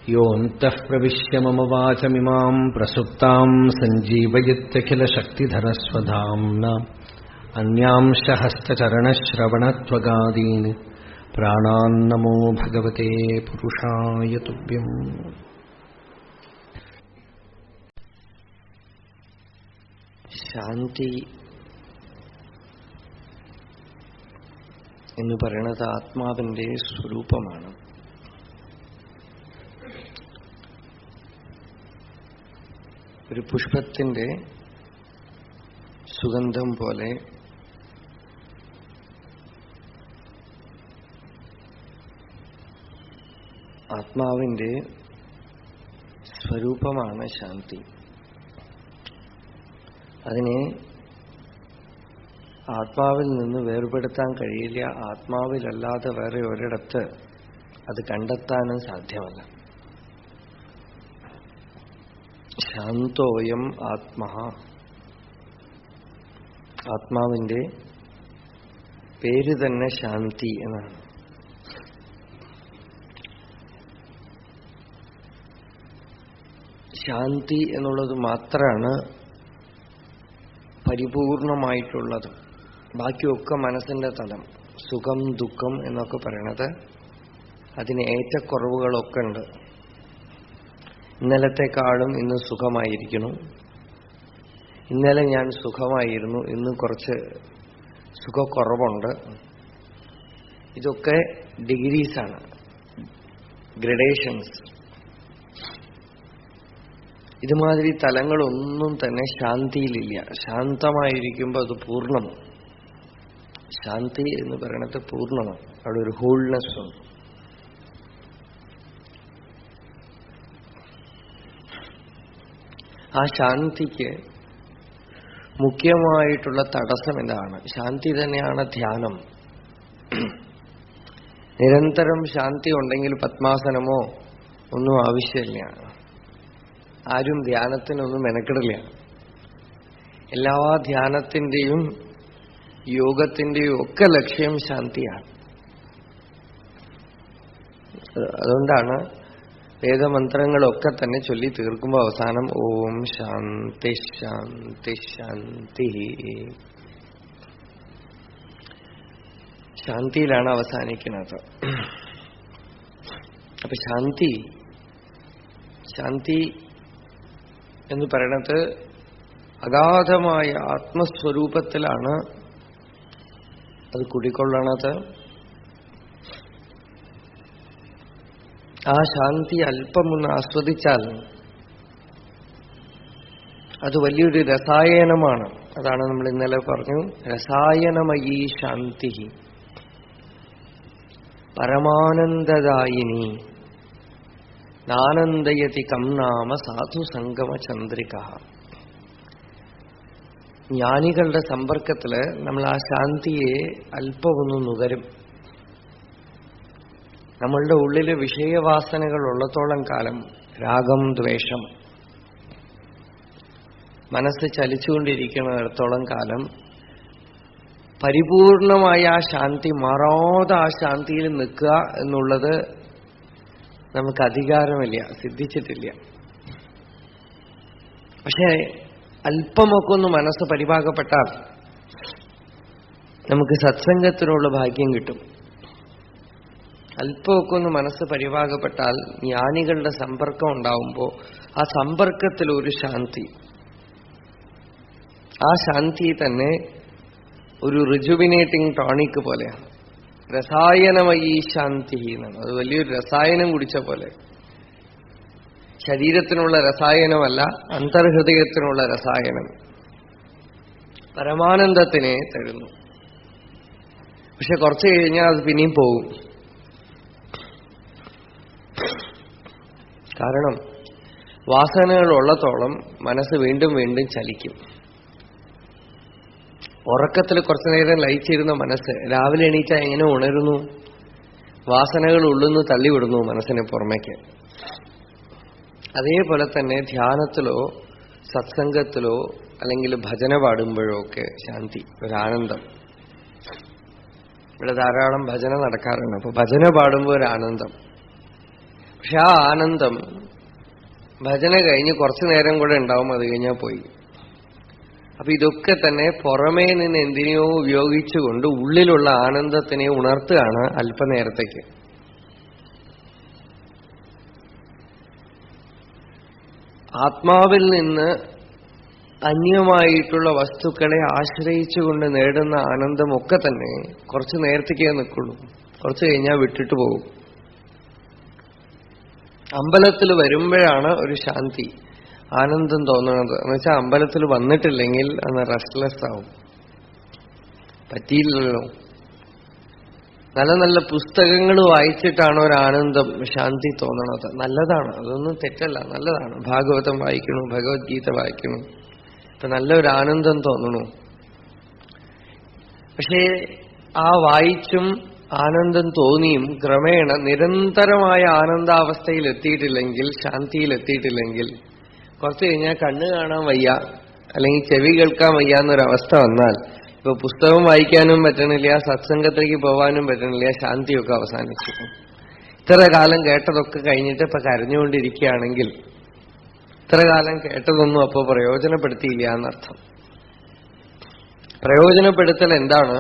योऽन्तः प्रविश्य मम वाचमिमां प्रसुप्तां सञ्जीवयत्यखिलशक्तिधरस्वधाम्ना अन्यांश हस्तचरणश्रवणत्वगादीन् प्राणान्नमो भगवते पुरुषाय तुभ्यम्. ശാന്തി എന്ന് പറയുന്നത് ആത്മാവിന്റെ സ്വരൂപമാണ്. ഒരു പുഷ്പത്തിന്റെ സുഗന്ധം പോലെ ആത്മാവിന്റെ സ്വരൂപമാണ് ശാന്തി. അതിനെ ആത്മാവിൽ നിന്ന് വേർപെടുത്താൻ കഴിയില്ല. ആത്മാവിലല്ലാതെ വേറെ ഒരിടത്ത് അത് കണ്ടെത്താനും സാധ്യമല്ല. ശാന്തോയം ആത്മാ, ആത്മാവിന്റെ പേര് തന്നെ ശാന്തി എന്നാണ്. ശാന്തി എന്നുള്ളത് മാത്രമാണ് പരിപൂർണമായിട്ടുള്ളത്. ബാക്കിയൊക്കെ മനസ്സിന്റെ തലം. സുഖം ദുഃഖം എന്നൊക്കെ പറയണത് അതിന് ഏറ്റക്കുറവുകളൊക്കെ ഉണ്ട്. ഇന്നലത്തെക്കാളും ഇന്ന് സുഖമായിരിക്കുന്നു. ഇന്നലെ ഞാൻ സുഖമായിരുന്നു, ഇന്ന് കുറച്ച് സുഖക്കുറവുണ്ട്. ഇതൊക്കെ ഡിഗ്രീസാണ്, ഗ്രഡേഷൻസ്. ഇതുമാതിരി തലങ്ങളൊന്നും തന്നെ ശാന്തിയിലില്ല. ശാന്തമായിരിക്കുമ്പോൾ അത് പൂർണ്ണം. ശാന്തി എന്ന് പറയുന്നത് പൂർണ്ണമാണ്. അവിടെ ഒരു ഹോൾനെസ് ഉണ്ട്. ആ ശാന്തിക്ക് മുഖ്യമായിട്ടുള്ള തടസ്സം എന്താണ്? ശാന്തി തന്നെയാണ് ധ്യാനം. നിരന്തരം ശാന്തി ഉണ്ടെങ്കിൽ പത്മാസനമോ ഒന്നും ആവശ്യമില്ല. ആരും ധ്യാനത്തിനൊന്നും മെനക്കെടില്ല. എല്ലാ ധ്യാനത്തിന്റെയും യോഗത്തിന്റെയും ഒക്കെ ലക്ഷ്യം ശാന്തിയാണ്. അതുകൊണ്ടാണ് വേദമന്ത്രങ്ങളൊക്കെ തന്നെ ചൊല്ലി തീർക്കുമ്പോൾ അവസാനം ഓം ശാന്തി ശാന്തി ശാന്തി, ശാന്തിയിലാണ് അവസാനിക്കുന്നത്. അപ്പൊ ശാന്തി എന്ന് പറയുന്നത് അഗാധമായ ആത്മസ്വരൂപത്തിലാണ് അത് കുടിക്കൊള്ളണത്. ആ ശാന്തി അല്പമൊന്ന് ആസ്വദിച്ചാൽ അത് വലിയൊരു രസായനമാണ്. അതാണ് നമ്മൾ ഇന്നലെ പറഞ്ഞു, രസായനമയീ ശാന്തി പരമാനന്ദദായിനി നാനന്ദയതി കം നാമ സാധു സംഗമ ചന്ദ്രിക. ജ്ഞാനികളുടെ സമ്പർക്കത്തില് നമ്മൾ ആ ശാന്തിയെ അല്പമൊന്ന് നുകരും. നമ്മളുടെ ഉള്ളില് വിഷയവാസനകൾ ഉള്ളത്തോളം കാലം, രാഗം ദ്വേഷം മനസ്സ് ചലിച്ചുകൊണ്ടിരിക്കുന്നിടത്തോളം കാലം പരിപൂർണമായ ആ ശാന്തി, മാറാതെ ആ ശാന്തിയിൽ നിൽക്കുക എന്നുള്ളത് നമുക്ക് അധികാരമില്ല, സിദ്ധിച്ചിട്ടില്ല. പക്ഷേ അല്പമൊക്കെ ഒന്ന് മനസ്സ് പരിപാകപ്പെട്ടാൽ നമുക്ക് സത്സംഗത്തിനുള്ള ഭാഗ്യം കിട്ടും. അല്പമൊക്കെ ഒന്ന് മനസ്സ് പരിപാകപ്പെട്ടാൽ ജ്ഞാനികളുടെ സമ്പർക്കം ഉണ്ടാവുമ്പോൾ ആ സമ്പർക്കത്തിൽ ഒരു ശാന്തി, ആ ശാന്തി തന്നെ ഒരു റിജുവിനേറ്റിംഗ് ടോണിക് പോലെയാണ്. രസായനമയീ ശാന്തി എന്നാണ്. അത് വലിയൊരു രസായനം കുടിച്ച പോലെ. ശരീരത്തിനുള്ള രസായനമല്ല, അന്തർഹൃദയത്തിനുള്ള രസായനം, പരമാനന്ദത്തിനെ തരുന്നു. പക്ഷെ കുറച്ച് കഴിഞ്ഞാൽ അത് പിന്നെയും പോകും. കാരണം വാസനകൾ ഉള്ളത്തോളം മനസ്സ് വീണ്ടും വീണ്ടും ചലിക്കും. ഉറക്കത്തിൽ കുറച്ചു നേരം ലയിച്ചിരുന്ന മനസ്സ് രാവിലെ എണീറ്റാൽ എങ്ങനെ ഉണരുന്നു? വാസനകൾ ഉള്ളുന്ന് തള്ളിവിടുന്നു മനസ്സിനെ പുറമേക്ക്. അതേപോലെ തന്നെ ധ്യാനത്തിലോ സത്സംഗത്തിലോ അല്ലെങ്കിൽ ഭജന പാടുമ്പോഴോ ഒക്കെ ശാന്തി, ഒരാനന്ദം. ഇവിടെ ധാരാളം ഭജന നടക്കാറുണ്ട്. അപ്പൊ ഭജന പാടുമ്പോൾ ഒരു ആനന്ദം. പക്ഷെ ആ ആനന്ദം ഭജന കഴിഞ്ഞ് കുറച്ചു നേരം കൂടെ ഉണ്ടാവും, അത് കഴിഞ്ഞാൽ പോയി. അപ്പൊ ഇതൊക്കെ തന്നെ പുറമേ നിന്ന് എന്തിനെയോ ഉപയോഗിച്ചുകൊണ്ട് ഉള്ളിലുള്ള ആനന്ദത്തിനെ ഉണർത്തുകയാണ് അല്പനേരത്തേക്ക്. ആത്മാവിൽ നിന്ന് അന്യമായിട്ടുള്ള വസ്തുക്കളെ ആശ്രയിച്ചുകൊണ്ട് നേടുന്ന ആനന്ദമൊക്കെ തന്നെ കുറച്ചു നേരത്തേക്കേ നിൽക്കുള്ളൂ, കുറച്ചു കഴിഞ്ഞാൽ വിട്ടിട്ട് പോകും. അമ്പലത്തിൽ വരുമ്പോഴാണ് ഒരു ശാന്തി, ആനന്ദം തോന്നുന്നത്. എന്നുവെച്ചാൽ അമ്പലത്തിൽ വന്നിട്ടില്ലെങ്കിൽ അന്ന് റെസ്റ്റ്ലെസ് ആവും. പറ്റിയില്ലല്ലോ. നല്ല നല്ല പുസ്തകങ്ങൾ വായിച്ചിട്ടാണ് ഒരു ആനന്ദം, ശാന്തി തോന്നണത്. നല്ലതാണ്, അതൊന്നും തെറ്റല്ല, നല്ലതാണ്. ഭാഗവതം വായിക്കണു, ഭഗവത്ഗീത വായിക്കണു, ഇപ്പൊ നല്ലൊരു ആനന്ദം തോന്നണു. പക്ഷേ ആ വായിച്ചും ആനന്ദം തോന്നിയും ക്രമേണ നിരന്തരമായ ആനന്ദാവസ്ഥയിൽ എത്തിയിട്ടില്ലെങ്കിൽ, ശാന്തിയിൽ എത്തിയിട്ടില്ലെങ്കിൽ, കുറച്ചു കഴിഞ്ഞാൽ കണ്ണ് കാണാൻ വയ്യ അല്ലെങ്കിൽ ചെവി കേൾക്കാൻ വയ്യ എന്നൊരവസ്ഥ വന്നാൽ ഇപ്പൊ പുസ്തകം വായിക്കാനും പറ്റണില്ല, സത്സംഗത്തിലേക്ക് പോവാനും പറ്റണില്ല, ശാന്തിയൊക്കെ അവസാനിച്ചു. ഇത്ര കാലം കേട്ടതൊക്കെ കഴിഞ്ഞിട്ട് ഇപ്പൊ കരഞ്ഞുകൊണ്ടിരിക്കുകയാണെങ്കിൽ ഇത്ര കാലം കേട്ടതൊന്നും അപ്പോ പ്രയോജനപ്പെടുത്തിയില്ല എന്നർത്ഥം. പ്രയോജനപ്പെടുത്തൽ എന്താണ്?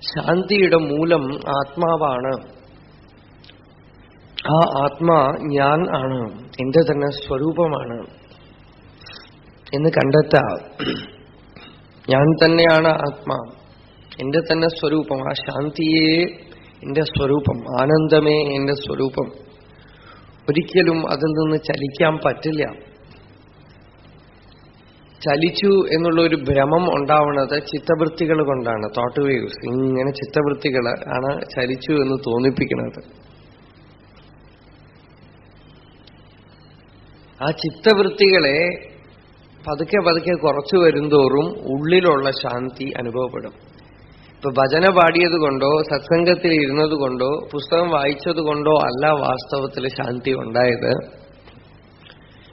ശാന്തിയുടെ മൂലം ആത്മാവാണ്. ആ ആത്മാ ഞാൻ ആണ്, എന്റെ തന്നെ സ്വരൂപമാണ് എന്ന് കണ്ടെത്താം. ഞാൻ തന്നെയാണ് ആത്മാ, എന്റെ തന്നെ സ്വരൂപം. ആ ശാന്തിയെ എന്റെ സ്വരൂപം, ആനന്ദമേ എന്റെ സ്വരൂപം. ഒരിക്കലും അതിൽ നിന്ന് ചലിക്കാൻ പറ്റില്ല. ചലിച്ചു എന്നുള്ള ഒരു ഭ്രമം ഉണ്ടാവുന്നത് ചിത്തവൃത്തികൾ കൊണ്ടാണ്. തോട്ട് വേവ്സ്, ഇങ്ങനെ ചിത്തവൃത്തികൾ ആണ് ചലിച്ചു എന്ന് തോന്നിപ്പിക്കുന്നത്. ആ ചിത്തവൃത്തികളെ പതുക്കെ പതുക്കെ കുറച്ചു വരുന്തോറും ഉള്ളിലുള്ള ശാന്തി അനുഭവപ്പെടും. ഇപ്പൊ ഭജന പാടിയത് കൊണ്ടോ സത്സംഗത്തിൽ ഇരുന്നത് കൊണ്ടോ പുസ്തകം വായിച്ചത് കൊണ്ടോ അല്ല വാസ്തവത്തിൽ ശാന്തി ഉണ്ടായത്.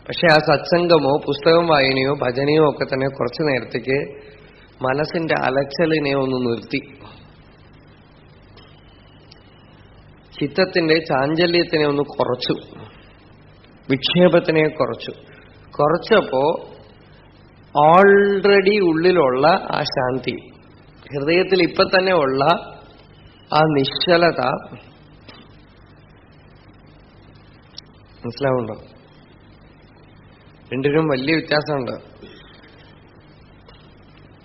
പക്ഷെ ആ സത്സംഗമോ പുസ്തകം വായനയോ ഭജനയോ ഒക്കെ തന്നെ കുറച്ചു നേരത്തേക്ക് മനസ്സിന്റെ അലച്ചലിനെ ഒന്ന് നിർത്തി, ചിത്തത്തിന്റെ ചാഞ്ചല്യത്തിനെ ഒന്ന് കുറച്ചു, വിക്ഷേപത്തിനെ കുറച്ചപ്പോ ഓൾറെഡി ഉള്ളിലുള്ള ആ ശാന്തി, ഹൃദയത്തിൽ ഇപ്പൊ തന്നെ ഉള്ള ആ നിശ്ചലത മനസ്സിലാവുണ്ടോ? രണ്ടിനും വലിയ വ്യത്യാസമുണ്ട്.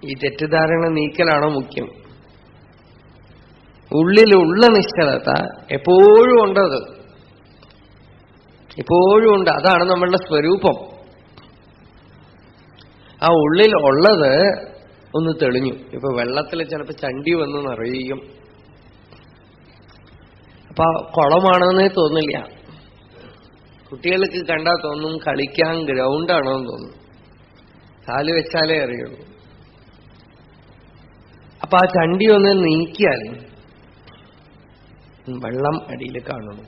ഈ തെറ്റിദ്ധാരണ നീക്കലാണോ മുഖ്യം? ഉള്ളിലുള്ള നിശ്ചലത എപ്പോഴും ഉണ്ട്, അത് എപ്പോഴും ഉണ്ട്. അതാണ് നമ്മളുടെ സ്വരൂപം. ആ ഉള്ളിൽ ഉള്ളത് ഒന്ന് തെളിഞ്ഞു. ഇപ്പൊ വെള്ളത്തിൽ ചിലപ്പോൾ ചണ്ടി വന്ന് നിറയും, അപ്പൊ കുളമാണെന്നേ തോന്നില്ല. കുട്ടികൾക്ക് കണ്ടാൽ തോന്നും കളിക്കാൻ ഗ്രൗണ്ടാണോ എന്ന് തോന്നും, കാല് വെച്ചാലേ അറിയുള്ളൂ. അപ്പൊ ആ ചണ്ടി ഒന്ന് നീക്കിയാൽ വെള്ളം അടിയിൽ കാണുന്നു.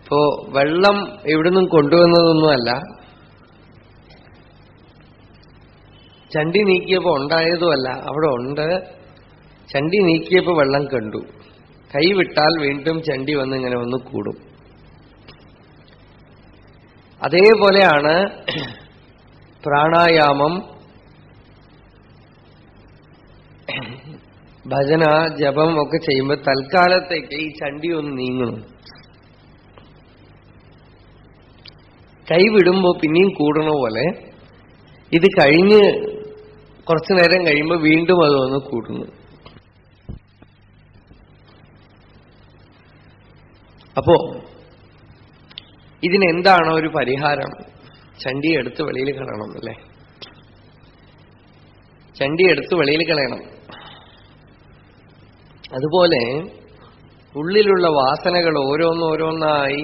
ഇപ്പോ വെള്ളം എവിടുന്നും കൊണ്ടുവന്നതൊന്നുമല്ല, ചണ്ടി നീക്കിയപ്പോ ഉണ്ടായതുമല്ല, അവിടെ ഉണ്ട്. ചണ്ടി നീക്കിയപ്പോ വെള്ളം കണ്ടു, കൈവിട്ടാൽ വീണ്ടും ചണ്ടി വന്ന് ഇങ്ങനെ വന്ന് കൂടും. അതേപോലെയാണ് പ്രാണായാമം, ഭജന, ജപം ഒക്കെ ചെയ്യുമ്പോൾ തൽക്കാലത്തേക്ക് ഈ ചണ്ടി ഒന്ന് നീങ്ങണം. കൈവിടുമ്പോ പിന്നെയും കൂടണ പോലെ ഇത് കഴിഞ്ഞ് കുറച്ചു നേരം കഴിയുമ്പോൾ വീണ്ടും അത് വന്ന് കൂടുന്നു. അപ്പോ ഇതിനെന്താണ് ഒരു പരിഹാരം? ചണ്ടി എടുത്ത് വെളിയിൽ കളയണം അല്ലേ? ചണ്ടി എടുത്ത് വെളിയിൽ കളയണം. അതുപോലെ ഉള്ളിലുള്ള വാസനകൾ ഓരോന്നോരോന്നായി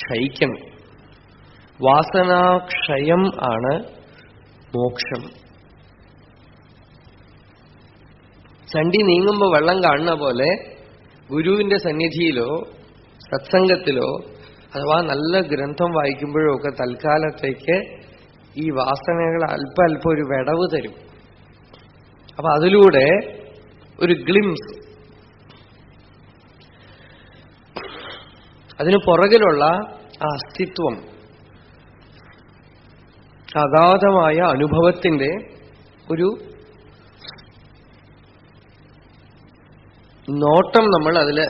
ക്ഷയിക്കണം. വാസനാക്ഷയം ആണ് മോക്ഷം. ചണ്ടി നീങ്ങുമ്പോൾ വെള്ളം കാണുന്ന പോലെ ഗുരുവിന്റെ സന്നിധിയിലോ സത്സംഗത്തിലോ അഥവാ നല്ല ഗ്രന്ഥം വായിക്കുമ്പോഴോ ഒക്കെ തൽക്കാലത്തേക്ക് ഈ വാസനകൾ അല്പം അല്പം ഒരു വിടവ് തരും. അപ്പൊ അതിലൂടെ ഒരു ഗ്ലിംസ്, അതിനു പുറകിലുള്ള ആ അസ്തിത്വം, അഗാധമായ അനുഭവത്തിന്റെ ഒരു നോട്ടം നമ്മൾ അതില്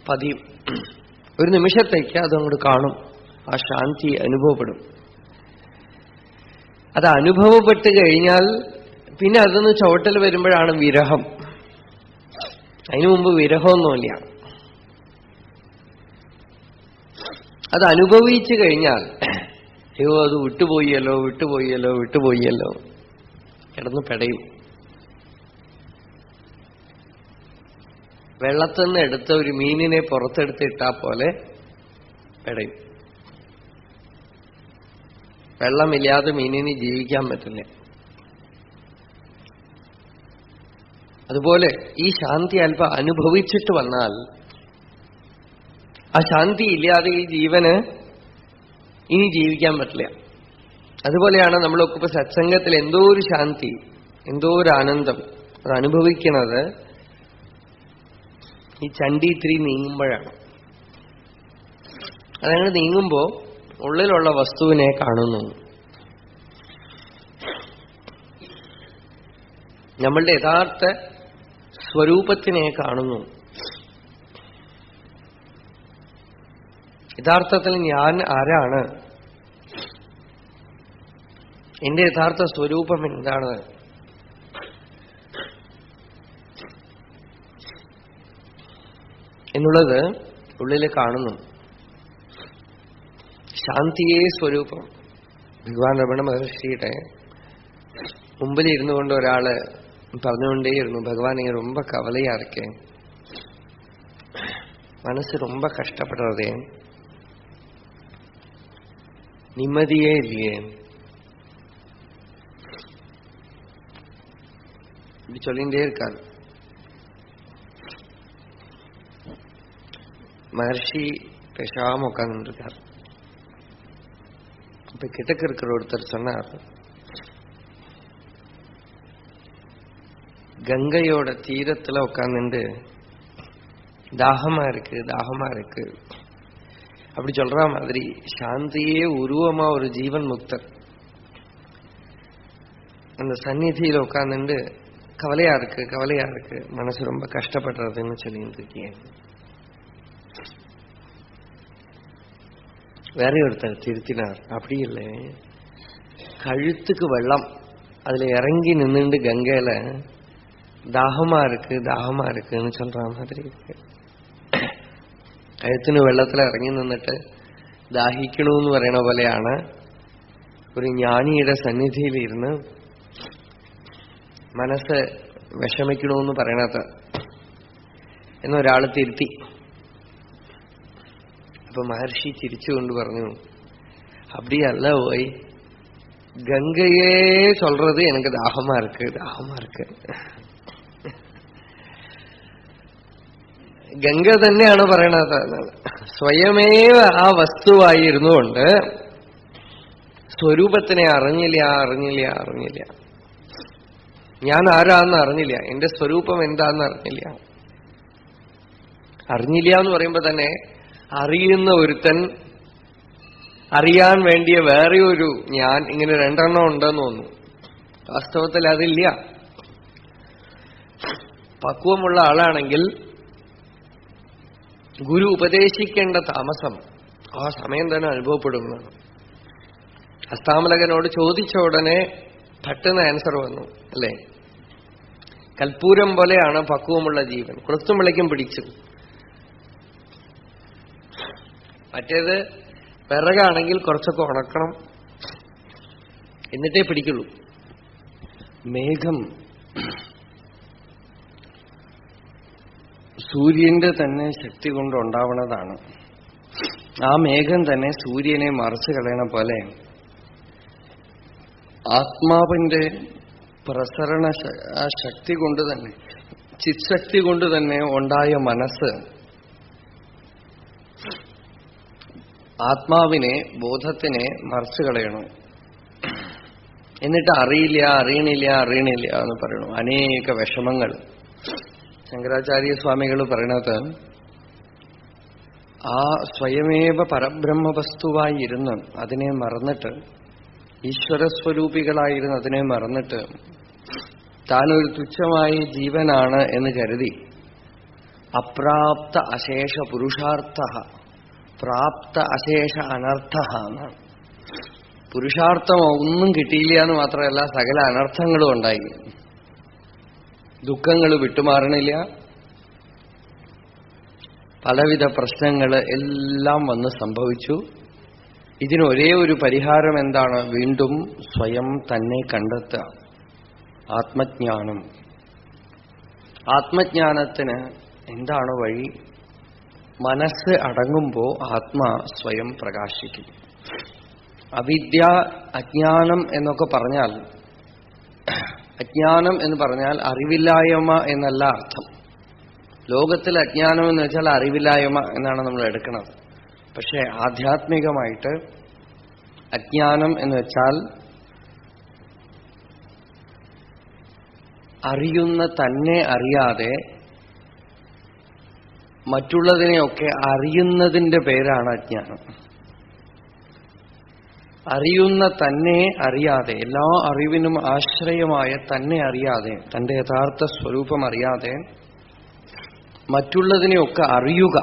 പതിയും. ഒരു നിമിഷത്തേക്ക് അതങ്ങോട്ട് കാണും, ആ ശാന്തി അനുഭവപ്പെടും. അത് അനുഭവപ്പെട്ട് കഴിഞ്ഞാൽ പിന്നെ അതൊന്ന് ചുവട്ടിൽ വരുമ്പോഴാണ് വിരഹം. അതിനു മുമ്പ് വിരഹമൊന്നുമില്ല. അത് അനുഭവിച്ചു കഴിഞ്ഞാൽ അയ്യോ അത് വിട്ടുപോയല്ലോ വിട്ടുപോയല്ലോ വിട്ടുപോയല്ലോ കിടന്ന് പെടയും. വെള്ളത്തിൽ നിന്ന് എടുത്ത ഒരു മീനിനെ പുറത്തെടുത്തിട്ടാ പോലെ പെടയും. വെള്ളമില്ലാതെ മീനിന് ജീവിക്കാൻ പറ്റില്ല. അതുപോലെ ഈ ശാന്തി അല്പം അനുഭവിച്ചിട്ട് വന്നാൽ ആ ശാന്തി ഇല്ലാതെ ഈ ജീവന് ഇനി ജീവിക്കാൻ പറ്റില്ല. അതുപോലെയാണ് നമ്മളൊക്കെ ഇപ്പൊ സത്സംഗത്തിൽ എന്തോ ഒരു ശാന്തി, എന്തോ ഒരു ആനന്ദം അത് അനുഭവിക്കുന്നത് ഈ ചണ്ടി ഇത്തിരി നീങ്ങുമ്പോഴാണ്. അതങ്ങനെ നീങ്ങുമ്പോ ഉള്ളിലുള്ള വസ്തുവിനെ കാണുന്നു. നമ്മളുടെ യഥാർത്ഥ സ്വരൂപത്തിനെ കാണുന്നു. യഥാർത്ഥത്തിൽ ഞാൻ ആരാണ്, എന്റെ യഥാർത്ഥ സ്വരൂപം എന്താണ് എന്നുള്ളത് ഉള്ളിൽ കാണുന്നു. ശാന്തിയേ സ്വരൂപം. ഭഗവാൻ രമണ മഹർഷിയുടെ മുമ്പിലിരുന്നു കൊണ്ട് ഒരാള് പറഞ്ഞുകൊണ്ടേയിരുന്നു, ഭഗവാൻ நீங்க ரொம்ப கவலையா இருக்கேன், மனசு ரொம்ப கஷ்டப்படுறதே, நிம்மதியே இல்லையே இப்படி சொல்லிட்டே இருக்காரு. மகர்ஷி பேசாம உட்கார்ந்து இருக்கார். இப்ப கிட்டக்கு இருக்கிற ஒருத்தர் சொன்னார், கங்கையோட தீரத்துல உட்கார்ந்துட்டு தாகமா இருக்கு தாகமா இருக்கு அப்படி சொல்ற மாதிரி சாந்தியே உருவமா ஒரு ஜீவன் முக்தர் அந்த சந்நிதியில உட்கார்ந்துட்டு கவலையா இருக்கு மனசு ரொம்ப கஷ்டப்படுறதுன்னு சொல்லிட்டு இருக்கேன். வேற ஒருத்தர் திருத்தினார், அப்படி இல்லை, கழுத்துக்கு வெள்ளம் அதுல இறங்கி நின்றுண்டு கங்கையில தாகமா இருக்குன்னு சொல்ற மாதிரி இருக்கு. കഴുത്തിന് വെള്ളത്തിൽ ഇറങ്ങി നിന്നിട്ട് ദാഹിക്കണമെന്ന് പറയണ പോലെയാണ് ഒരു ജ്ഞാനിയുടെ സന്നിധിയിലിരുന്ന് മനസ്സ് വിഷമിക്കണമെന്ന് പറയണത് എന്നൊരാൾ തിരുത്തി. അപ്പൊ മഹർഷി ചിരിച്ചുകൊണ്ട് പറഞ്ഞു, அப்படியல்ல போய் ഗംഗയെ சொல்றது எனக்கு தாகமா இருக்கு. ഗംഗ തന്നെയാണ് പറയണത്. സ്വയമേവ ആ വസ്തുവായിരുന്നുകൊണ്ട് സ്വരൂപത്തിനെ അറിഞ്ഞില്ല. ഞാൻ ആരാന്ന് അറിഞ്ഞില്ല, എന്റെ സ്വരൂപം എന്താന്ന് അറിഞ്ഞില്ല എന്ന് പറയുമ്പോ തന്നെ അറിയുന്ന ഒരുത്തൻ, അറിയാൻ വേണ്ടിയ വേറെ ഒരു ഞാൻ, ഇങ്ങനെ രണ്ടെണ്ണം ഉണ്ടെന്ന് തോന്നുന്നു. വാസ്തവത്തിൽ അതില്ല. പക്വമുള്ള ആളാണെങ്കിൽ ഗുരു ഉപദേശിക്കേണ്ട താമസം ആ സമയം തന്നെ അനുഭവപ്പെടുന്നതാണ്. അസ്താമലകനോട് ചോദിച്ച ഉടനെ പെട്ടെന്ന് ആൻസർ വന്നു, അല്ലേ? കൽപ്പൂരം പോലെയാണ് പക്വമുള്ള ജീവൻ. കുളത്തും പിടിച്ചു. മറ്റേത് വിറകാണെങ്കിൽ കുറച്ചൊക്കെ ഉണക്കണം, എന്നിട്ടേ പിടിക്കുള്ളൂ. മേഘം സൂര്യന്റെ തന്നെ ശക്തി കൊണ്ടുണ്ടാവുന്നതാണ്. ആ മേഘം തന്നെ സൂര്യനെ മറച്ചു കളയണ പോലെ ആത്മാവിന്റെ പ്രസരണ ആ ശക്തി കൊണ്ട് തന്നെ, ചിത്ശക്തി കൊണ്ട് തന്നെ ഉണ്ടായ മനസ്സ് ആത്മാവിനെ, ബോധത്തിനെ മറച്ചു കളയണം. എന്നിട്ട് അറിയണില്ല എന്ന് പറയണു. അനേക വിഷമങ്ങൾ. ശങ്കരാചാര്യ സ്വാമികൾ പറയണത്, ആ സ്വയമേവ പരബ്രഹ്മവസ്തുവായി ഇരുന്ന് അതിനെ മറന്നിട്ട്, ഈശ്വരസ്വരൂപികളായിരുന്ന് അതിനെ മറന്നിട്ട് താനൊരു തുച്ഛമായ ജീവനാണ് എന്ന് കരുതി അപ്രാപ്ത അശേഷ പുരുഷാർത്ഥ പ്രാപ്ത അശേഷ അനർത്ഥ എന്നാണ്. പുരുഷാർത്ഥം ഒന്നും കിട്ടിയില്ല എന്ന് മാത്രമല്ല, സകല അനർത്ഥങ്ങളും ഉണ്ടായി. ദുഃഖങ്ങൾ വിട്ടുമാറണില്ല, പലവിധ പ്രശ്നങ്ങൾ എല്ലാം വന്ന് സംഭവിച്ചു. ഇതിന് ഒരേ ഒരു പരിഹാരം എന്താണ്? വീണ്ടും സ്വയം തന്നെ കണ്ടെത്തുക, ആത്മജ്ഞാനം. ആത്മജ്ഞാനത്തിന് എന്താണ് വഴി? മനസ്സ് അടങ്ങുമ്പോൾ ആത്മാ സ്വയം പ്രകാശിക്കും. അവിദ്യ, അജ്ഞാനം എന്നൊക്കെ പറഞ്ഞാൽ, അജ്ഞാനം എന്ന് പറഞ്ഞാൽ അറിവില്ലായ്മ എന്നല്ല അർത്ഥം. ലോകത്തിൽ അജ്ഞാനം എന്ന് വെച്ചാൽ അറിവില്ലായ്മ എന്നാണ് നമ്മൾ എടുക്കുന്നത്. പക്ഷെ ആധ്യാത്മികമായിട്ട് അജ്ഞാനം എന്ന് വെച്ചാൽ അറിയുന്ന തന്നെ അറിയാതെ മറ്റുള്ളതിനെയൊക്കെ അറിയുന്നതിന്റെ പേരാണ് അജ്ഞാനം. അറിയുന്ന തന്നെ അറിയാതെ, എല്ലാ അറിവിനും ആശ്രയമായ തന്നെ അറിയാതെ, തന്റെ യഥാർത്ഥ സ്വരൂപം അറിയാതെ മറ്റുള്ളതിനെയൊക്കെ അറിയുക,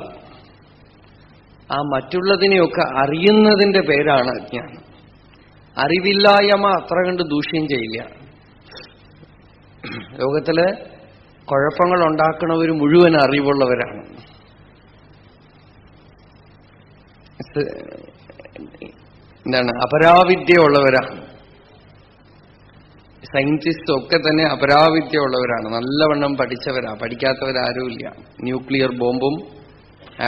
ആ മറ്റുള്ളതിനെയൊക്കെ അറിയുന്നതിന്റെ പേരാണ് അജ്ഞാനം. അറിവില്ലായ്മ അത്ര കണ്ട് ദൂഷ്യം ചെയ്യില്ല. ലോകത്തില് കുഴപ്പങ്ങൾ ഉണ്ടാക്കുന്നവർ മുഴുവൻ അറിവുള്ളവരാണ്. എന്താണ്? അപരാവിദ്യ ഉള്ളവരാണ്. സയന്റിസ്റ്റ് ഒക്കെ തന്നെ അപരാവിദ്യ ഉള്ളവരാണ്, നല്ലവണ്ണം പഠിച്ചവരാ. പഠിക്കാത്തവരാരുമില്ല. ന്യൂക്ലിയർ ബോംബും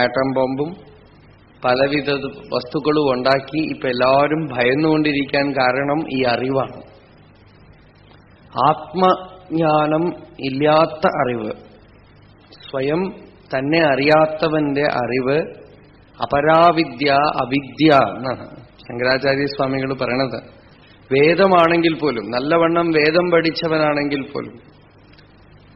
ആറ്റം ബോംബും പലവിധ വസ്തുക്കളും ഉണ്ടാക്കി ഇപ്പൊ എല്ലാവരും ഭയന്നുകൊണ്ടിരിക്കാൻ കാരണം ഈ അറിവാണ്. ആത്മജ്ഞാനം ഇല്ലാത്ത അറിവ്, സ്വയം തന്നെ അറിയാത്തവന്റെ അറിവ് അപരാവിദ്യ, അവിദ്യ എന്നാണ് ശങ്കരാചാര്യസ്വാമികൾ പറയണത്. വേദമാണെങ്കിൽ പോലും, നല്ലവണ്ണം വേദം പഠിച്ചവനാണെങ്കിൽ പോലും,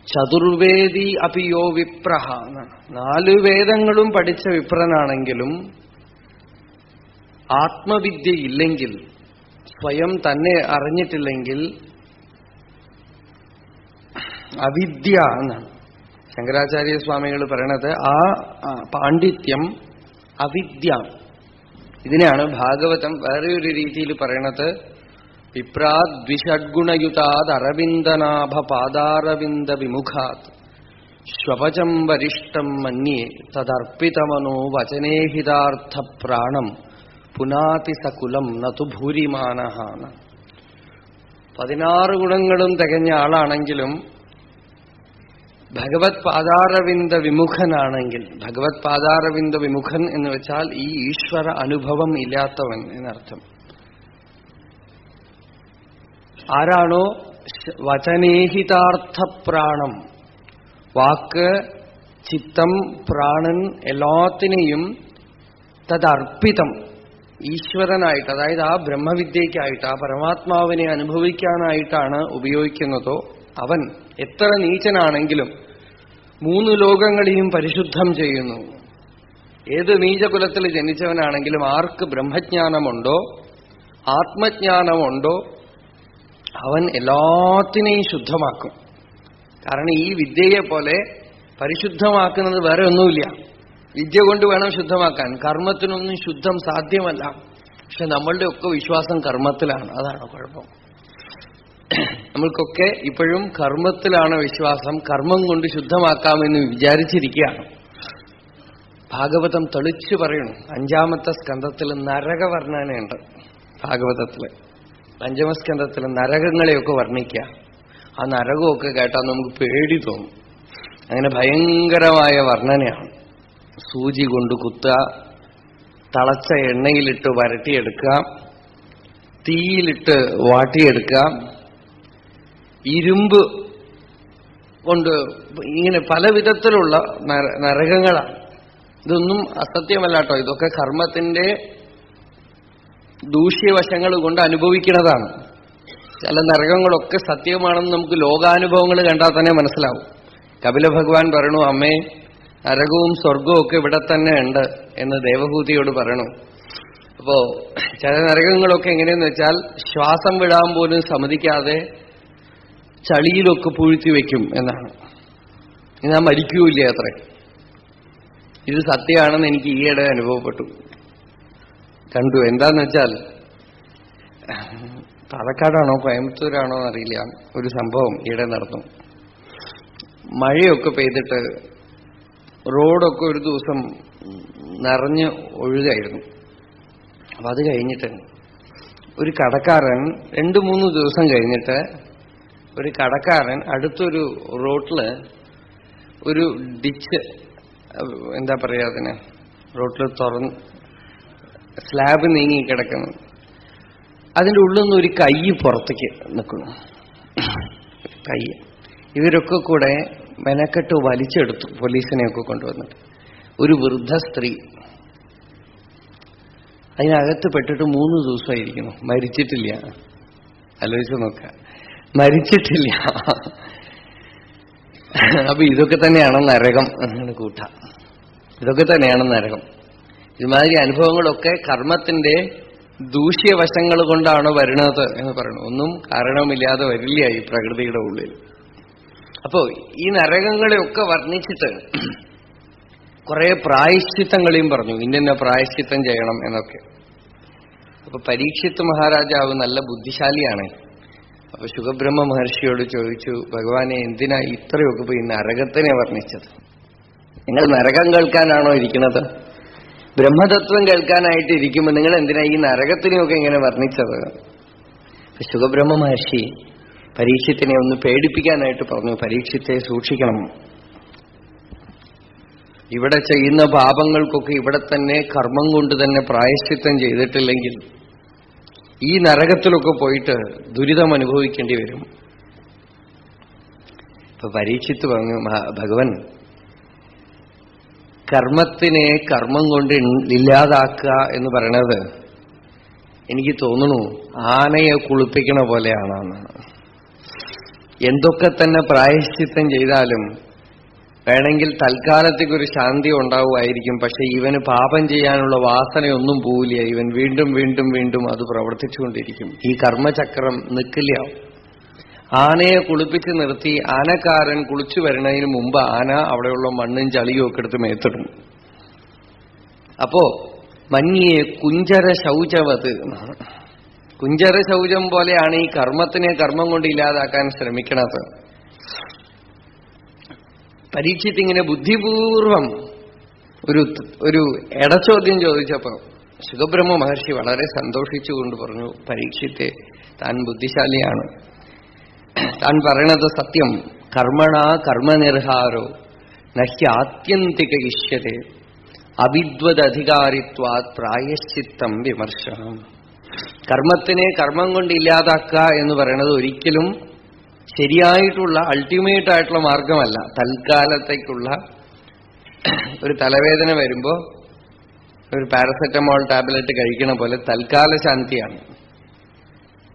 ചതുർവേദി അപിയോ വിപ്രഹ എന്നാണ്, 4 വേദങ്ങളും പഠിച്ച വിപ്രനാണെങ്കിലും ആത്മവിദ്യയില്ലെങ്കിൽ, സ്വയം തന്നെ അറിഞ്ഞിട്ടില്ലെങ്കിൽ അവിദ്യ എന്നാണ് ശങ്കരാചാര്യസ്വാമികൾ പറയണത്. ആ പാണ്ഡിത്യം അവിദ്യ. ഇതിനെയാണ് ഭാഗവതം വേറെ ഒരു രീതിയിൽ പറയണത്. വിപ്രാത് ദ്വിഷഡ്ഗുണയുതാത് അരവിന്ദനാഭ പാദാരവിന്ദ വിമുഖാത് ശ്വപചം വരിഷ്ടം മന്യേ തദർപ്പിതമനോ വചനേഹിതാർത്ഥ പ്രാണം പുനാതി സകുലം നതു ഭൂരിമാനഃ. 16 ഗുണങ്ങളും തികഞ്ഞ ആളാണെങ്കിലും ഭഗവത് പാദാരവിന്ദ വിമുഖനാണെങ്കിൽ, ഭഗവത് പാദാരവിന്ദ വിമുഖൻ എന്ന് വെച്ചാൽ ഈ ഈശ്വര അനുഭവം ഇല്ലാത്തവൻ എന്നർത്ഥം. ആരാണോ വചനേഹിതാർത്ഥ പ്രാണം, വാക്ക്, ചിത്തം, പ്രാണൻ എല്ലാത്തിനെയും തദർപ്പിതം ഈശ്വരനായിട്ട്, അതായത് ആ ബ്രഹ്മവിദ്യയ്ക്കായിട്ട്, ആ പരമാത്മാവിനെ അനുഭവിക്കാനായിട്ടാണ് ഉപയോഗിക്കുന്നതോ അവൻ എത്ര നീചനാണെങ്കിലും 3 ലോകങ്ങളെയും പരിശുദ്ധം ചെയ്യുന്നു. ഏത് നീചകുലത്തിൽ ജനിച്ചവനാണെങ്കിലും ആർക്ക് ബ്രഹ്മജ്ഞാനമുണ്ടോ, ആത്മജ്ഞാനമുണ്ടോ, അവൻ എല്ലാത്തിനെയും ശുദ്ധമാക്കും. കാരണം ഈ വിദ്യയെ പോലെ പരിശുദ്ധമാക്കുന്നത് വേറെ ഒന്നുമില്ല. വിദ്യ കൊണ്ട് വേണം ശുദ്ധമാക്കാൻ. കർമ്മത്തിനൊന്നും ശുദ്ധം സാധ്യമല്ല. പക്ഷെ നമ്മളുടെ ഒക്കെ വിശ്വാസം കർമ്മത്തിലാണ്. അതാണ് കുഴപ്പം. നമ്മൾക്കൊക്കെ ഇപ്പോഴും കർമ്മത്തിലാണ് വിശ്വാസം. കർമ്മം കൊണ്ട് ശുദ്ധമാക്കാമെന്ന് വിചാരിച്ചിരിക്കുകയാണ്. ഭാഗവതം തെളിച്ചു പറയണു. 5ാമത്തെ സ്കന്ധത്തിൽ നരകവർണ്ണനയുണ്ട്. ഭാഗവതത്തില് 5ാം സ്കന്ധത്തിൽ നരകങ്ങളെയൊക്കെ വർണ്ണിക്കുക. ആ നരകമൊക്കെ കേട്ടാൽ നമുക്ക് പേടി തോന്നും. അങ്ങനെ ഭയങ്കരമായ വർണ്ണനയാണ്. സൂചി കൊണ്ട് കുത്തുക, തളച്ച എണ്ണയിലിട്ട് വരട്ടിയെടുക്കുക, തീയിലിട്ട് വാട്ടിയെടുക്കുക, ഇരുമ്പ് കൊണ്ട്, ഇങ്ങനെ പല വിധത്തിലുള്ള നരകങ്ങളാണ്. ഇതൊന്നും അസത്യമല്ല കേട്ടോ. ഇതൊക്കെ കർമ്മത്തിന്റെ ദൂഷ്യവശങ്ങൾ കൊണ്ട് അനുഭവിക്കുന്നതാണ്. ചില നരകങ്ങളൊക്കെ സത്യമാണെന്ന് നമുക്ക് ലോകാനുഭവങ്ങൾ കണ്ടാൽ തന്നെ മനസ്സിലാവും. കപില ഭഗവാൻ പറയണു, അമ്മേ നരകവും സ്വർഗവും ഒക്കെ ഇവിടെ തന്നെ ഉണ്ട് എന്ന് ദേവഹൂതിയോട് പറയണു. അപ്പോ ചില നരകങ്ങളൊക്കെ എങ്ങനെയെന്ന് വെച്ചാൽ ശ്വാസം വിടാൻ പോലും സമ്മതിക്കാതെ ചളിയിലൊക്കെ പൂഴ്ത്തി വെക്കും എന്നാണ്. ഞാൻ മരിക്കൂല്ല അത്രേ. ഇത് സത്യമാണെന്ന് എനിക്ക് ഈയിടെ അനുഭവപ്പെട്ടു, കണ്ടു. എന്താന്ന് വെച്ചാൽ പാലക്കാടാണോ കോയമ്പത്തൂരാണോ എന്നറിയില്ല, ഒരു സംഭവം ഈയിടെ നടന്നു. മഴയൊക്കെ പെയ്തിട്ട് റോഡൊക്കെ ഒരു ദിവസം നിറഞ്ഞ് ഒഴുകായിരുന്നു. അപ്പൊ അത് കഴിഞ്ഞിട്ട് ഒരു കടക്കാരൻ 2-3 ദിവസം കഴിഞ്ഞിട്ട് ഒരു കടക്കാരൻ അടുത്തൊരു റോട്ടില് ഒരു ഡിച്ച്, എന്താ പറയാ അതിന്, റോട്ടിൽ തുറന്ന് സ്ലാബ് നീങ്ങി കിടക്കുന്നു. അതിൻ്റെ ഉള്ളിൽ നിന്ന് ഒരു കൈ പുറത്തേക്ക് നിൽക്കുന്നു. കൈ ഇവരൊക്കെ കൂടെ മെനക്കെട്ട് വലിച്ചെടുത്തു, പോലീസിനെയൊക്കെ കൊണ്ടുവന്നിട്ട്. ഒരു വൃദ്ധ സ്ത്രീ അതിനകത്ത് പെട്ടിട്ട് 3 ദിവസമായിരിക്കുന്നു, മരിച്ചിട്ടില്ല. ആലോചിച്ച് നോക്കുക, മരിച്ചിട്ടില്ല. അപ്പൊ ഇതൊക്കെ തന്നെയാണ് നരകം എന്നാണ് കൂട്ടാം. ഇതൊക്കെ തന്നെയാണ് നരകം. ഇതുമാതിരി അനുഭവങ്ങളൊക്കെ കർമ്മത്തിന്റെ ദൂഷ്യവശങ്ങൾ കൊണ്ടാണ് വരുന്നത് എന്ന് പറയുന്നു. ഒന്നും കാരണമില്ലാതെ വരില്ല ഈ പ്രകൃതിയുടെ ഉള്ളിൽ. അപ്പോ ഈ നരകങ്ങളെയൊക്കെ വർണ്ണിച്ചിട്ട് കുറെ പ്രായശ്ചിത്തങ്ങളെയും പറഞ്ഞു, ഇന്ന പ്രായശ്ചിത്തം ചെയ്യണം എന്നൊക്കെ. അപ്പൊ പരീക്ഷിത്ത് മഹാരാജാവ് നല്ല ബുദ്ധിശാലിയാണ്. അപ്പൊ ശുഖബ്രഹ്മ മഹർഷിയോട് ചോദിച്ചു, ഭഗവാനെ എന്തിനാ ഇത്രയൊക്കെ ഈ നരകത്തിനെ വർണ്ണിച്ചത്? നിങ്ങൾ നരകം കേൾക്കാനാണോ ഇരിക്കുന്നത്? ബ്രഹ്മതത്വം കേൾക്കാനായിട്ട് ഇരിക്കുമ്പോൾ നിങ്ങൾ എന്തിനാ ഈ നരകത്തിനെയൊക്കെ ഇങ്ങനെ വർണ്ണിച്ചത്? ശുഖബ്രഹ്മ മഹർഷി പരീക്ഷത്തിനെ ഒന്ന് പേടിപ്പിക്കാനായിട്ട് പറഞ്ഞു, പരീക്ഷത്തെ സൂക്ഷിക്കണം. ഇവിടെ ചെയ്യുന്ന പാപങ്ങൾക്കൊക്കെ ഇവിടെ തന്നെ കർമ്മം കൊണ്ട് തന്നെ പ്രായശ്ചിത്തം ചെയ്തിട്ടില്ലെങ്കിൽ ഈ നരകത്തിലൊക്കെ പോയിട്ട് ദുരിതം അനുഭവിക്കേണ്ടി വരും. ഇപ്പൊ പരീക്ഷിത്ത് പറഞ്ഞു, ഭഗവൻ, കർമ്മത്തിനെ കർമ്മം കൊണ്ട് ഇല്ലാതാക്കുക എന്ന് പറയണത് എനിക്ക് തോന്നുന്നു ആനയെ കുളിപ്പിക്കണ പോലെയാണെന്ന്. എന്തൊക്കെ തന്നെ പ്രായശ്ചിത്തം ചെയ്താലും വേണമെങ്കിൽ തൽക്കാലത്തേക്കൊരു ശാന്തി ഉണ്ടാവുമായിരിക്കും. പക്ഷെ ഇവന് പാപം ചെയ്യാനുള്ള വാസനയൊന്നും പോവില്ല. ഇവൻ വീണ്ടും വീണ്ടും വീണ്ടും അത് പ്രവർത്തിച്ചുകൊണ്ടിരിക്കും. ഈ കർമ്മചക്രം നിൽക്കില്ല. ആനയെ കുളിപ്പിച്ച് നിർത്തി ആനക്കാരൻ കുളിച്ചു വരുന്നതിന് മുമ്പ് ആന അവിടെയുള്ള മണ്ണും ചളിയും ഒക്കെ എടുത്ത് മേത്തിടും. അപ്പോ മഞ്ഞിയെ കുഞ്ചര ശൗചവത്, കുഞ്ചര ശൗചം പോലെയാണ് ഈ കർമ്മത്തിനെ കർമ്മം കൊണ്ട് ഇല്ലാതാക്കാൻ ശ്രമിക്കണത്. പരീക്ഷിച്ച് ഇങ്ങനെ ബുദ്ധിപൂർവം ഒരു ഇടച്ചോദ്യം ചോദിച്ചപ്പോ ശുഖബ്രഹ്മ മഹർഷി വളരെ സന്തോഷിച്ചുകൊണ്ട് പറഞ്ഞു, പരീക്ഷിത്തെ താൻ ബുദ്ധിശാലിയാണ്, താൻ പറയണത് സത്യം. കർമ്മണ കർമ്മനിർഹാരോ നഹ്യാത്യന്തിക ഇഷ്യത്തെ അവിദ്വദധികാരിത്വാത് പ്രായശ്ചിത്തം വിമർശനം. കർമ്മത്തിനെ കർമ്മം കൊണ്ട് ഇല്ലാതാക്കുക എന്ന് പറയുന്നത് ഒരിക്കലും ശരിയായിട്ടുള്ള അൾട്ടിമേറ്റ് ആയിട്ടുള്ള മാർഗമല്ല. തൽക്കാലത്തേക്കുള്ള ഒരു തലവേദന വരുമ്പോ ഒരു പാരസെറ്റമോൾ ടാബ്ലറ്റ് കഴിക്കണ പോലെ തൽക്കാല ശാന്തിയാണ്.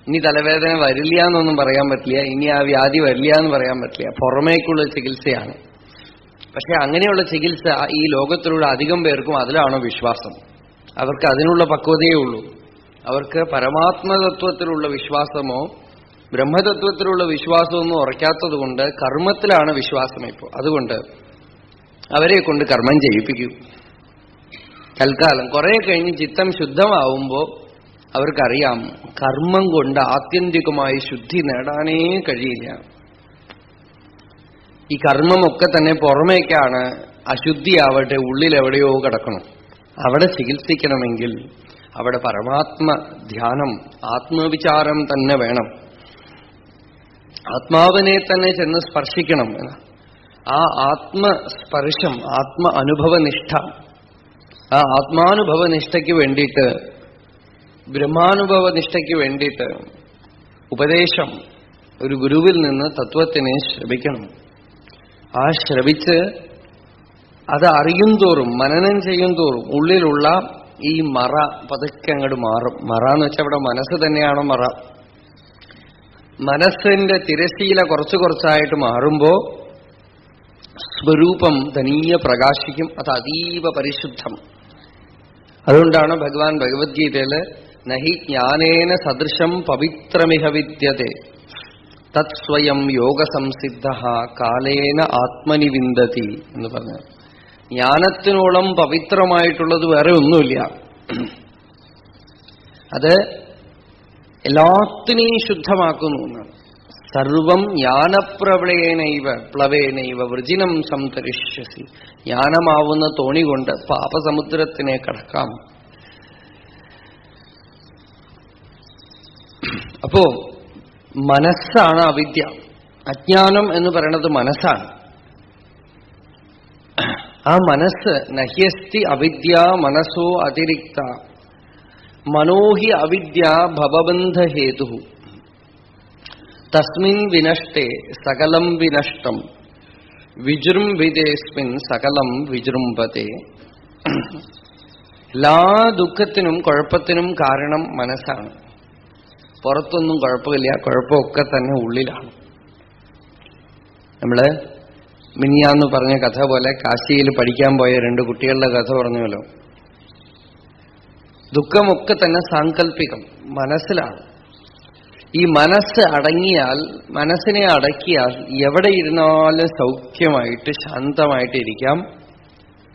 ഇനി തലവേദന വരില്ല എന്നൊന്നും പറയാൻ പറ്റില്ല, ഇനി ആ വ്യാധി വരില്ല എന്ന് പറയാൻ പറ്റില്ല. പുറമേക്കുള്ള ചികിത്സയാണ്. പക്ഷെ അങ്ങനെയുള്ള ചികിത്സ ഈ ലോകത്തിലുള്ള അധികം പേർക്കും അതിലാണോ വിശ്വാസം? അവർക്ക് അതിനുള്ള പക്വതയേ ഉള്ളൂ. അവർക്ക് പരമാത്മതത്വത്തിലുള്ള വിശ്വാസമോ ബ്രഹ്മതത്വത്തിലുള്ള വിശ്വാസമൊന്നും ഉറയ്ക്കാത്തത് കൊണ്ട് കർമ്മത്തിലാണ് വിശ്വാസം ഇപ്പോൾ. അതുകൊണ്ട് അവരെ കൊണ്ട് കർമ്മം ചെയ്യിപ്പിക്കും തൽക്കാലം. കുറെ കഴിഞ്ഞ് ചിത്തം ശുദ്ധമാവുമ്പോൾ അവർക്കറിയാം കർമ്മം കൊണ്ട് ആത്യന്തികമായി ശുദ്ധി നേടാനേ കഴിയില്ല. ഈ കർമ്മമൊക്കെ തന്നെ പുറമേക്കാണ്, അശുദ്ധിയാവട്ടെ ഉള്ളിലെവിടെയോ കിടക്കണം. അവിടെ ചികിത്സിക്കണമെങ്കിൽ അവിടെ പരമാത്മ ധ്യാനം, ആത്മവിചാരം തന്നെ വേണം. ആത്മാവിനെ തന്നെ ചെന്ന് സ്പർശിക്കണം. ആ ആത്മസ്പർശം, ആത്മ അനുഭവനിഷ്ഠ, ആ ആത്മാനുഭവനിഷ്ഠയ്ക്ക് വേണ്ടിയിട്ട്, ബ്രഹ്മാനുഭവനിഷ്ഠയ്ക്ക് വേണ്ടിയിട്ട് ഉപദേശം ഒരു ഗുരുവിൽ നിന്ന് തത്വത്തിനെ ശ്രവിക്കണം. ആ ശ്രവിച്ച് അത് അറിയും തോറും, മനനം ചെയ്യും തോറും ഉള്ളിലുള്ള ഈ മറ പതുക്കെ അങ്ങോട്ട് മാറും. മറ എന്ന് വെച്ചാൽ അവിടെ മനസ്സ് തന്നെയാണോ മറ? മനസ്സിന്റെ തിരശീല കുറച്ചു കുറച്ചായിട്ട് മാറുമ്പോ സ്വരൂപം തനിയെ പ്രകാശിക്കും. അത് അതീവ പരിശുദ്ധം. അതുകൊണ്ടാണ് ഭഗവാൻ ഭഗവത്ഗീതയില് നഹി ജ്ഞാനേന സദൃശം പവിത്രമിഹ വിദ്യതേ തത് സ്വയം യോഗസംസിദ്ധ കാലേന ആത്മനി വിന്ദതി എന്ന് പറഞ്ഞു. ജ്ഞാനത്തിനോളം പവിത്രമായിട്ടുള്ളത് വേറെ ഒന്നുമില്ല. അത് എല്ലാത്തിനെയും ശുദ്ധമാക്കുന്നു എന്നാണ്. സർവം ജ്ഞാനപ്ലവേനൈവ വൃജിനം സംതരിഷ്യസി. ജ്ഞാനമാവുന്ന തോണി കൊണ്ട് പാപസമുദ്രത്തിനെ കടക്കാം. അപ്പോ മനസ്സാണ് അവിദ്യ. അജ്ഞാനം എന്ന് പറയുന്നത് മനസ്സാണ്. ആ മനസ്സ് നഹ്യസ്തി അവിദ്യ മനസ്സോ അതിരിക്ത മനോഹി അവിദ്യ ഭവബന്ധഹേതു തസ്മിൻ വിനഷ്ടേ സകലം വിനഷ്ടം വിജൃംഭിതേസ്മിൻ സകലം വിജൃംഭത്തെ. എല്ലാ ദുഃഖത്തിനും കുഴപ്പത്തിനും കാരണം മനസ്സാണ്. പുറത്തൊന്നും കുഴപ്പമില്ല, കുഴപ്പമൊക്കെ തന്നെ ഉള്ളിലാണ്. നമ്മള് മിനിയാന്ന് പറഞ്ഞ കഥ പോലെ കാശിയിൽ പഠിക്കാൻ പോയ 2 കുട്ടികളുടെ കഥ പറഞ്ഞല്ലോ. ദുഃഖമൊക്കെ തന്നെ സാങ്കല്പികം, മനസ്സിലാണ്. ഈ മനസ്സ് അടങ്ങിയാൽ, മനസ്സിനെ അടക്കിയാൽ എവിടെ ഇരുന്നാലും സൗഖ്യമായിട്ട് ശാന്തമായിട്ട് ഇരിക്കാം.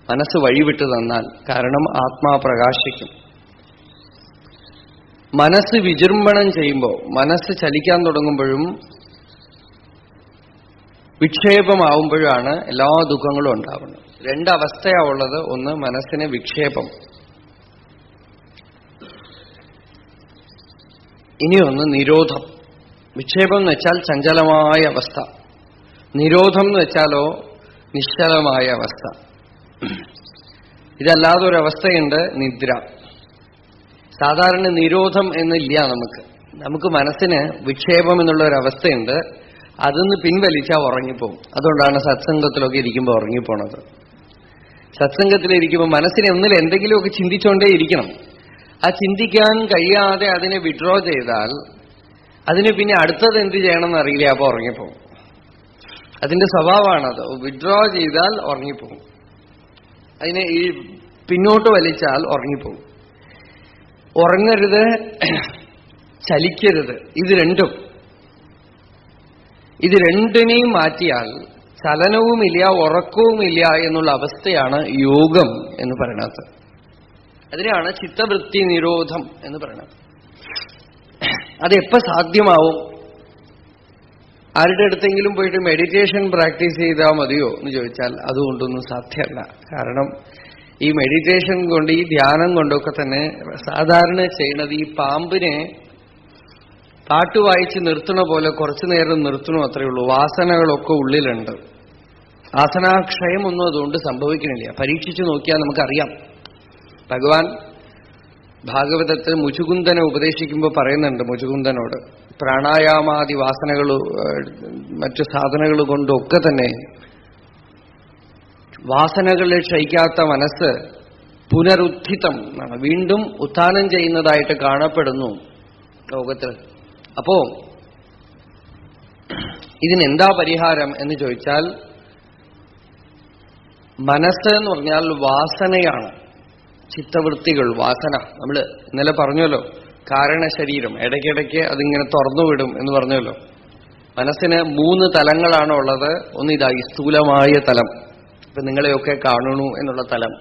മനസ്സ് വഴിവിട്ട് തന്നാൽ. കാരണം ആത്മാ പ്രകാശിക്കും. മനസ്സ് വിജൃംഭണം ചെയ്യുമ്പോൾ, മനസ്സ് ചലിക്കാൻ തുടങ്ങുമ്പോഴും വിക്ഷേപമാവുമ്പോഴാണ് എല്ലാ ദുഃഖങ്ങളും ഉണ്ടാവുന്നത്. 2 അവസ്ഥയാണ് ഉള്ളത്. ഒന്ന് മനസ്സിന് വിക്ഷേപം, ഇനിയൊന്ന് നിരോധം. വിക്ഷേപം എന്ന് വെച്ചാൽ ചഞ്ചലമായ അവസ്ഥ, നിരോധം എന്ന് വെച്ചാലോ നിശ്ചലമായ അവസ്ഥ. ഇതല്ലാതെ ഒരവസ്ഥയുണ്ട്, നിദ്ര. സാധാരണ നിരോധം എന്നില്ല നമുക്ക് മനസ്സിന് വിക്ഷേപം എന്നുള്ള ഒരവസ്ഥയുണ്ട്. അതൊന്ന് പിൻവലിച്ചാൽ ഉറങ്ങിപ്പോവും. അതുകൊണ്ടാണ് സത്സംഗത്തിലൊക്കെ ഇരിക്കുമ്പോൾ ഉറങ്ങിപ്പോണത്. സത്സംഗത്തിലിരിക്കുമ്പോൾ മനസ്സിനെ ഒന്നിൽ എന്തെങ്കിലുമൊക്കെ ചിന്തിച്ചുകൊണ്ടേ ഇരിക്കണം. ആ ചിന്തിക്കാൻ കഴിയാതെ അതിനെ വിഡ്രോ ചെയ്താൽ അതിന് പിന്നെ അടുത്തത് എന്ത് ചെയ്യണമെന്ന് അറിയില്ല, അപ്പൊ ഉറങ്ങിപ്പോവും. അതിന്റെ സ്വഭാവമാണത്. വിഡ്രോ ചെയ്താൽ ഉറങ്ങിപ്പോവും, അതിനെ ഈ പിന്നോട്ട് വലിച്ചാൽ ഉറങ്ങിപ്പോവും. ഉറങ്ങരുത്, ചലിക്കരുത്. ഇത് രണ്ടിനെയും മാറ്റിയാൽ ചലനവുമില്ല ഉറക്കവുമില്ല എന്നുള്ള അവസ്ഥയാണ് യോഗം എന്ന് പറയുന്നത്. അതിനെയാണ് ചിത്തവൃത്തി നിരോധം എന്ന് പറയുന്നത്. അതെപ്പോ സാധ്യമാവും? ആരുടെ അടുത്തെങ്കിലും പോയിട്ട് മെഡിറ്റേഷൻ പ്രാക്ടീസ് ചെയ്താൽ മതിയോ എന്ന് ചോദിച്ചാൽ അതുകൊണ്ടൊന്നും സാധ്യമല്ല. കാരണം ഈ മെഡിറ്റേഷൻ കൊണ്ട്, ഈ ധ്യാനം കൊണ്ടൊക്കെ തന്നെ സാധാരണ ചെയ്യുന്നത് ഈ പാമ്പിനെ പാട്ട് വായിച്ച് നിർത്തണ പോലെ കുറച്ചു നേരം നിർത്തണോ, അത്രയേ ഉള്ളൂ. വാസനകളൊക്കെ ഉള്ളിലുണ്ട്. വാസനാക്ഷയം ഒന്നും അതുകൊണ്ട് സംഭവിക്കണില്ല. പരീക്ഷിച്ചു നോക്കിയാൽ നമുക്കറിയാം. ഭഗവാൻ ഭാഗവതത്തിൽ മുചുകുന്ദനെ ഉപദേശിക്കുമ്പോൾ പറയുന്നുണ്ട്, മുചുകുന്ദനോട് പ്രാണായാമാദി വാസനകൾ മറ്റു സാധനങ്ങൾ കൊണ്ടൊക്കെ തന്നെ വാസനകളെ ക്ഷയിക്കാത്ത മനസ്സ് പുനരുത്ഥിതം എന്നാണ്, വീണ്ടും ഉത്ഥാനം ചെയ്യുന്നതായിട്ട് കാണപ്പെടുന്നു ലോകത്തിൽ. അപ്പോ ഇതിനെന്താ പരിഹാരം എന്ന് ചോദിച്ചാൽ, മനസ്സ് എന്ന് പറഞ്ഞാൽ വാസനയാണ്. ചിത്തവൃത്തികൾ, വാസന. നമ്മൾ ഇന്നലെ പറഞ്ഞല്ലോ, കാരണശരീരം ഇടയ്ക്കിടയ്ക്ക് അതിങ്ങനെ തുറന്നുവിടും എന്ന് പറഞ്ഞല്ലോ. മനസ്സിന് 3 തലങ്ങളാണ് ഉള്ളത്. ഒന്ന് ഇതാ, ഈ സ്ഥൂലമായ തലം, ഇപ്പൊ നിങ്ങളെയൊക്കെ കാണണു എന്നുള്ള തലം.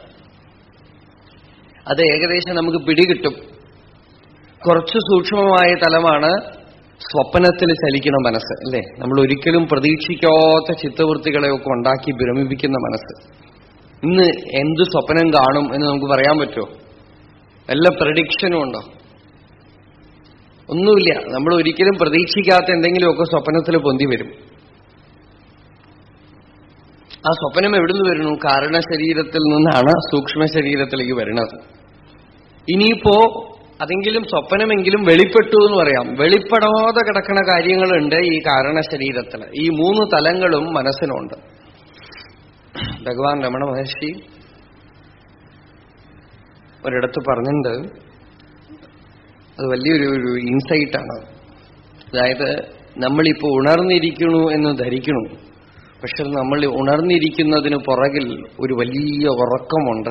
അത് ഏകദേശം നമുക്ക് പിടികിട്ടും. കുറച്ച് സൂക്ഷ്മമായ തലമാണ് സ്വപ്നത്തിൽ ചലിക്കുന്ന മനസ്സ്, അല്ലേ? നമ്മൾ ഒരിക്കലും പ്രതീക്ഷിക്കാത്ത ചിത്തവൃത്തികളെയൊക്കെ ഉണ്ടാക്കി ഭ്രമിപ്പിക്കുന്ന മനസ്സ്. ഇന്ന് എന്ത് സ്വപ്നം കാണും എന്ന് നമുക്ക് പറയാൻ പറ്റുമോ? വല്ല പ്രഡിക്ഷനും ഉണ്ടോ? ഒന്നുമില്ല. നമ്മൾ ഒരിക്കലും പ്രതീക്ഷിക്കാത്ത എന്തെങ്കിലുമൊക്കെ സ്വപ്നത്തിൽ പൊന്തി വരും. ആ സ്വപ്നം എവിടുന്ന് വരുന്നു? കാരണശരീരത്തിൽ നിന്നാണ് സൂക്ഷ്മ ശരീരത്തിലേക്ക് വരുന്നത്. ഇനിയിപ്പോ അതെങ്കിലും സ്വപ്നമെങ്കിലും വെളിപ്പെട്ടു എന്ന് പറയാം. വെളിപ്പെടാതെ കിടക്കുന്ന കാര്യങ്ങളുണ്ട് ഈ കാരണശരീരത്തിൽ. ഈ 3 തലങ്ങളും മനസ്സിനുണ്ട്. ഭഗവാൻ രമണ മഹർഷി ഒരിടത്ത് പറഞ്ഞിട്ടുണ്ട്, അത് വലിയൊരു ഇൻസൈറ്റാണ്. അതായത് നമ്മളിപ്പോ ഉണർന്നിരിക്കണു എന്ന് ധരിക്കണു, പക്ഷെ നമ്മൾ ഉണർന്നിരിക്കുന്നതിന് പുറകിൽ ഒരു വലിയ ഉറക്കമുണ്ട്.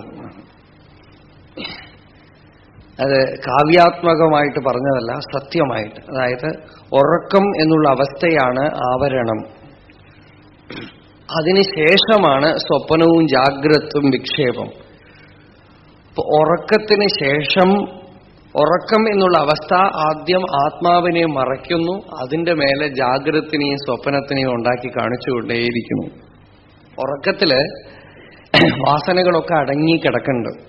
അത് കാവ്യാത്മകമായിട്ട് പറഞ്ഞതല്ല, സത്യമായിട്ട്. അതായത് ഉറക്കം എന്നുള്ള അവസ്ഥയാണ് ആവരണം. അതിനുശേഷമാണ് സ്വപ്നവും ജാഗ്രതും വിക്ഷേപം. ഇപ്പൊ ഉറക്കത്തിന് ശേഷം, ഉറക്കം എന്നുള്ള അവസ്ഥ ആദ്യം ആത്മാവിനെ മറയ്ക്കുന്നു, അതിന്റെ മേലെ ജാഗ്രത്തിനെയും സ്വപ്നത്തിനെയും ഉണ്ടാക്കി കാണിച്ചുകൊണ്ടേയിരിക്കുന്നു. ഉറക്കത്തില് വാസനകളൊക്കെ അടങ്ങി കിടക്കുന്നുണ്ട്.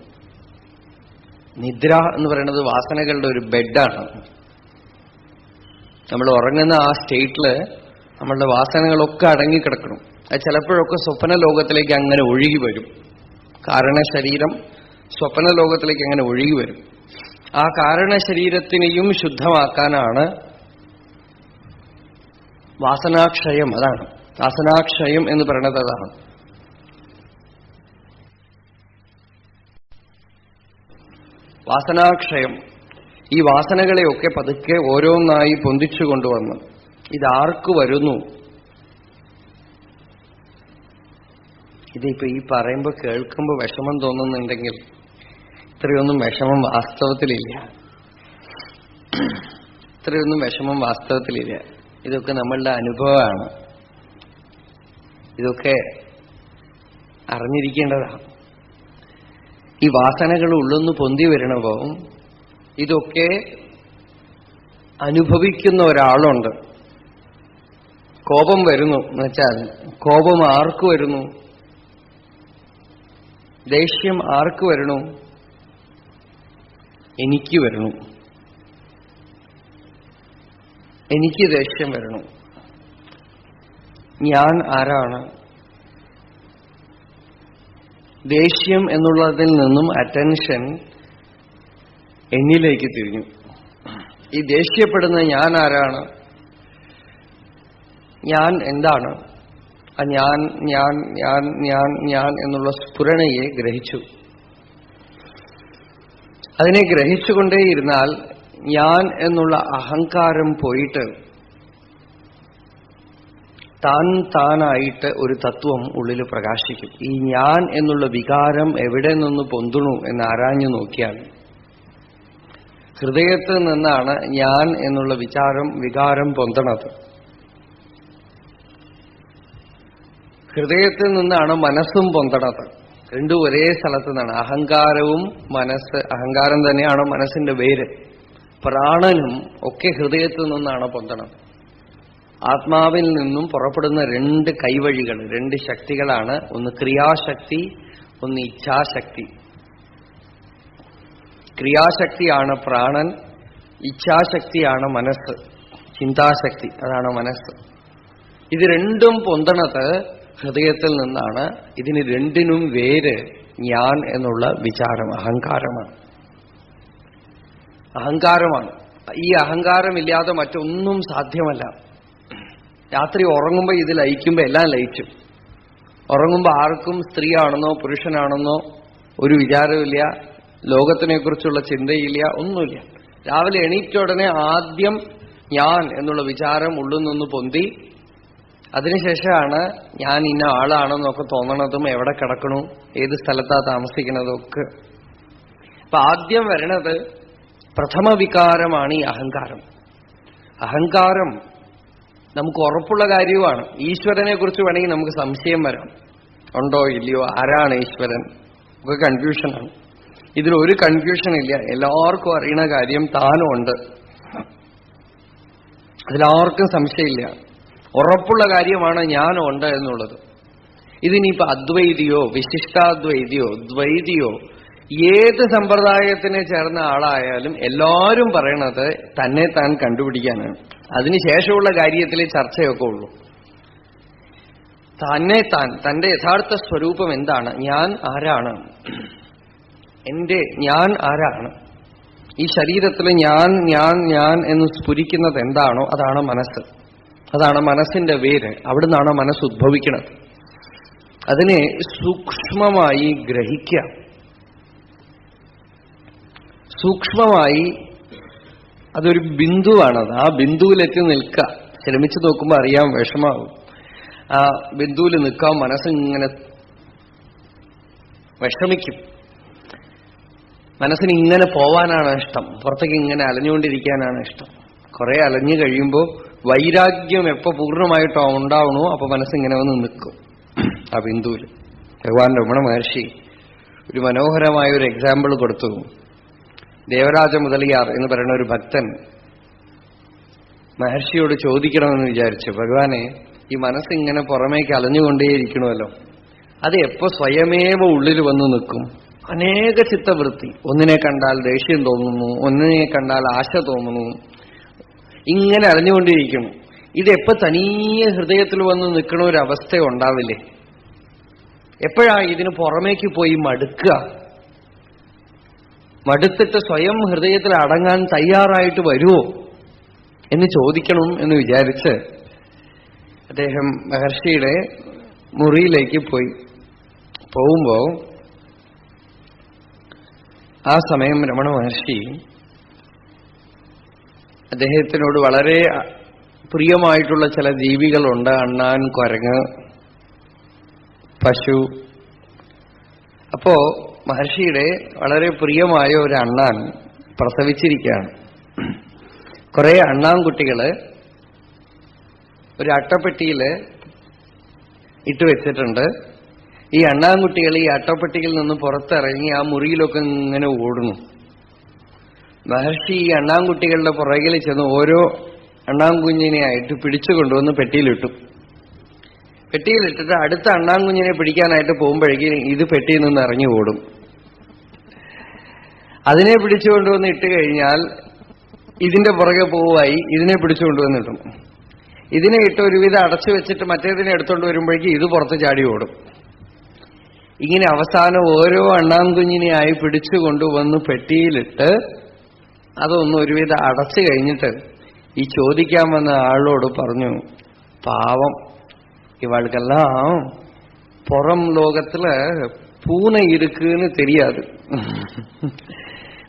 നിദ്ര എന്ന് പറയുന്നത് വാസനകളുടെ ഒരു ബെഡാണ്. നമ്മൾ ഉറങ്ങുന്ന ആ സ്റ്റേറ്റില് നമ്മളുടെ വാസനകളൊക്കെ അടങ്ങിക്കിടക്കണം. അത് ചിലപ്പോഴൊക്കെ സ്വപ്ന ലോകത്തിലേക്ക് അങ്ങനെ ഒഴുകി വരും. കാരണശരീരം സ്വപ്ന ലോകത്തിലേക്ക് അങ്ങനെ ഒഴുകി വരും. ആ കാരണശരീരത്തിനെയും ശുദ്ധമാക്കാനാണ് വാസനാക്ഷയം. അതാണ് വാസനാക്ഷയം എന്ന് പറയുന്നത്. അതാണ് വാസനാക്ഷയം. ഈ വാസനകളെയൊക്കെ പതുക്കെ ഓരോന്നായി പൊന്തിച്ചു കൊണ്ടുവന്ന് ഇതാർക്ക് വരുന്നു? ഇതിപ്പോ ഈ പറയുമ്പോൾ കേൾക്കുമ്പോൾ വിഷമം തോന്നുന്നുണ്ടെങ്കിൽ ഇത്രയൊന്നും വിഷമം വാസ്തവത്തിലില്ല. ഇത്രയൊന്നും വിഷമം വാസ്തവത്തിലില്ല. ഇതൊക്കെ നമ്മളുടെ അനുഭവമാണ്. ഇതൊക്കെ അറിഞ്ഞിരിക്കേണ്ടതാണ്. ഈ വാസനകൾ ഉള്ളൊന്ന് പൊന്തി വരണപ്പോ ഇതൊക്കെ അനുഭവിക്കുന്ന ഒരാളുണ്ട്. കോപം വരുന്നു എന്ന് വെച്ചാൽ കോപം ആർക്ക് വരുന്നു? ദേഷ്യം ആർക്ക് വരണു? എനിക്ക് വരണു. എനിക്ക് ദേഷ്യം വരണു. ഞാൻ ആരാണ്? ദേഷ്യം എന്നുള്ളതിൽ നിന്നും അറ്റൻഷൻ എന്നിലേക്ക് തിരിഞ്ഞു. ഈ ദേഷ്യപ്പെടുന്ന ഞാൻ ആരാണ്? ഞാൻ എന്താണ്? ഞാൻ ഞാൻ ഞാൻ ഞാൻ ഞാൻ എന്നുള്ള സ്ഫുരണയെ ഗ്രഹിച്ചു. അതിനെ ഗ്രഹിച്ചുകൊണ്ടേയിരുന്നാൽ ഞാൻ എന്നുള്ള അഹങ്കാരം പോയിട്ട് താനായിട്ട് ഒരു തത്വം ഉള്ളിൽ പ്രകാശിക്കും. ഈ ഞാൻ എന്നുള്ള വികാരം എവിടെ നിന്ന് പൊന്തുണു എന്ന് ആരാഞ്ഞു നോക്കിയാൽ ഹൃദയത്തിൽ നിന്നാണ് ഞാൻ എന്നുള്ള വികാരം പൊന്തണത്. ഹൃദയത്തിൽ നിന്നാണ് മനസ്സും പൊന്തണത്. രണ്ടും ഒരേ സ്ഥലത്ത് നിന്നാണ്. അഹങ്കാരവും മനസ്സ്, അഹങ്കാരം തന്നെയാണ് മനസ്സിന്റെ വേര്. പ്രാണനും ഒക്കെ ഹൃദയത്തിൽ നിന്നാണ് പൊന്തണത്. ആത്മാവിൽ നിന്നും പുറപ്പെടുന്ന രണ്ട് കൈവഴികൾ, രണ്ട് ശക്തികളാണ്. ഒന്ന് ക്രിയാശക്തി, ഒന്ന് ഇച്ഛാശക്തി. ക്രിയാശക്തിയാണ് പ്രാണൻ, ഇച്ഛാശക്തിയാണ് മനസ്സ്, ചിന്താശക്തി, അതാണ് മനസ്സ്. ഇത് രണ്ടും പൊന്തണത് ഹൃദയത്തിൽ നിന്നാണ്. ഇതിന് രണ്ടിനും വേര് ഞാൻ എന്നുള്ള വിചാരം, അഹങ്കാരമാണ്. അഹങ്കാരമാണ്. ഈ അഹങ്കാരമില്ലാതെ മറ്റൊന്നും സാധ്യമല്ല. രാത്രി ഉറങ്ങുമ്പോൾ ഇത് ലയിക്കുമ്പോൾ എല്ലാം ലയിച്ചു. ഉറങ്ങുമ്പോൾ ആർക്കും സ്ത്രീയാണെന്നോ പുരുഷനാണെന്നോ ഒരു വിചാരമില്ല, ലോകത്തിനെക്കുറിച്ചുള്ള ചിന്തയില്ല, ഒന്നുമില്ല. രാവിലെ എണീറ്റ ഉടനെ ആദ്യം ഞാൻ എന്നുള്ള വിചാരം ഉള്ളിൽ നിന്ന് പൊന്തി, അതിനുശേഷമാണ് ഞാൻ ഇന്ന ആളാണെന്നൊക്കെ തോന്നണതും എവിടെ കിടക്കണു, ഏത് സ്ഥലത്താ താമസിക്കുന്നതൊക്കെ. അപ്പൊ ആദ്യം വരണത് പ്രഥമ വികാരമാണ് ഈ അഹങ്കാരം. അഹങ്കാരം നമുക്ക് ഉറപ്പുള്ള കാര്യവുമാണ്. ഈശ്വരനെ കുറിച്ച് വേണമെങ്കിൽ നമുക്ക് സംശയം വരാം, ഉണ്ടോ ഇല്ലയോ, ആരാണ് ഈശ്വരൻ, ഒക്കെ കൺഫ്യൂഷനാണ്. ഇതിലൊരു കൺഫ്യൂഷൻ ഇല്ല. എല്ലാവർക്കും അറിയണ കാര്യം താനും ഉണ്ട്, അതിലാർക്കും സംശയമില്ല. ഉറപ്പുള്ള കാര്യമാണ് ഞാനുണ്ട് എന്നുള്ളത്. ഇതിനിപ്പോ അദ്വൈതിയോ വിശിഷ്ടാദ്വൈതിയോ ദ്വൈതിയോ ഏത് സമ്പ്രദായത്തിന് ചേർന്ന ആളായാലും എല്ലാവരും പറയണത് തന്നെ താൻ കണ്ടുപിടിക്കാനാണ്. അതിനുശേഷമുള്ള കാര്യത്തിൽ ചർച്ചയൊക്കെ ഉള്ളൂ. തന്നെ താൻ, തന്റെ യഥാർത്ഥ സ്വരൂപം എന്താണ്, ഞാൻ ആരാണ്, ഞാൻ ആരാണ്, ഈ ശരീരത്തിൽ ഞാൻ ഞാൻ ഞാൻ എന്ന് സ്ഫുരിക്കുന്നത് എന്താണോ അതാണ് മനസ്സ്. അതാണ് മനസ്സിന്റെ വേര്. അവിടുന്നാണ് മനസ്സ് ഉദ്ഭവിക്കുന്നത്. അതിനെ സൂക്ഷ്മമായി ഗ്രഹിക്കുക, സൂക്ഷ്മമായി. അതൊരു ബിന്ദുവാണത്. ആ ബിന്ദുവിലെത്തി നിൽക്കുക. ശ്രമിച്ചു നോക്കുമ്പോൾ അറിയാം, വിഷമാവും. ആ ബിന്ദുവിൽ നിൽക്കാൻ മനസ്സിങ്ങനെ വിഷമിക്കും. മനസ്സിന് ഇങ്ങനെ പോവാനാണ് ഇഷ്ടം, പുറത്തേക്ക് ഇങ്ങനെ അലഞ്ഞുകൊണ്ടിരിക്കാനാണ് ഇഷ്ടം. കുറെ അലഞ്ഞു കഴിയുമ്പോൾ വൈരാഗ്യം എപ്പോ പൂർണ്ണമായിട്ടോ ഉണ്ടാവണോ അപ്പൊ മനസ്സിങ്ങനെ വന്ന് നിൽക്കും ആ ബിന്ദുവിൽ. ഭഗവാൻ രമണ മഹർഷി ഒരു മനോഹരമായ ഒരു എക്സാമ്പിൾ കൊടുത്തു. ദേവരാജ മുതലിയാർ എന്ന് പറയുന്ന ഒരു ഭക്തൻ മഹർഷിയോട് ചോദിക്കണമെന്ന് വിചാരിച്ചു, ഭഗവാനെ, ഈ മനസ്സിങ്ങനെ പുറമേക്ക് അലഞ്ഞുകൊണ്ടേയിരിക്കണമല്ലോ, അത് എപ്പോ സ്വയമേവ ഉള്ളിൽ വന്നു നിൽക്കും? അനേക ചിത്തവൃത്തി, ഒന്നിനെ കണ്ടാൽ ദേഷ്യം തോന്നുന്നു, ഒന്നിനെ കണ്ടാൽ ആശ തോന്നുന്നു, ഇങ്ങനെ അലഞ്ഞുകൊണ്ടിരിക്കുന്നു. ഇതെപ്പോ തനിയെ ഹൃദയത്തിൽ വന്ന് നിൽക്കണ ഒരു അവസ്ഥ ഉണ്ടാവില്ലേ? എപ്പോഴാ ഇതിന് പുറമേക്ക് പോയി മടുക്കുക? മടുത്തിട്ട് സ്വയം ഹൃദയത്തിൽ അടങ്ങാൻ തയ്യാറായിട്ട് വരുമോ എന്ന് ചോദിക്കണം എന്ന് വിചാരിച്ച് അദ്ദേഹം മഹർഷിയുടെ മുറിയിലേക്ക് പോകുമ്പോ ആ സമയം രമണ മഹർഷി അദ്ദേഹത്തിനോട് വളരെ പ്രിയമായിട്ടുള്ള ചില ജീവികളുണ്ട്. അണ്ണാൻ, കുരങ്ങ്, പശു. അപ്പോ മഹർഷിയുടെ വളരെ പ്രിയമായ ഒരു അണ്ണാൻ പ്രസവിച്ചിരിക്കുകയാണ്. കുറെ അണ്ണാൻകുട്ടികള് ഒരു അട്ടപ്പെട്ടിയില് ഇട്ടുവെച്ചിട്ടുണ്ട്. ഈ അണ്ണാൻകുട്ടികൾ ഈ അട്ടപ്പെട്ടിയിൽ നിന്ന് പുറത്തിറങ്ങി ആ മുറിയിലൊക്കെ ഇങ്ങനെ ഓടുന്നു. മഹർഷി ഈ അണ്ണാൻകുട്ടികളുടെ പുറകിൽ ചെന്ന് ഓരോ അണ്ണാൻകുഞ്ഞിനെയായിട്ട് പിടിച്ചു കൊണ്ടുവന്ന് പെട്ടിയിലിട്ടു. പെട്ടിയിലിട്ടിട്ട് അടുത്ത അണ്ണാൻകുഞ്ഞിനെ പിടിക്കാനായിട്ട് പോകുമ്പോഴേക്കും ഇത് പെട്ടിയിൽ നിന്ന് ഇറങ്ങി ഓടും. അതിനെ പിടിച്ചു കൊണ്ടുവന്ന് ഇട്ട് കഴിഞ്ഞാൽ ഇതിന്റെ പുറകെ പോവായി ഇതിനെ പിടിച്ചു കൊണ്ടുവന്നിട്ടും ഇതിനെ ഇട്ട് ഒരുവിധം അടച്ചു വെച്ചിട്ട് മറ്റേതിനെ എടുത്തുകൊണ്ട് വരുമ്പോഴേക്കും ഇത് പുറത്ത് ചാടി ഓടും. ഇങ്ങനെ അവസാനം ഓരോ അണ്ണാൻകുഞ്ഞിനെയായി പിടിച്ചു കൊണ്ടുവന്ന് പെട്ടിയിലിട്ട് അതൊന്ന് ഒരുവിധം അടച്ചു കഴിഞ്ഞിട്ട് ഈ ചോദിക്കാൻ വന്ന ആളോട് പറഞ്ഞു, പാവം ഇവൾക്കെല്ലാം പുറം ലോകത്തില് പൂന ഇരിക്കുന്ന് தெரியாது,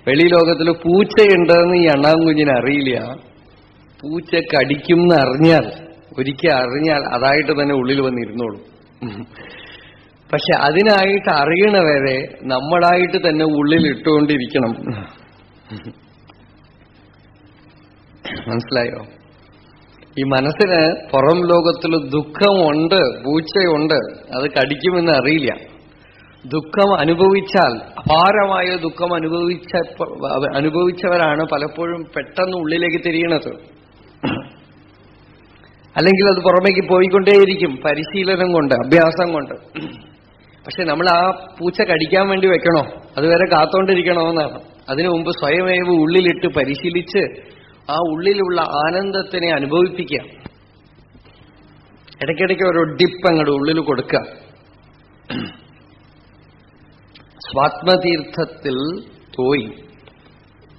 വെളി ലോകത്തില് പൂച്ചയുണ്ടെന്ന് ഈ അണ്ണാൻകുഞ്ഞിന് അറിയില്ല. പൂച്ച കടിക്കും എന്ന് അറിഞ്ഞാൽ, ഒരിക്കൽ അറിഞ്ഞാൽ അതായിട്ട് തന്നെ ഉള്ളിൽ വന്നിരുന്നോളും. പക്ഷെ അതിനായിട്ട് അറിയണവരെ നമ്മളായിട്ട് തന്നെ ഉള്ളിൽ ഇട്ടുകൊണ്ടിരിക്കണം. മനസ്സിലായോ? ഈ മനസ്സിന് പുറം ലോകത്തിൽ ദുഃഖമുണ്ട്, പൂച്ചയുണ്ട്, അത് കടിക്കുമെന്ന് അറിയില്ല. ദുഃഖം അനുഭവിച്ചാൽ, അപാരമായ ദുഃഖം അനുഭവിച്ചവരാണ് പലപ്പോഴും പെട്ടെന്ന് ഉള്ളിലേക്ക് തിരിയണത്. അല്ലെങ്കിൽ അത് പുറമേക്ക് പോയിക്കൊണ്ടേയിരിക്കും പരിശീലനം കൊണ്ട്, അഭ്യാസം കൊണ്ട്. പക്ഷെ നമ്മൾ ആ പൂച്ച കടിക്കാൻ വേണ്ടി വെക്കണോ? അതുവരെ കാത്തോണ്ടിരിക്കണമെന്നാണ്. അതിനു മുമ്പ് സ്വയമേവ ഉള്ളിലിട്ട് പരിശീലിച്ച് ആ ഉള്ളിലുള്ള ആനന്ദത്തിനെ അനുഭവിപ്പിക്കുക. ഇടയ്ക്കിടയ്ക്ക് ഒരു ഡിപ്പ് അങ്ങോട്ട് ഉള്ളിൽ കൊടുക്കുക. സ്വാത്മതീർത്ഥത്തിൽ പോയി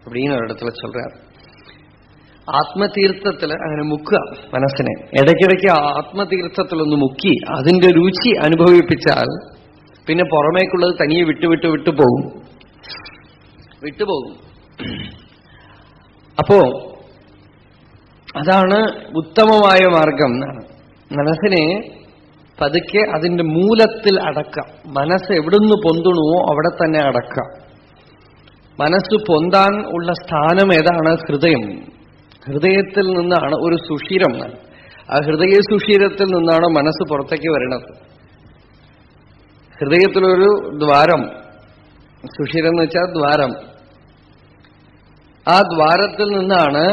அப்படின்னு ഒരിടத்துல சொல்றார். ആത്മതീർത്ഥത്തിൽ അങ്ങനെ മുക്കുക മനസ്സിനെ. ഇടയ്ക്കിടയ്ക്ക് ആത്മതീർത്ഥത്തിലൊന്ന് മുക്കി അതിന്റെ രുചി അനുഭവിപ്പിച്ചാൽ പിന്നെ പുറമേക്കുള്ളത് തനിയെ വിട്ടുപോകും. അപ്പോ അതാണ് ഉത്തമമായ മാർഗം. മനസ്സിനെ പതുക്കെ അതിന്റെ മൂലത്തിൽ അടക്കാം. മനസ്സ് എവിടുന്ന് പൊന്തുണുവോ അവിടെ തന്നെ അടക്കാം. മനസ്സ് പൊന്താൻ ഉള്ള സ്ഥാനം ഏതാണ്? ഹൃദയം. ഹൃദയത്തിൽ നിന്നാണ് ഒരു സുഷിരം. ആ ഹൃദയ സുഷിരത്തിൽ നിന്നാണ് മനസ്സ് പുറത്തേക്ക് വരുന്നത്. ഹൃദയത്തിലൊരു ദ്വാരം, സുഷിരം എന്ന് വെച്ചാൽ ദ്വാരം. ആ ദ്വാരത്തിൽ നിന്നാണ്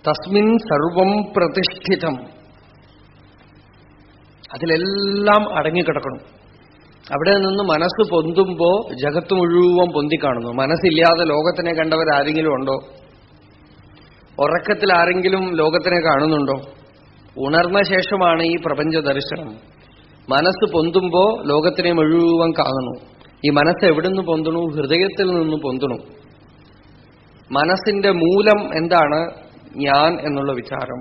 തസ്മിൻ സർവം പ്രതിഷ്ഠിതം. അതിലെല്ലാം അടങ്ങിക്കിടക്കണം. അവിടെ നിന്ന് മനസ്സ് പൊന്തുമ്പോ ജഗത്ത് മുഴുവൻ പൊന്തിക്കാണുന്നു. മനസ്സില്ലാതെ ലോകത്തിനെ കണ്ടവരാരെങ്കിലും ഉണ്ടോ? ഉറക്കത്തിൽ ആരെങ്കിലും ലോകത്തിനെ കാണുന്നുണ്ടോ? ഉണർന്ന ശേഷമാണ് ഈ പ്രപഞ്ച ദർശനം. മനസ്സ് പൊന്തുമ്പോ ലോകത്തിനെ മുഴുവൻ കാണുന്നു. ഈ മനസ്സ് എവിടുന്ന് പൊന്തണു? ഹൃദയത്തിൽ നിന്ന് പൊന്തണു. മനസ്സിന്റെ മൂലം എന്താണ്? ഞാൻ എന്നുള്ള വിചാരം.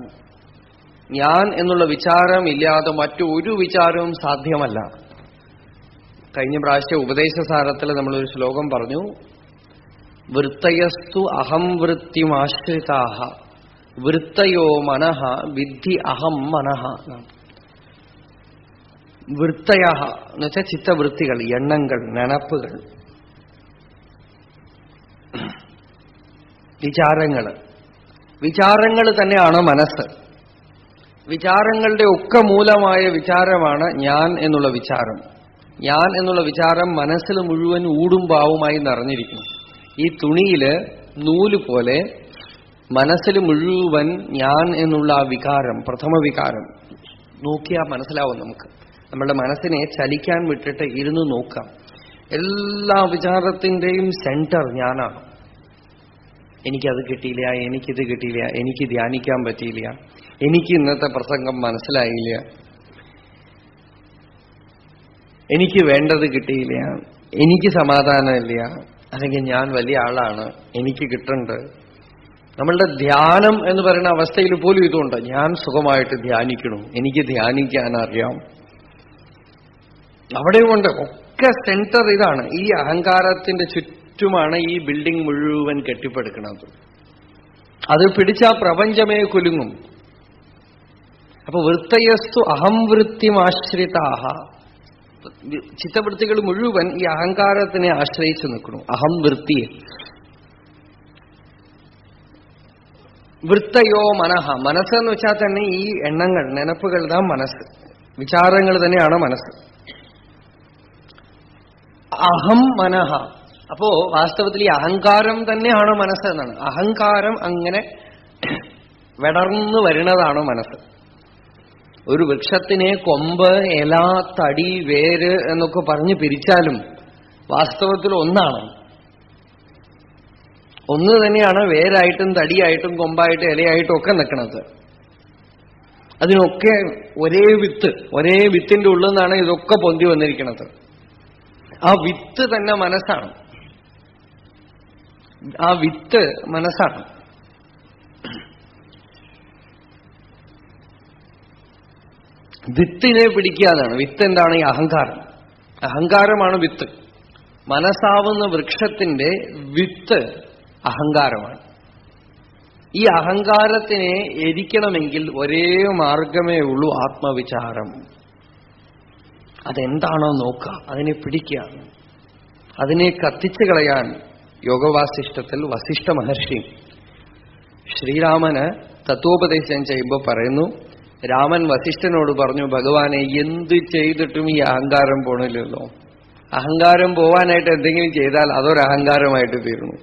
ഞാൻ എന്നുള്ള വിചാരം ഇല്ലാതെ മറ്റൊരു വിചാരവും സാധ്യമല്ല. കഴിഞ്ഞ പ്രാവശ്യം ഉപദേശസാരത്തിൽ നമ്മളൊരു ശ്ലോകം പറഞ്ഞു, വൃത്തയസ്തു അഹം വൃത്തിമാശ്രിതാഹ വൃത്തയോ മനഃ വിദ്ധി അഹം മനഃ. വൃത്തയ എന്ന് വെച്ചാൽ ചിത്തവൃത്തികൾ, എണ്ണങ്ങൾ, നനപ്പുകൾ, വിചാരങ്ങൾ തന്നെയാണ് മനസ്സ്. വിചാരങ്ങളുടെ ഒക്കെ മൂലമായ വിചാരമാണ് ഞാൻ എന്നുള്ള വിചാരം. ഞാൻ എന്നുള്ള വിചാരം മനസ്സിൽ മുഴുവൻ ഊടും പാവുമായി നിറഞ്ഞിരിക്കുന്നു. ഈ തുണിയില് നൂല് പോലെ മനസ്സിൽ മുഴുവൻ ഞാൻ എന്നുള്ള ആ വികാരം, പ്രഥമ വികാരം നോക്കിയാൽ മനസ്സിലാവും നമുക്ക്. നമ്മളുടെ മനസ്സിനെ ചലിക്കാൻ വിട്ടിട്ട് ഇരുന്ന് നോക്കാം. എല്ലാ വിചാരത്തിന്റെയും സെന്റർ ഞാനാണ്. എനിക്കത് കിട്ടിയില്ല, എനിക്കിത് കിട്ടിയില്ല, എനിക്ക് ധ്യാനിക്കാൻ പറ്റിയില്ല, എനിക്ക് ഇന്നത്തെ പ്രസംഗം മനസ്സിലായില്ല, എനിക്ക് വേണ്ടത് കിട്ടിയില്ല, എനിക്ക് സമാധാനമില്ല, അല്ലെങ്കിൽ ഞാൻ വലിയ ആളാണ്, എനിക്ക് കിട്ടുന്നുണ്ട്. നമ്മളുടെ ധ്യാനം എന്ന് പറയുന്ന അവസ്ഥയിൽ പോലും ഇതുണ്ട്. ഞാൻ സുഖമായിട്ട് ധ്യാനിക്കണം, എനിക്ക് ധ്യാനിക്കാൻ അറിയാം. അവിടെ കൊണ്ട് ഒക്കെ സെന്റർ ഇതാണ്. ഈ അഹങ്കാരത്തിന്റെ ചുറ്റുമാണ് ഈ ബിൽഡിംഗ് മുഴുവൻ കെട്ടിപ്പടുക്കുന്നത്. അത് പിടിച്ചാ പ്രപഞ്ചമേ കുലുങ്ങും. അപ്പൊ വൃത്തയസ്തു അഹംവൃത്തിമാശ്രിതാഹ, ചിത്തവൃത്തികൾ മുഴുവൻ ഈ അഹങ്കാരത്തിനെ ആശ്രയിച്ചു നിൽക്കുന്നു. അഹംവൃത്തിയെ. വൃത്തയോ മനഃ, മനസ്സെന്ന് വെച്ചാൽ തന്നെ ഈ എണ്ണങ്ങൾ, നെനപ്പുകൾ தான் മനസ്സ്, വിചാരങ്ങൾ തന്നെയാണ് മനസ്സ്. അഹം മനഃ, അപ്പോ വാസ്തവത്തിൽ ഈ അഹങ്കാരം തന്നെയാണ് മനസ്സ് എന്നാണ്. അഹങ്കാരം അങ്ങനെ വിടർന്നു വരുന്നതാണ് മനസ്സ്. ഒരു വൃക്ഷത്തിനെ കൊമ്പ്, ഇല, തടി, വേര് എന്നൊക്കെ പറഞ്ഞ് പിരിച്ചാലും വാസ്തവത്തിൽ ഒന്നാണ്. ഒന്ന് തന്നെയാണ് വേരായിട്ടും തടിയായിട്ടും കൊമ്പായിട്ടും ഇലയായിട്ടും ഒക്കെ നിൽക്കുന്നത്. അതിനൊക്കെ ഒരേ വിത്ത്, ഒരേ വിത്തിന്റെ ഉള്ളിൽ നിന്നാണ് ഇതൊക്കെ പൊന്തി വന്നിരിക്കുന്നത്. ആ വിത്ത് തന്നെ മനസ്സാണ്. ആ വിത്ത് മനസ്സാണ്. വിത്തിനെ പിടിക്കാതാണ്. വിത്ത് എന്താണ്? ഈ അഹങ്കാരം. അഹങ്കാരമാണ് വിത്ത്. മനസ്സാവുന്ന വൃക്ഷത്തിന്റെ വിത്ത് അഹങ്കാരമാണ്. ഈ അഹങ്കാരത്തിനെ എരിക്കണമെങ്കിൽ ഒരേ മാർഗമേ ഉള്ളൂ, ആത്മവിചാരം. അതെന്താണോ നോക്കുക, അതിനെ പിടിക്കുക, അതിനെ കത്തിച്ചു കളയാൻ യോഗവാസിഷ്ഠത്തിൽ വസിഷ്ഠ മഹർഷി ശ്രീരാമന് തത്വോപദേശം ചെയ്യുമ്പോൾ പറയുന്നു. രാമൻ വസിഷ്ഠനോട് പറഞ്ഞു, ഭഗവാനെ എന്ത് ചെയ്തിട്ടും ഈ അഹങ്കാരം പോണില്ലല്ലോ. അഹങ്കാരം പോവാനായിട്ട് എന്തെങ്കിലും ചെയ്താൽ അതൊരഹങ്കാരമായിട്ട് തീർന്നു.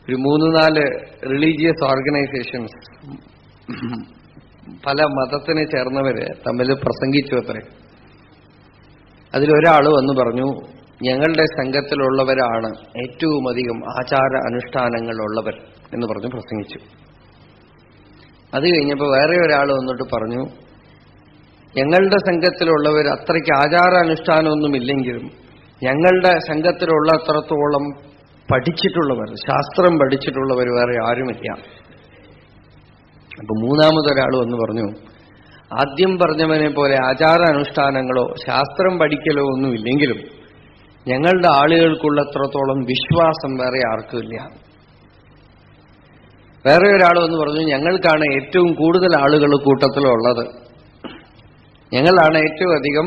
ഒരു 3-4 റിലീജിയസ് ഓർഗനൈസേഷൻസ്, പല മതത്തിന് ചേർന്നവര് തമ്മിൽ പ്രസംഗിച്ചു അത്രേ. അതിലൊരാൾ വന്ന് പറഞ്ഞു, ഞങ്ങളുടെ സംഘത്തിലുള്ളവരാണ് ഏറ്റവും അധികം ആചാര അനുഷ്ഠാനങ്ങളുള്ളവർ എന്ന് പറഞ്ഞു പ്രസംഗിച്ചു. അത് കഴിഞ്ഞപ്പോൾ വേറെ ഒരാൾ വന്നിട്ട് പറഞ്ഞു, ഞങ്ങളുടെ സംഘത്തിലുള്ളവർ അത്രയ്ക്ക് ആചാരാനുഷ്ഠാനമൊന്നുമില്ലെങ്കിലും ഞങ്ങളുടെ സംഘത്തിലുള്ള അത്രത്തോളം പഠിച്ചിട്ടുള്ളവർ, ശാസ്ത്രം പഠിച്ചിട്ടുള്ളവർ വേറെ ആരുമില്ല. അപ്പൊ മൂന്നാമതൊരാൾ വന്ന് പറഞ്ഞു, ആദ്യം പറഞ്ഞവനെ പോലെ ആചാരാനുഷ്ഠാനങ്ങളോ ശാസ്ത്രം പഠിക്കലോ ഒന്നുമില്ലെങ്കിലും ഞങ്ങളുടെ ആളുകൾക്കുള്ളത്രത്തോളം വിശ്വാസം വേറെ ആർക്കുമില്ല. വേറെ ഒരാൾ വന്ന് പറഞ്ഞു, ഞങ്ങൾക്കാണ് ഏറ്റവും കൂടുതൽ ആളുകൾ കൂട്ടത്തിലുള്ളത്, ഞങ്ങളാണ് ഏറ്റവും അധികം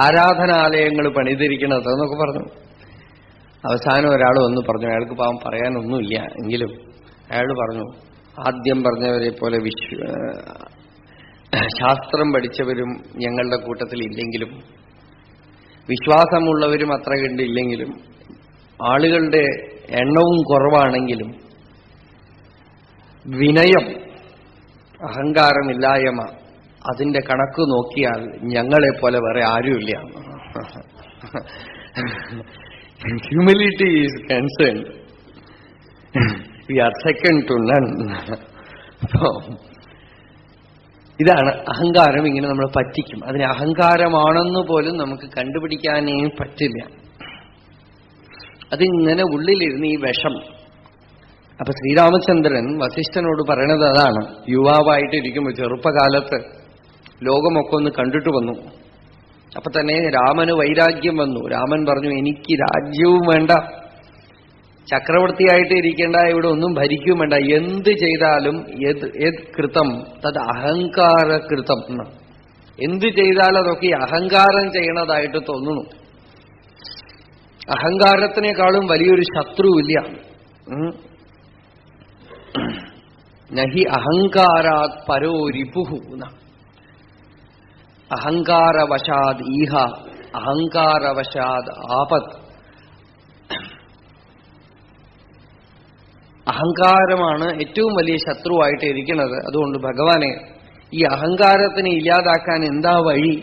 ആരാധനാലയങ്ങൾ പണിതിരിക്കുന്നത് എന്നൊക്കെ പറഞ്ഞു. അവസാനം ഒരാൾ വന്ന് പറഞ്ഞു, അയാൾക്ക് പാവം പറയാനൊന്നുമില്ല, എങ്കിലും അയാൾ പറഞ്ഞു, ആദ്യം പറഞ്ഞവരെ പോലെ ശാസ്ത്രം പഠിച്ചവരും ഞങ്ങളുടെ കൂട്ടത്തിൽ ഇല്ലെങ്കിലും വിശ്വാസമുള്ളവരും അത്ര കണ്ടില്ലെങ്കിലും ആളുകളുടെ എണ്ണവും കുറവാണെങ്കിലും വിനയം, അഹങ്കാരമില്ലായ്മ, അതിന്റെ കണക്ക് നോക്കിയാൽ ഞങ്ങളെപ്പോലെ വേറെ ആരുമില്ല. Humility is concerned, we are second to none. ഇതാണ് അഹങ്കാരം. ഇങ്ങനെ നമ്മൾ പറ്റിക്കും. അതിന് അഹങ്കാരമാണെന്ന് പോലും നമുക്ക് കണ്ടുപിടിക്കാനേ പറ്റില്ല. അതിങ്ങനെ ഉള്ളിലിരുന്ന് ഈ വിഷം. അപ്പൊ ശ്രീരാമചന്ദ്രൻ വസിഷ്ഠനോട് പറയണത് അതാണ്. യുവാവായിട്ടിരിക്കുമ്പോൾ ചെറുപ്പകാലത്ത് ലോകമൊക്കെ ഒന്ന് കണ്ടിട്ട് വന്നു. അപ്പൊ തന്നെ രാമന് വൈരാഗ്യം വന്നു. രാമൻ പറഞ്ഞു, എനിക്ക് രാജ്യവും വേണ്ട, ചക്രവർത്തിയായിട്ട് ഇരിക്കേണ്ട, ഇവിടെ ഒന്നും ഭരിക്കും വേണ്ട, എന്ത് ചെയ്താലും യത് കൃതം തത് അഹങ്കാരകൃതം. എന്ത് ചെയ്താലും അതൊക്കെ ഈ അഹങ്കാരം ചെയ്യണതായിട്ട് തോന്നുന്നു. അഹങ്കാരത്തിനേക്കാളും വലിയൊരു ശത്രുവില്ല. നഹി അഹങ്കാരാത് പരോ രിപുഹു. അഹങ്കാരവശാദ് ഈഹ അഹങ്കാരവശാദ് ആപത്. അഹങ്കാരമാണ് ഏറ്റവും വലിയ ശത്രുവായിട്ട് ഇരിക്കുന്നത്. അതുകൊണ്ട് ഭഗവാനെ, ഈ അഹങ്കാരത്തിനെ ഇല്ലാതാക്കാൻ എന്താ വഴി?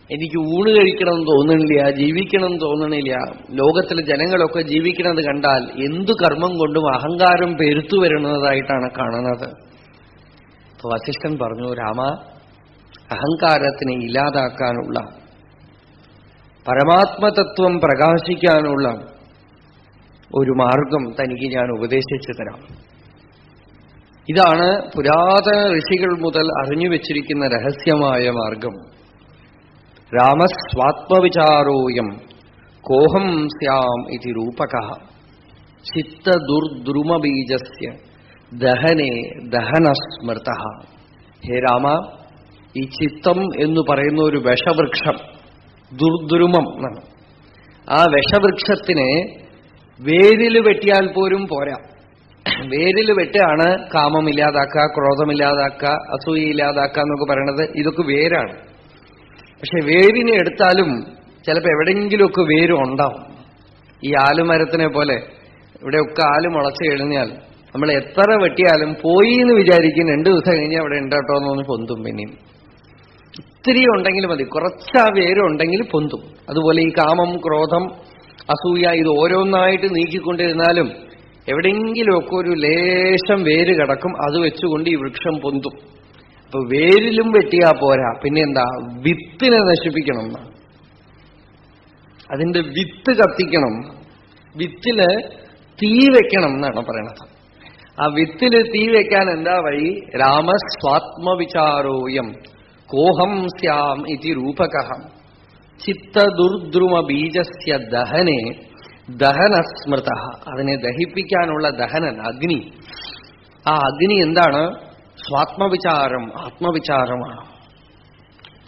എനിക്ക് ഊണ് കഴിക്കണം തോന്നണില്ല, ജീവിക്കണം തോന്നണില്ല. ലോകത്തിലെ ജനങ്ങളൊക്കെ ജീവിക്കുന്നത് കണ്ടാൽ എന്തു കർമ്മം കൊണ്ടും അഹങ്കാരം പെരുത്തു വരുന്നതായിട്ടാണ് കാണുന്നത്. വസിഷ്ഠൻ പറഞ്ഞു, രാമ, അഹങ്കാരത്തിനെ ഇല്ലാതാക്കാനുള്ള, പരമാത്മതത്വം പ്രകാശിക്കാനുള്ള ഒരു മാർഗം തനിക്ക് ഞാൻ ഉപദേശിച്ചു തരാം. ഇതാണ് പുരാതന ഋഷികൾ മുതൽ അറിഞ്ഞുവെച്ചിരിക്കുന്ന രഹസ്യമായ മാർഗം. രാമസ്വാത്മവിചാരോയം കോഹം സ്യാം ഇതി രൂപകഃ ചിത്തദുർദ്രുമബീജസ്യ ദഹനേ ദഹനസ്മൃതഃ. ഹേ രാമ, ഈ ചിത്തം എന്ന് പറയുന്ന ഒരു വിഷവൃക്ഷം, ദുർദ്രുമം എന്നാണ്. ആ വിഷവൃക്ഷത്തിനെ വേരിൽ വെട്ടിയാൽ പോലും പോരാ. വേരിൽ വെട്ടാണ് കാമമില്ലാതാക്കുക, ക്രോധമില്ലാതാക്കുക, അസൂയയില്ലാതാക്കുക എന്നൊക്കെ പറയണത്. ഇതൊക്കെ വേരാണ്. പക്ഷെ വേരിനെ എടുത്താലും ചിലപ്പോൾ എവിടെയെങ്കിലുമൊക്കെ വേര് ഉണ്ടാവും. ഈ ആലുമരത്തിനെ പോലെ ഇവിടെയൊക്കെ ആല് മുളച്ച് കഴിഞ്ഞാൽ നമ്മൾ എത്ര വെട്ടിയാലും പോയി എന്ന് വിചാരിക്കും. 2 ദിവസം കഴിഞ്ഞാൽ അവിടെ ഉണ്ടോ എന്നൊന്ന് പൊന്തും. പിന്നെയും ഇത്തിരി ഉണ്ടെങ്കിൽ മതി, കുറച്ചാ വേരുണ്ടെങ്കിൽ പൊന്തും. അതുപോലെ ഈ കാമം, ക്രോധം, അസൂയ ഇത് ഓരോന്നായിട്ട് നീക്കിക്കൊണ്ടിരുന്നാലും എവിടെയെങ്കിലുമൊക്കെ ഒരു ലേശം വേര് കിടക്കും. അത് വെച്ചുകൊണ്ട് ഈ വൃക്ഷം പൊന്തും. അപ്പൊ വേരിലും വെട്ടിയാ പോരാ, പിന്നെ എന്താ? വിത്തിനെ നശിപ്പിക്കണം. അതിന്റെ വിത്ത് കത്തിക്കണം. വിത്തില് തീ വെക്കണം എന്നാണ് പറയണത്. ആ വിത്തില് തീ വെക്കാൻ എന്താ വഴി? രാമസ്വാത്മവിചാരോയം കോഹം സ്യാം ഇതി രൂപകഃ ചിത്തദുർദ്രുമ ബീജസ്യ ദഹനേ ദഹനസ്മൃതഃ. അതിനെ ദഹിപ്പിക്കാനുള്ള ദഹനൻ, അഗ്നി. ആ അഗ്നി എന്താണ്? സ്വാത്മവിചാരം, ആത്മവിചാരമാണ്.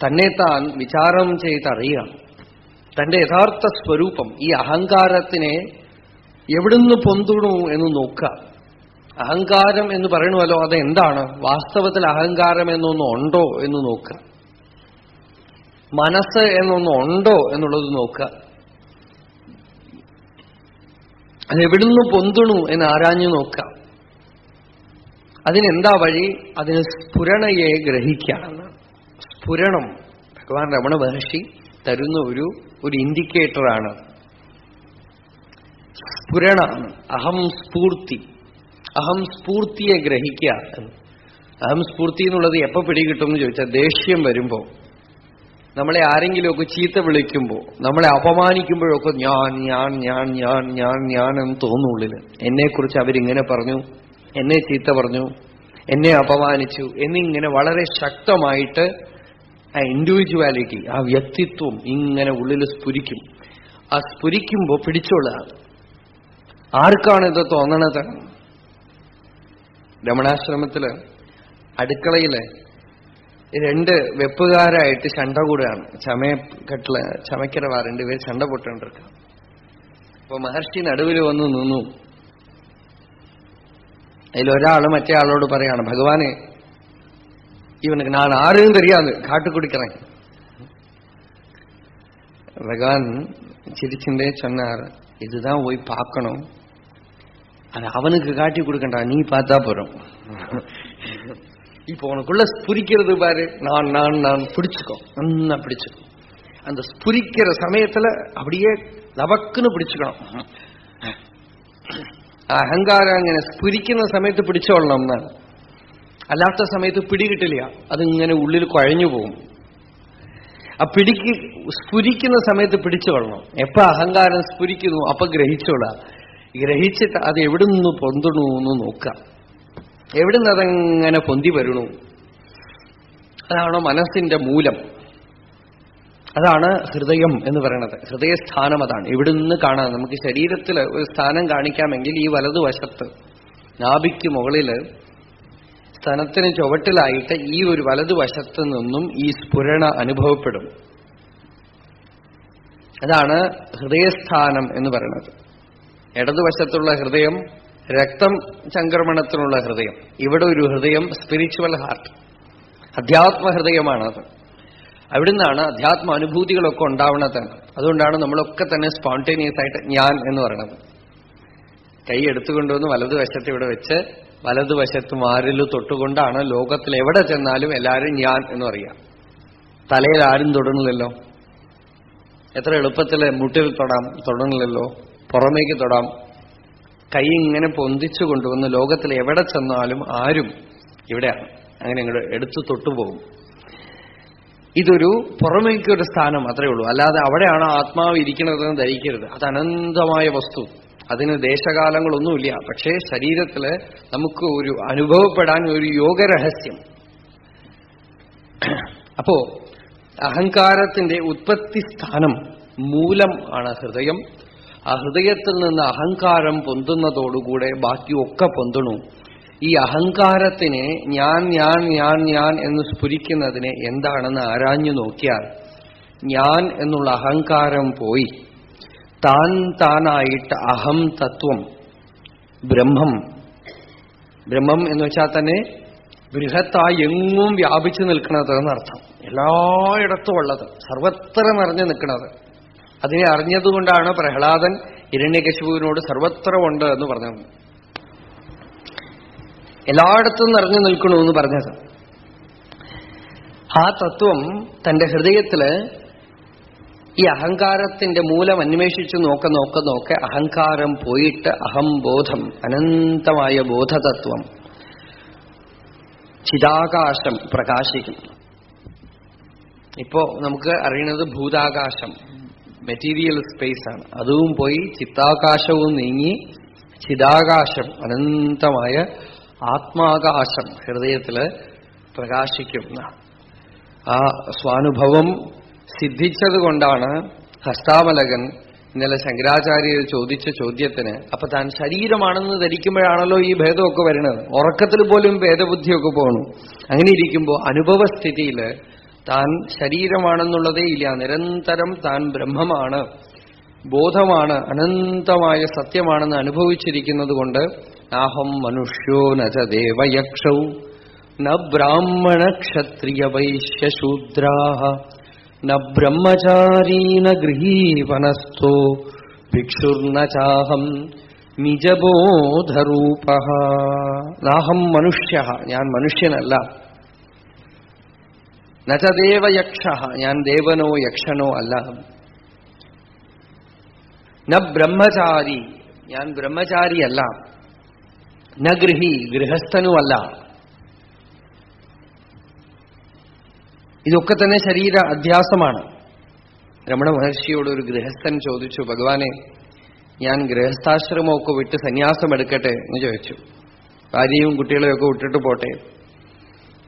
തന്നെ താൻ വിചാരം ചെയ്തറിയാം, തന്റെ യഥാർത്ഥ സ്വരൂപം. ഈ അഹങ്കാരത്തിനെ എവിടുന്ന് പൊന്തുണു എന്ന് നോക്കുക. അഹങ്കാരം എന്ന് പറയണമല്ലോ, അതെന്താണ്? വാസ്തവത്തിൽ അഹങ്കാരം എന്നൊന്നും ഉണ്ടോ എന്ന് നോക്കുക. മനസ്സ് എന്നൊന്നും ഉണ്ടോ എന്നുള്ളത് നോക്കുക. അതെവിടുന്ന് പൊന്തുണു എന്ന് ആരാഞ്ഞു നോക്കുക. അതിനെന്താ വഴി? അതിന് സ്ഫുരണയെ ഗ്രഹിക്കുകയാണ്. സ്ഫുരണം ഭഗവാൻ രമണ മഹർഷി തരുന്ന ഒരു ഇൻഡിക്കേറ്ററാണ്. സ്ഫുരണാണ്. അഹം സ്ഫൂർത്തി. അഹം സ്ഫൂർത്തിയെ ഗ്രഹിക്കുക. അഹം സ്ഫൂർത്തി എന്നുള്ളത് എപ്പോ പിടികിട്ടും എന്ന് ചോദിച്ചാൽ, ദേഷ്യം വരുമ്പോ, നമ്മളെ ആരെങ്കിലുമൊക്കെ ചീത്ത വിളിക്കുമ്പോ, നമ്മളെ അപമാനിക്കുമ്പോഴൊക്കെ ഞാൻ ഞാൻ ഞാൻ ഞാൻ ഞാൻ ഞാൻ എന്ന് തോന്നുള്ളില്. എന്നെക്കുറിച്ച് അവരിങ്ങനെ പറഞ്ഞു, എന്നെ ചീത്ത പറഞ്ഞു, എന്നെ അപമാനിച്ചു എന്നിങ്ങനെ വളരെ ശക്തമായിട്ട് ആ ഇൻഡിവിജ്വാലിറ്റി, ആ വ്യക്തിത്വം ഇങ്ങനെ ഉള്ളിൽ സ്ഫുരിക്കും. ആ സ്ഫുരിക്കുമ്പോ പിടിച്ചോളുക. ആർക്കാണ് ഇത് തോന്നണത്? രമണാശ്രമത്തില് അടുക്കളയില് 2 വെപ്പുകാരായിട്ട് ചണ്ട കൂടുകയാണ്. ചമയ്ക്കരവാ 2 പേര് ചണ്ട പൊട്ടുകൊണ്ടിരിക്കുക. അപ്പൊ മഹർഷി നടുവിൽ വന്ന് നിന്നു. അതിലൊരാള് മറ്റേ ആളോട് പറയാണ്, ഭഗവാനെ, ഇവനുക്ക് ഞാൻ ആരെയും தெரியாது, காட்டு குடிக்கிறேன். பகவான் சிரிச்சுட்டே சொன்னார், இதுதான் போய் பார்க்கணும், அது அவனுக்கு காட்டி கொடுக்கண்டா, நீ பார்த்தா போறோம். இப்போ உனக்குள்ள ஸ்புரிக்கிறது பாரு, நான் நான் நான் பிடிச்சுக்கோ, நல்லா பிடிச்சுக்கோ. அந்த ஸ்புரிக்கிற சமயத்துல அப்படியே லவக்குன்னு பிடிச்சுக்கணும். അഹങ്കാരം അങ്ങനെ സ്ഫുരിക്കുന്ന സമയത്ത് പിടിച്ചോളണം എന്നാണ്. അല്ലാത്ത സമയത്ത് പിടികിട്ടില്ല, അതിങ്ങനെ ഉള്ളിൽ കുഴഞ്ഞു പോകും. ആ സ്ഫുരിക്കുന്ന സമയത്ത് പിടിച്ചോളണം. എപ്പോ അഹങ്കാരം സ്ഫുരിക്കുന്നു അപ്പൊ ഗ്രഹിച്ചോളാം. ഗ്രഹിച്ചിട്ട് അത് എവിടുന്ന് പൊന്തണു എന്ന് നോക്കാം. എവിടുന്ന് അതങ്ങനെ പൊന്തി വരണു? അതാണോ മനസ്സിന്റെ മൂലം. അതാണ് ഹൃദയം എന്ന് പറയുന്നത്. ഹൃദയസ്ഥാനം അതാണ്. ഇവിടുന്ന് കാണാൻ നമുക്ക് ശരീരത്തിൽ ഒരു സ്ഥാനം കാണിക്കാമെങ്കിൽ ഈ വലതുവശത്ത് നാഭിക്ക് മുകളില് സ്തനത്തിന് ചുവട്ടിലായിട്ട് ഈ ഒരു വലതുവശത്ത് നിന്നും ഈ സ്ഫുരണ അനുഭവപ്പെടും. അതാണ് ഹൃദയസ്ഥാനം എന്ന് പറയുന്നത്. ഇടതുവശത്തുള്ള ഹൃദയം രക്തം ചംക്രമണത്തിനുള്ള ഹൃദയം. ഇവിടെ ഒരു ഹൃദയം സ്പിരിച്വൽ ഹാർട്ട്, അധ്യാത്മഹൃദയമാണത്. അവിടുന്നാണ് അധ്യാത്മ അനുഭൂതികളൊക്കെ ഉണ്ടാവുന്നത്. അതുകൊണ്ടാണ് നമ്മളൊക്കെ തന്നെ സ്പോണ്ടേനിയസ് ആയിട്ട് ഞാൻ എന്ന് പറയുന്നത്. കൈ എടുത്തുകൊണ്ടുവന്ന് വലതുവശത്ത് ഇവിടെ വെച്ച് വലതുവശത്ത് മാറില് തൊട്ടുകൊണ്ടാണ് ലോകത്തിൽ എവിടെ ചെന്നാലും എല്ലാവരും ഞാൻ എന്ന് പറയാം. തലയിൽ ആരും തൊടണില്ലല്ലോ. എത്ര എളുപ്പത്തിൽ മുട്ടിൽ തൊടണില്ലല്ലോ. പുറമേക്ക് തൊടാം. കൈ ഇങ്ങനെ പൊന്തിച്ചു കൊണ്ടുവന്ന് ലോകത്തിൽ എവിടെ ചെന്നാലും ആരും ഇവിടെയാണ്. അങ്ങനെ ഇങ്ങോട്ട് എടുത്തു തൊട്ടുപോകും. ഇതൊരു പുറമേക്കൊരു സ്ഥാനം അത്രയേ ഉള്ളൂ. അല്ലാതെ അവിടെയാണ് ആത്മാവ് ഇരിക്കുന്നതെന്ന് ധരിക്കരുത്. അത് അനന്തമായ വസ്തു. അതിന് ദേശകാലങ്ങളൊന്നുമില്ല. പക്ഷേ ശരീരത്തില് നമുക്ക് ഒരു അനുഭവപ്പെടാൻ ഒരു യോഗരഹസ്യം. അപ്പോ അഹങ്കാരത്തിന്റെ ഉത്പത്തി സ്ഥാനം മൂലം ആണ് ഹൃദയം. ആ ഹൃദയത്തിൽ നിന്ന് അഹങ്കാരം പൊന്തുന്നതോടുകൂടെ ബാക്കിയൊക്കെ പൊന്തണു. ഈ അഹങ്കാരത്തിനെ ഞാൻ ഞാൻ ഞാൻ ഞാൻ എന്ന് സ്ഫുരിക്കുന്നതിനെ എന്താണെന്ന് ആരാഞ്ഞു നോക്കിയാൽ ഞാൻ എന്നുള്ള അഹങ്കാരം പോയി താൻ താനായിട്ട് അഹം തത്വം ബ്രഹ്മം. ബ്രഹ്മം എന്ന് വെച്ചാൽ തന്നെ ബൃഹത്തായി എങ്ങും വ്യാപിച്ചു നിൽക്കുന്നത് എന്നർത്ഥം. എല്ലായിടത്തും ഉള്ളത്, സർവത്ര നിറഞ്ഞു നിൽക്കുന്നത്. അതിനെ അറിഞ്ഞതുകൊണ്ടാണ് പ്രഹ്ലാദൻ ഹിരണ്യകശിപുവിനോട് സർവത്ര ഉണ്ട് എന്ന് പറഞ്ഞത്. എല്ലായിടത്തും നിറഞ്ഞു നിൽക്കണമെന്ന് പറഞ്ഞത്. ആ തത്വം തന്റെ ഹൃദയത്തില് ഈ അഹങ്കാരത്തിന്റെ മൂലം അന്വേഷിച്ചു നോക്കെ അഹങ്കാരം പോയിട്ട് അഹംബോധം, അനന്തമായ ബോധതത്വം, ചിദാകാശം പ്രകാശിക്കും. ഇപ്പോ നമുക്ക് അറിയുന്നത് ഭൂതാകാശം, മെറ്റീരിയൽ സ്പേസ് ആണ്. അതും പോയി ചിത്താകാശവും നീങ്ങി ചിദാകാശം, അനന്തമായ ആത്മാകാശം ഹൃദയത്തില് പ്രകാശിക്കുന്ന ആ സ്വാനുഭവം സിദ്ധിച്ചതുകൊണ്ടാണ് ഹസ്താമലകൻ ഇന്നലെ ശങ്കരാചാര്യർ ചോദിച്ച ചോദ്യത്തിന് അപ്പൊ താൻ ശരീരമാണെന്ന് ധരിക്കുമ്പോഴാണല്ലോ ഈ ഭേദമൊക്കെ വരുന്നത്. ഉറക്കത്തിൽ പോലും ഭേദബുദ്ധിയൊക്കെ പോകണു. അങ്ങനെ ഇരിക്കുമ്പോൾ അനുഭവസ്ഥിതിയിൽ താൻ ശരീരമാണെന്നുള്ളതേ ഇല്ല. നിരന്തരം താൻ ബ്രഹ്മമാണ്, ബോധമാണ്, അനന്തമായ സത്യമാണെന്ന് അനുഭവിച്ചിരിക്കുന്നത് കൊണ്ട് നാഹം മനുഷ്യോ നച ദേവയക്ഷൗ ന ബ്രാഹ്മണ ക്ഷത്രിയ വൈശ്യശൂദ്രാഹ ന ബ്രഹ്മചാരീ ന ഗൃഹീവനസ്ഥോ ഭിക്ഷുർന ചാഹം നിജബോധരൂപ. നാഹം മനുഷ്യ, ഞാൻ മനുഷ്യനല്ല. നച ദേവയക്ഷ, ഞാൻ ദേവനോ യക്ഷനോ അല്ല. ന ബ്രഹ്മചാരി, ഞാൻ ബ്രഹ്മചാരിയല്ല. ന ഗൃഹി, ഗൃഹസ്ഥനുമല്ല. ഇതൊക്കെ തന്നെ ശരീര അധ്യാസമാണ്. രമണ മഹർഷിയോട് ഒരു ഗൃഹസ്ഥൻ ചോദിച്ചു, ഭഗവാനെ ഞാൻ ഗൃഹസ്ഥാശ്രമമൊക്കെ വിട്ട് സന്യാസം എടുക്കട്ടെ എന്ന് ചോദിച്ചു. ഭാര്യയും കുട്ടികളെയൊക്കെ വിട്ടിട്ട് പോട്ടെ.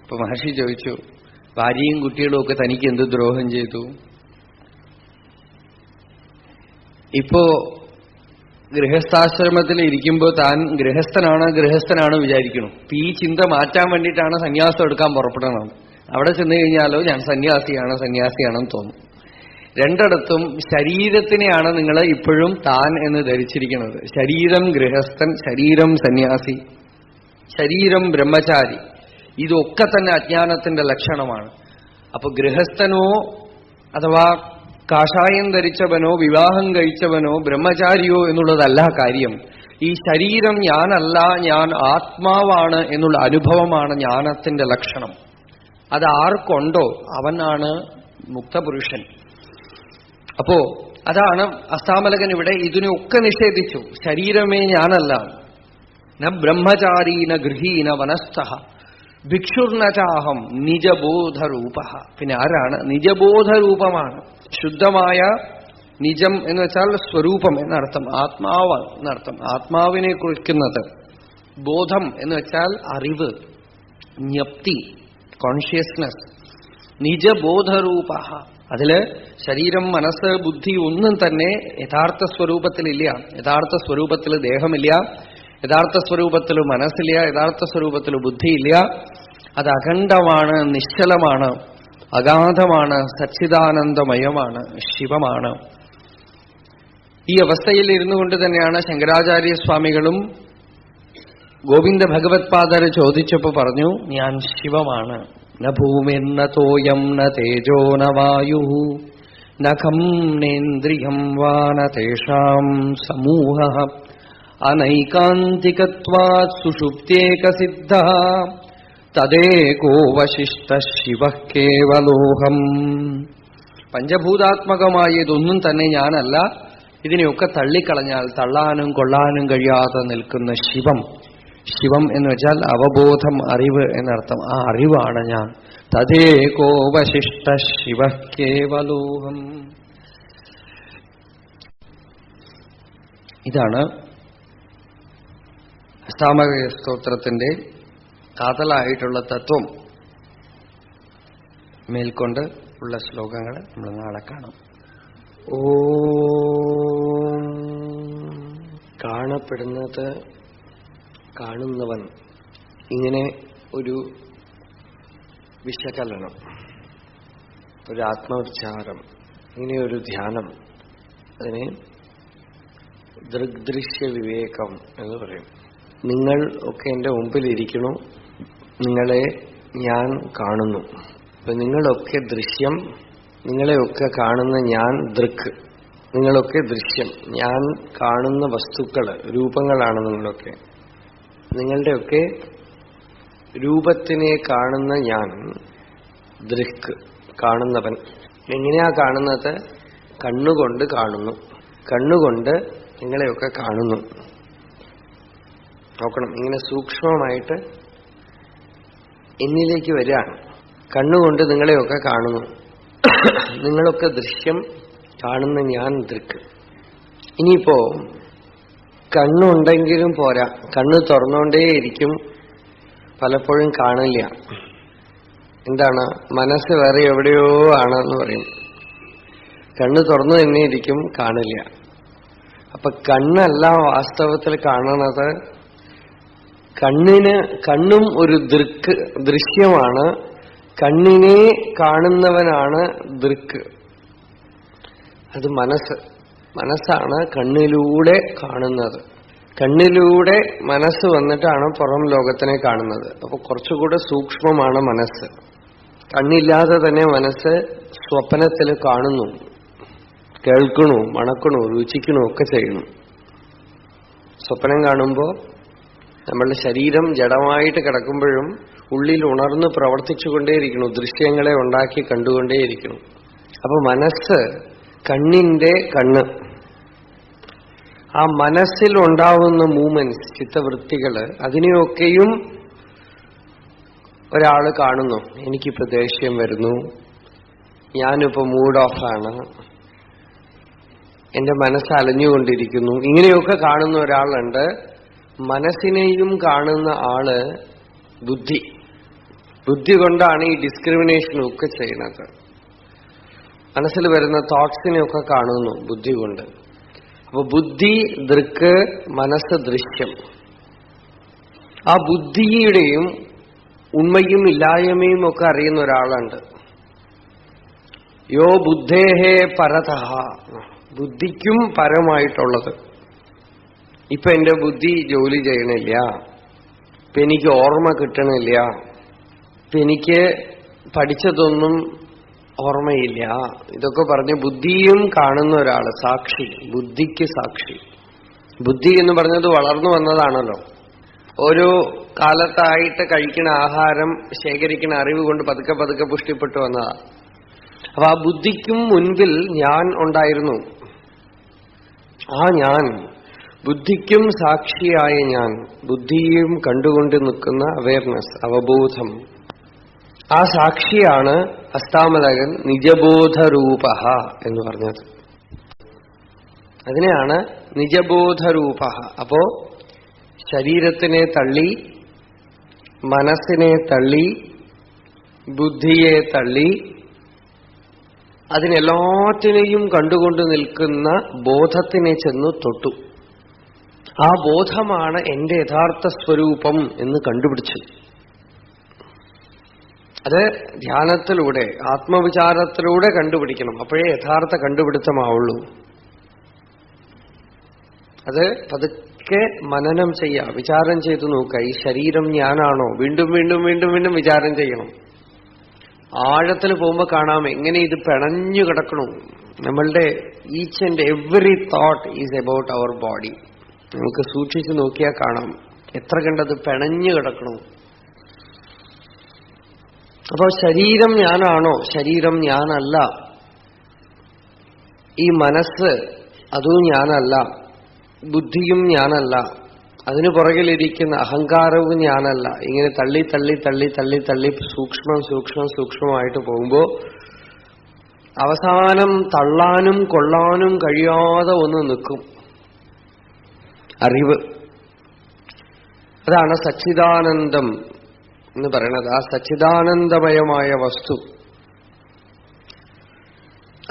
അപ്പൊ മഹർഷി ചോദിച്ചു, ഭാര്യയും കുട്ടികളും ഒക്കെ തനിക്ക് എന്ത് ദ്രോഹം ചെയ്തു? ഇപ്പോ ഗൃഹസ്ഥാശ്രമത്തിൽ ഇരിക്കുമ്പോൾ താൻ ഗൃഹസ്ഥനാണ് വിചാരിക്കണം. ഈ ചിന്ത മാറ്റാൻ വേണ്ടിയിട്ടാണ് സന്യാസം എടുക്കാൻ പുറപ്പെടുന്നത്. അവിടെ ചെന്ന് കഴിഞ്ഞാലോ ഞാൻ സന്യാസിയാണെന്ന് തോന്നും. രണ്ടിടത്തും ശരീരത്തിനെയാണ് നിങ്ങൾ ഇപ്പോഴും താൻ എന്ന് ധരിച്ചിരിക്കുന്നത്. ശരീരം ഗൃഹസ്ഥൻ, ശരീരം സന്യാസി, ശരീരം ബ്രഹ്മചാരി. ഇതൊക്കെ തന്നെ അജ്ഞാനത്തിന്റെ ലക്ഷണമാണ്. അപ്പൊ ഗൃഹസ്ഥനോ അഥവാ കാഷായം ധരിച്ചവനോ വിവാഹം കഴിച്ചവനോ ബ്രഹ്മചാരിയോ എന്നുള്ളതല്ല കാര്യം. ഈ ശരീരം ഞാനല്ല, ഞാൻ ആത്മാവാണ് എന്നുള്ള അനുഭവമാണ് ജ്ഞാനത്തിന്റെ ലക്ഷണം. അത് ആർക്കുണ്ടോ അവനാണ് മുക്തപുരുഷൻ. അപ്പോ അതാണ് അസ്താമലകൻ ഇവിടെ ഇതിനെയൊക്കെ നിഷേധിച്ചു. ശരീരമേ ഞാനല്ല. ന ബ്രഹ്മചാരീ ന ഗൃഹീ ന വനസ്ഥഃ ഭിക്ഷുർനചാഹം നിജബോധരൂപ. പിന്നെ ആരാണ്? നിജബോധരൂപമാണ്. ശുദ്ധമായ നിജം എന്ന് വെച്ചാൽ സ്വരൂപം എന്നർത്ഥം, ആത്മാവ് എന്നർത്ഥം. ആത്മാവിനെ കുറിക്കുന്നത്. ബോധം എന്ന് വെച്ചാൽ അറിവ്, ജ്ഞപ്തി, കോൺഷ്യസ്നസ്. നിജബോധരൂപ. അതില് ശരീരം, മനസ്സ്, ബുദ്ധി ഒന്നും തന്നെ യഥാർത്ഥ സ്വരൂപത്തിലില്ല. യഥാർത്ഥ സ്വരൂപത്തിൽ ദേഹമില്ല, യഥാർത്ഥ സ്വരൂപത്തിൽ മനസ്സില്ല, യഥാർത്ഥ സ്വരൂപത്തിൽ ബുദ്ധിയില്ല. അത് അഖണ്ഡമാണ്, നിശ്ചലമാണ്, അഗാധമാണ്, സച്ചിദാനന്ദമയമാണ്, ശിവമാണ്. ഈ അവസ്ഥയിൽ ഇരുന്നു കൊണ്ട് തന്നെയാണ് ശങ്കരാചാര്യസ്വാമികളും ഗോവിന്ദ ഭഗവത്പാദര് ചോദിച്ചപ്പോ പറഞ്ഞു, ഞാൻ ശിവമാണ്. ന ഭൂമിർന തോയം ന തേജോ ന വായു ന ഖം നേന്ദ്രിയം വാ ന തേഷാം സമൂഹഃ അനൈകാന്തികത്വാത് സുഷുപ്ത്യേകസിദ്ധഃ തദേകോവശിഷ്ടഃ ശിവഃ കേവലോഹം. പഞ്ചഭൂതാത്മകമായ ഇതൊന്നും തന്നെ ഞാനല്ല, ഇതിനെയൊക്കെ തള്ളിക്കളഞ്ഞാൽ തള്ളാനും കൊള്ളാനും കഴിയാതെ നിൽക്കുന്ന ശിവം. ശിവം എന്ന് വെച്ചാൽ അവബോധം, അറിവ് എന്നർത്ഥം. ആ അറിവാണ് ഞാൻ. തദേകോവശിഷ്ട ശിവഃ കേവലോഹം. ഇതാണ് അഷ്ടാംഗ സ്തോത്രത്തിന്റെ കാതലായിട്ടുള്ള തത്വം. മേൽക്കൊണ്ട് ഉള്ള ശ്ലോകങ്ങൾ നമ്മൾ നാളെ കാണാം. ഓം. കാണപ്പെടുന്നത് കാണുന്നവൻ, ഇങ്ങനെ ഒരു വിശകലനം, ഒരു ആത്മവിചാരം, ഇങ്ങനെയൊരു ധ്യാനം, അതിനെ ദൃഗ്ദൃശ്യ വിവേകം എന്ന് പറയും. നിങ്ങൾ ഒക്കെ എന്റെ മുമ്പിലിരിക്കണു, നിങ്ങളെ ഞാൻ കാണുന്നു. അപ്പൊ നിങ്ങളൊക്കെ ദൃശ്യം, നിങ്ങളെയൊക്കെ കാണുന്ന ഞാൻ ദൃക്ക്. നിങ്ങളൊക്കെ ദൃശ്യം, ഞാൻ കാണുന്ന വസ്തുക്കള്, രൂപങ്ങളാണ് നിങ്ങളൊക്കെ. നിങ്ങളുടെയൊക്കെ രൂപത്തിനെ കാണുന്ന ഞാൻ ദൃക്ക്, കാണുന്നവൻ. എങ്ങനെയാ കാണുന്നത്? കണ്ണുകൊണ്ട് കാണുന്നു. കണ്ണുകൊണ്ട് നിങ്ങളെയൊക്കെ കാണുന്നു. നോക്കണം, ഇങ്ങനെ സൂക്ഷ്മമായിട്ട് എന്നിലേക്ക് വരികയാണ്. കണ്ണുകൊണ്ട് നിങ്ങളെയൊക്കെ കാണുന്നു. നിങ്ങളൊക്കെ ദൃശ്യം, കാണുന്ന ഞാൻ ദൃക്ക്. ഇനിയിപ്പോ കണ്ണുണ്ടെങ്കിലും പോരാ, കണ്ണ് തുറന്നുകൊണ്ടേയിരിക്കും, പലപ്പോഴും കാണില്ല. എന്താണ്? മനസ്സ് വേറെ എവിടെയോ ആണെന്ന് പറയും. കണ്ണ് തുറന്നു തന്നെ ഇരിക്കും, കാണില്ല. അപ്പൊ കണ്ണല്ല വാസ്തവത്തിൽ കാണണത്. കണ്ണും ഒരു ദൃശ്യമാണ്. കണ്ണിനെ കാണുന്നവനാണ് ദൃക്ക്. അത് മനസ്സാണ് കണ്ണിലൂടെ കാണുന്നത്. കണ്ണിലൂടെ മനസ്സ് വന്നിട്ടാണ് പുറം ലോകത്തിനെ കാണുന്നത്. അപ്പൊ കുറച്ചുകൂടെ സൂക്ഷ്മമാണ് മനസ്സ്. കണ്ണില്ലാതെ തന്നെ മനസ്സ് സ്വപ്നത്തിൽ കാണുന്നു, കേൾക്കണു, മണക്കണു, രുചിക്കണു, ഒക്കെ ചെയ്യണു. സ്വപ്നം കാണുമ്പോൾ നമ്മളുടെ ശരീരം ജഡമായിട്ട് കിടക്കുമ്പോഴും ഉള്ളിൽ ഉണർന്ന് പ്രവർത്തിച്ചുകൊണ്ടേയിരിക്കുന്നു, ദൃശ്യങ്ങളെ ഉണ്ടാക്കി കണ്ടുകൊണ്ടേയിരിക്കുന്നു. അപ്പൊ മനസ്സ് കണ്ണിന്റെ കണ്ണ്. ആ മനസ്സിൽ ഉണ്ടാവുന്ന മൂവ്മെന്റ്സ്, ചിത്തവൃത്തികള്, അതിനെയൊക്കെയും ഒരാള് കാണുന്നു. എനിക്കിപ്പോ ദേഷ്യം വരുന്നു, ഞാനിപ്പോ മൂഡ് ഓഫാണ്, എന്റെ മനസ്സ് അലഞ്ഞുകൊണ്ടിരിക്കുന്നു, ഇങ്ങനെയൊക്കെ കാണുന്ന ഒരാളുണ്ട്. മനസ്സിനെയും കാണുന്ന ആള് ബുദ്ധി. ബുദ്ധി കൊണ്ടാണ് ഈ ഡിസ്ക്രിമിനേഷനും ഒക്കെ ചെയ്യുന്നത്. മനസ്സിൽ വരുന്ന തോട്ട്സിനെയൊക്കെ കാണുന്നു ബുദ്ധി കൊണ്ട്. അപ്പൊ ബുദ്ധി ദൃക്ക്, മനസ്സ് ദൃശ്യം. ആ ബുദ്ധിയുടെയും ഉണ്മയും ഇല്ലായ്മയും ഒക്കെ അറിയുന്ന ഒരാളുണ്ട്. യോ ബുദ്ധേഹേ പരതഃ, ബുദ്ധിക്കും പരമായിട്ടുള്ളത്. ഇപ്പൊ എന്റെ ബുദ്ധി ജോലി ചെയ്യണില്ല, ഇപ്പൊ എനിക്ക് ഓർമ്മ കിട്ടണില്ല, ഇപ്പൊ എനിക്ക് പഠിച്ചതൊന്നും ഓർമ്മയില്ല, ഇതൊക്കെ പറഞ്ഞ് ബുദ്ധിയും കാണുന്ന ഒരാള് സാക്ഷി. ബുദ്ധിക്ക് സാക്ഷി. ബുദ്ധി എന്ന് പറഞ്ഞത് വളർന്നു വന്നതാണല്ലോ. ഓരോ കാലത്തായിട്ട് കഴിക്കുന്ന ആഹാരം, ശേഖരിക്കുന്ന അറിവ് കൊണ്ട് പതുക്കെ പതുക്കെ പുഷ്ടിപ്പെട്ടു വന്നതാ. അപ്പൊ ആ ബുദ്ധിക്കും മുൻപിൽ ഞാൻ ഉണ്ടായിരുന്നു. ആ ഞാൻ, ബുദ്ധിക്കും സാക്ഷിയായ ഞാൻ, ബുദ്ധിയും കണ്ടുകൊണ്ട് നിൽക്കുന്ന അവയർനെസ്, അവബോധം, ആ സാക്ഷിയാണ് അഷ്ടാമലകൻ നിജബോധരൂപ എന്ന് പറഞ്ഞത്. അതിനെയാണ് നിജബോധരൂപ. അപ്പോ ശരീരത്തിനെ തള്ളി, മനസ്സിനെ തള്ളി, ബുദ്ധിയെ തള്ളി, അതിനെല്ലാറ്റിനെയും കണ്ടുകൊണ്ട് നിൽക്കുന്ന ബോധത്തിനെ ചെന്നു തൊട്ടു. ആ ബോധമാണ് എന്റെ യഥാർത്ഥ സ്വരൂപം എന്ന് കണ്ടുപിടിച്ചു. അത് ധ്യാനത്തിലൂടെ, ആത്മവിചാരത്തിലൂടെ കണ്ടുപിടിക്കണം. അപ്പോഴേ യഥാർത്ഥ കണ്ടുപിടുത്തമാവുള്ളൂ. അത് പതുക്കെ മനനം ചെയ്യുക, വിചാരം ചെയ്തു നോക്കുക. ഈ ശരീരം ഞാനാണോ? വീണ്ടും വീണ്ടും വീണ്ടും വീണ്ടും വിചാരം ചെയ്യണം. ആഴത്തിൽ പോകുമ്പോൾ കാണാം എങ്ങനെ ഇത് പിണഞ്ഞു കിടക്കണു. നമ്മളുടെ each and every thought is about our body. നമുക്ക് സൂക്ഷിച്ചു നോക്കിയാൽ കാണാം എത്ര കണ്ടത് പിണഞ്ഞു കിടക്കണു. അപ്പോ ശരീരം ഞാനാണോ? ശരീരം ഞാനല്ല. ഈ മനസ്സ് അതും ഞാനല്ല. ബുദ്ധിയും ഞാനല്ല. അതിനു പുറകിലിരിക്കുന്ന അഹങ്കാരവും ഞാനല്ല. ഇങ്ങനെ തള്ളി തള്ളി തള്ളി തള്ളി തള്ളി സൂക്ഷ്മമായിട്ട് പോകുമ്പോ അവസാനം തള്ളാനും കൊള്ളാനും കഴിയാതെ ഒന്ന് നിൽക്കും അറിവ്. അതാണ് സച്ചിദാനന്ദം എന്ന് പറയുന്നത്. ആ സച്ചിദാനന്ദമയമായ വസ്തു,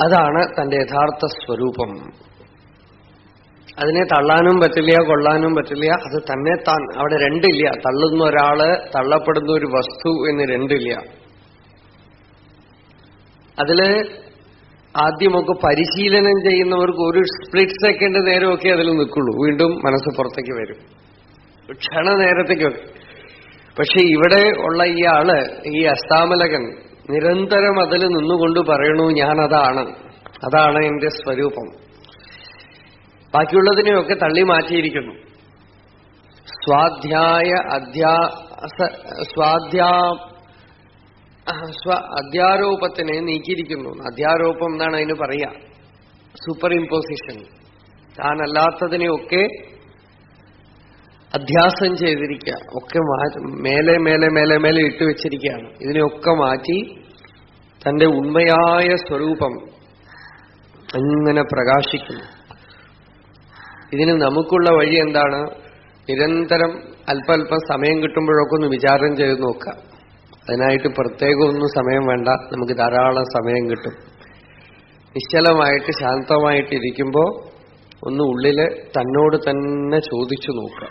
അതാണ് തന്റെ യഥാർത്ഥ സ്വരൂപം. അതിനെ തള്ളാനും പറ്റില്ല, കൊള്ളാനും പറ്റില്ല. അത് തന്നെ താൻ. അവിടെ രണ്ടില്ല. തള്ളുന്ന ഒരാള്, തള്ളപ്പെടുന്ന ഒരു വസ്തു എന്ന് രണ്ടില്ല. അതില് ആദ്യമൊക്കെ പരിശീലനം ചെയ്യുന്നവർക്ക് ഒരു സ്പ്ലിറ്റ് സെക്കൻഡ് നേരമൊക്കെ അതിൽ നിൽക്കുള്ളൂ. വീണ്ടും മനസ്സ് പുറത്തേക്ക് വരും, ക്ഷണനേരത്തേക്കൊക്കെ. പക്ഷെ ഇവിടെ ഉള്ള ഇയാള്, ഈ അഷ്ടാമലകൻ, നിരന്തരം അതിൽ നിന്നുകൊണ്ട് പറയണു ഞാനതാണ്, അതാണ് എന്റെ സ്വരൂപം. ബാക്കിയുള്ളതിനെയൊക്കെ തള്ളി മാറ്റിയിരിക്കുന്നു. അധ്യാരോപത്തിനെ നീക്കിയിരിക്കുന്നു. അധ്യാരോപം എന്നാണ് അതിന് പറയുക. Super imposition. താനല്ലാത്തതിനെയൊക്കെ അധ്യാസം ചെയ്തിരിക്കുക. ഒക്കെ മേലെ മേലെ മേലെ മേലെ ഇട്ടുവെച്ചിരിക്കുകയാണ്. ഇതിനെയൊക്കെ മാറ്റി തന്റെ ഉണ്മയായ സ്വരൂപം അങ്ങനെ പ്രകാശിക്കുന്നു. ഇതിന് നമുക്കുള്ള വഴി എന്താണ്? നിരന്തരം അല്പം സമയം കിട്ടുമ്പോഴൊക്കെ ഒന്ന് വിചാരം ചെയ്ത് നോക്കുക. അതിനായിട്ട് പ്രത്യേകം ഒന്നും സമയം വേണ്ട. നമുക്ക് ധാരാളം സമയം കിട്ടും. നിശ്ചലമായിട്ട് ശാന്തമായിട്ടിരിക്കുമ്പോൾ ഒന്ന് ഉള്ളില് തന്നോട് തന്നെ ചോദിച്ചു നോക്കുക.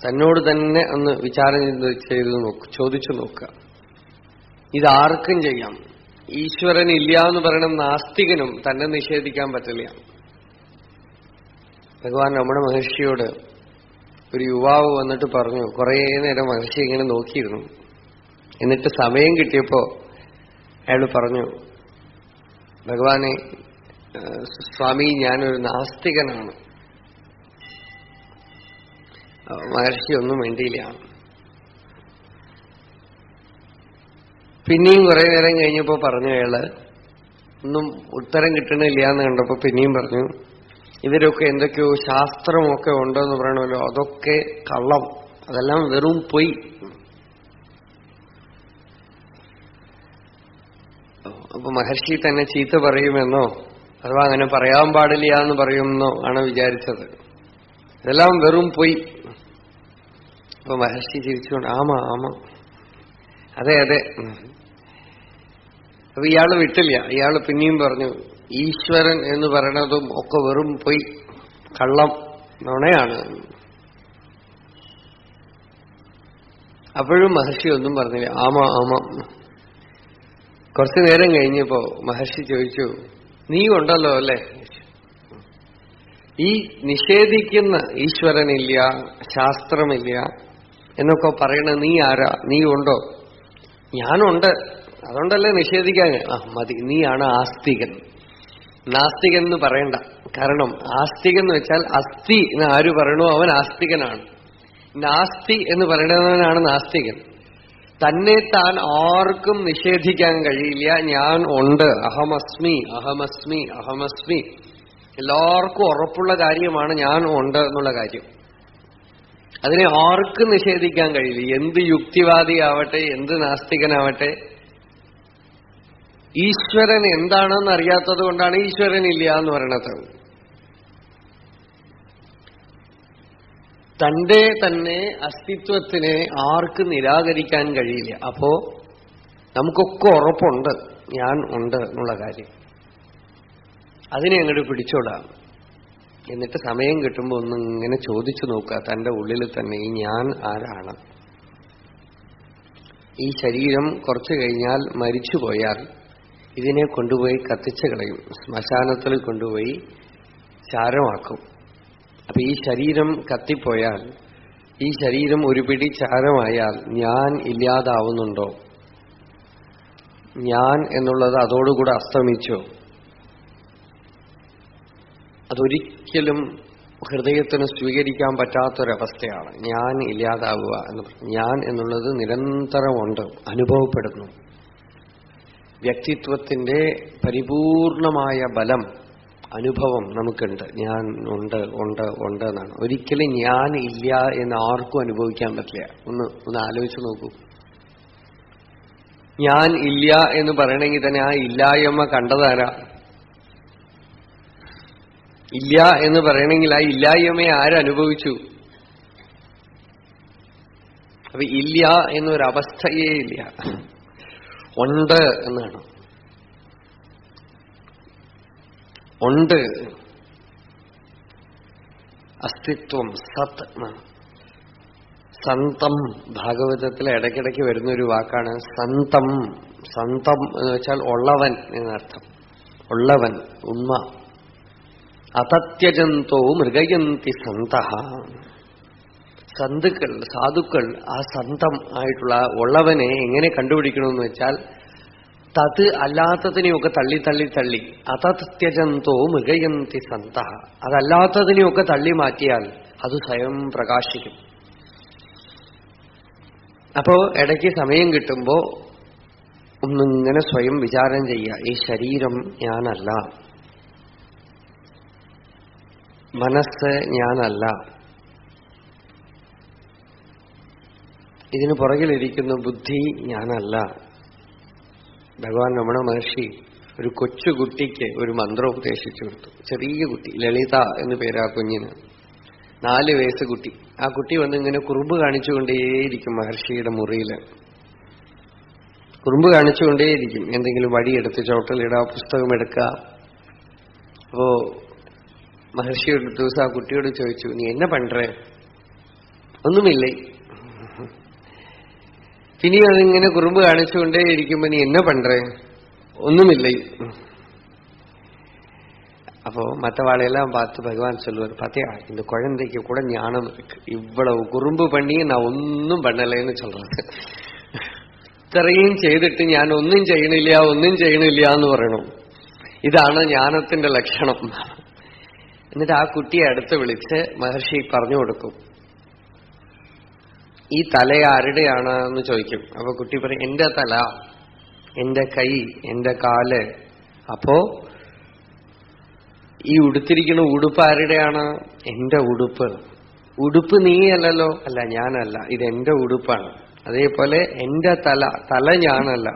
തന്നോട് തന്നെ ഒന്ന് വിചാരം ചെയ്ത് ചോദിച്ചു നോക്കുക. ഇതാർക്കും ചെയ്യാം. ഈശ്വരൻ ഇല്ല എന്ന് പറയണ നാസ്തികനും തന്നെ നിഷേധിക്കാൻ പറ്റില്ല. ഭഗവാൻ രമണ മഹർഷിയോട് ഒരു യുവാവ് വന്നിട്ട് പറഞ്ഞു, കുറേ നേരം മഹർഷി ഇങ്ങനെ നോക്കിയിരുന്നു. എന്നിട്ട് സമയം കിട്ടിയപ്പോ അയാൾ പറഞ്ഞു, ഭഗവാനെ, സ്വാമി, ഞാനൊരു നാസ്തികനാണ്. മഹർഷി ഒന്നും വേണ്ടിയില്ല. പിന്നെയും കുറെ നേരം കഴിഞ്ഞപ്പോ പറഞ്ഞു, അയാള് ഒന്നും ഉത്തരം കിട്ടണില്ല എന്ന് കണ്ടപ്പോ പിന്നെയും പറഞ്ഞു, ഇവരൊക്കെ എന്തൊക്കെയോ ശാസ്ത്രമൊക്കെ ഉണ്ടെന്ന് പറയണമല്ലോ, അതൊക്കെ കള്ളം, അതെല്ലാം വെറും പൊയ്. അപ്പൊ മഹർഷി തന്നെ ചീത്ത പറയുമെന്നോ അഥവാ അങ്ങനെ പറയാൻ പാടില്ല എന്ന് പറയുമെന്നോ ആണ് വിചാരിച്ചത്. ഇതെല്ലാം വെറും പൊയ്. അപ്പൊ മഹർഷി ചിരിച്ചുകൊണ്ട് ആമാ അതെ അതെ. അപ്പൊ ഇയാള് വിട്ടില്ല. ഇയാള് പിന്നെയും പറഞ്ഞു, ഈശ്വരൻ എന്ന് പറയണതും ഒക്കെ വെറും പൊയ്, കള്ളം, നുണയാണ്. അപ്പോഴും മഹർഷി ഒന്നും പറഞ്ഞില്ല. ആമാ. കുറച്ചു നേരം കഴിഞ്ഞപ്പോ മഹർഷി ചോദിച്ചു, നീ ഉണ്ടല്ലോ അല്ലേ? ഈ നിഷേധിക്കുന്ന ഈശ്വരനില്ല, ശാസ്ത്രമില്ല എന്നൊക്കെ പറയണ നീ ആരാ? നീ ഉണ്ടോ? ഞാനുണ്ട്. അതുകൊണ്ടല്ലേ നിഷേധിക്കാൻ. മതി, നീയാണ് ആസ്തികൻ. നാസ്തികൻ എന്ന് പറയണ്ട. കാരണം ആസ്തികൻ എന്ന് വെച്ചാൽ അസ്ഥി എന്ന് ആര് പറയണോ അവൻ ആസ്തികനാണ്. നാസ്തി എന്ന് പറയുന്നവനാണ് നാസ്തികൻ. തന്നെ താൻ ആർക്കും നിഷേധിക്കാൻ കഴിയില്ല. ഞാൻ ഉണ്ട്, അഹമസ്മി അഹമസ്മി അഹമസ്മി. എല്ലാവർക്കും ഉറപ്പുള്ള കാര്യമാണ് ഞാൻ ഉണ്ട് എന്നുള്ള കാര്യം. അതിനെ ആർക്കും നിഷേധിക്കാൻ കഴിയില്ല. എന്ത് യുക്തിവാദിയാവട്ടെ, എന്ത് നാസ്തികനാവട്ടെ. ഈശ്വരൻ എന്താണെന്ന് അറിയാത്തത് കൊണ്ടാണ് ഈശ്വരൻ ഇല്ല എന്ന് പറയണത്. തന്റെ തന്നെ അസ്തിത്വത്തിനെ ആർക്കും നിരാകരിക്കാൻ കഴിയില്ല. അപ്പോ നമുക്കൊക്കെ ഉറപ്പുണ്ട് ഞാൻ ഉണ്ട് എന്നുള്ള കാര്യം. അതിനെ അങ്ങോട്ട് പിടിച്ചോടാം. എന്നിട്ട് സമയം കിട്ടുമ്പോൾ ഒന്ന് ഇങ്ങനെ ചോദിച്ചു നോക്കുക തന്റെ ഉള്ളിൽ തന്നെ, ഈ ഞാൻ ആരാണ്? ഈ ശരീരം കുറച്ചു കഴിഞ്ഞാൽ മരിച്ചുപോയാൽ ഇതിനെ കൊണ്ടുപോയി കത്തിച്ചു കളയും, ശ്മശാനത്തിൽ കൊണ്ടുപോയി ചാരമാക്കും. അപ്പൊ ഈ ശരീരം കത്തിപ്പോയാൽ, ഈ ശരീരം ഒരു പിടി ചാരമായാൽ ഞാൻ ഇല്ലാതാവുന്നുണ്ടോ? ഞാൻ എന്നുള്ളത് അതോടുകൂടെ അസ്തമിച്ചോ? അതൊരിക്കലും ഹൃദയത്തിന് സ്വീകരിക്കാൻ പറ്റാത്തൊരവസ്ഥയാണ് ഞാൻ ഇല്ലാതാവുക എന്ന് പറഞ്ഞു. ഞാൻ എന്നുള്ളത് നിരന്തരമുണ്ട്, അനുഭവപ്പെടുന്നു. വ്യക്തിത്വത്തിന്റെ പരിപൂർണമായ ബലം, അനുഭവം നമുക്കുണ്ട്. ഞാൻ ഉണ്ട് എന്നാണ്. ഒരിക്കലും ഞാൻ ഇല്ല എന്ന് ആർക്കും അനുഭവിക്കാൻ പറ്റില്ല. ഒന്ന് ആലോചിച്ച് നോക്കൂ. ഞാൻ ഇല്ല എന്ന് പറയണമെങ്കിൽ തന്നെ ആ ഇല്ലായ്മ കണ്ടതാരാ? ഇല്ല എന്ന് പറയണമെങ്കിൽ ആ ഇല്ലായ്മയെ ആരനുഭവിച്ചു? അപ്പൊ ഇല്ല എന്നൊരവസ്ഥയേ ഇല്ല, ഉണ്ട് എന്നാണ്. ഉണ്ട്, അസ്തിത്വം, സത് എന്നാണ്. സന്തം, ഭാഗവതത്തിൽ ഇടയ്ക്കിടയ്ക്ക് വരുന്നൊരു വാക്കാണ് സന്തം. സന്തം എന്ന് വെച്ചാൽ ഉള്ളവൻ എന്നർത്ഥം. ഉള്ളവൻ, ഉണ്മ. അതത്യജന്തോ മൃഗയന്തി സന്തഃ. സന്തുക്കൾ, സാധുക്കൾ ആ സന്തം ആയിട്ടുള്ള ഉള്ളവനെ എങ്ങനെ കണ്ടുപിടിക്കണമെന്ന് വെച്ചാൽ തത് അല്ലാത്തതിനെയൊക്കെ തള്ളി തള്ളി തള്ളി, അതത്യജന്തോ മൃഗയന്തി സന്തഃ, അതല്ലാത്തതിനെയൊക്കെ തള്ളി മാറ്റിയാൽ അത് സ്വയം പ്രകാശിക്കും. അപ്പോ ഇടയ്ക്ക് സമയം കിട്ടുമ്പോ ഒന്നിങ്ങനെ സ്വയം വിചാരം ചെയ്യുക, ഈ ശരീരം ഞാനല്ല, മനസ്സ് ഞാനല്ല, ഇതിനു പുറകിലിരിക്കുന്ന ബുദ്ധി ഞാനല്ല. ഭഗവാൻ രമണ മഹർഷി ഒരു കൊച്ചുകുട്ടിക്ക് ഒരു മന്ത്രം ഉപദേശിച്ചു കൊടുത്തു. ചെറിയ കുട്ടി, ലളിത എന്ന് പേര് ആ കുഞ്ഞിന്. 4 വയസ്സ് കുട്ടി. ആ കുട്ടി വന്ന് ഇങ്ങനെ കുറുമ്പ് കാണിച്ചുകൊണ്ടേയിരിക്കും മഹർഷിയുടെ മുറിയിൽ. കുറുമ്പ് കാണിച്ചുകൊണ്ടേയിരിക്കും. എന്തെങ്കിലും വടിയെടുത്ത് ചോട്ടലിടുക, പുസ്തകം എടുക്കുക. അപ്പോ മഹർഷി ഒരു ദിവസം ആ കുട്ടിയോട് ചോദിച്ചു, നീ എന്നെ പണ്ടേ? ഒന്നുമില്ലേ. പിന്നെയും അതിങ്ങനെ കുറുമ്പ് കാണിച്ചുകൊണ്ടേയിരിക്കുമ്പോ നീ എന്നെ പണ്ടേ? ഒന്നുമില്ലേ. அப்போ மற்றவாளையெல்லாம் பார்த்து பகவான் சொல்லுவார், பாத்தியா இந்த குழந்தைக்கு கூட ஞானம் இருக்கு, இவ்வளவு குறும்பு பண்ணி நான் ஒன்னும் பண்ணலைன்னு சொல்றாரு. ഇത്രയും ചെയ്തിട്ട് ഞാൻ ഒന്നും ചെയ്യണില്ല എന്ന് പറയണം. ഇതാണ് ജ്ഞാനത്തിന്റെ ലക്ഷണം. എന്നിട്ട് ആ കുട്ടിയെ അടുത്ത് വിളിച്ച് മഹർഷി പറഞ്ഞു കൊടുക്കും, ഈ തല ആരുടെയാണ് എന്ന് ചോദിക്കും. അപ്പൊ കുട്ടി പറയും, എന്റെ തല, എന്റെ കൈ, എന്റെ കാല്. അപ്പോ ഈ ഉടുത്തിരിക്കുന്ന ഉടുപ്പ് ആരുടെയാണ്? എന്റെ ഉടുപ്പ്. ഉടുപ്പ് നീയല്ലോ. അല്ല, ഞാനല്ല, ഇതെന്റെ ഉടുപ്പാണ്. അതേപോലെ എന്റെ തല ഞാനല്ല,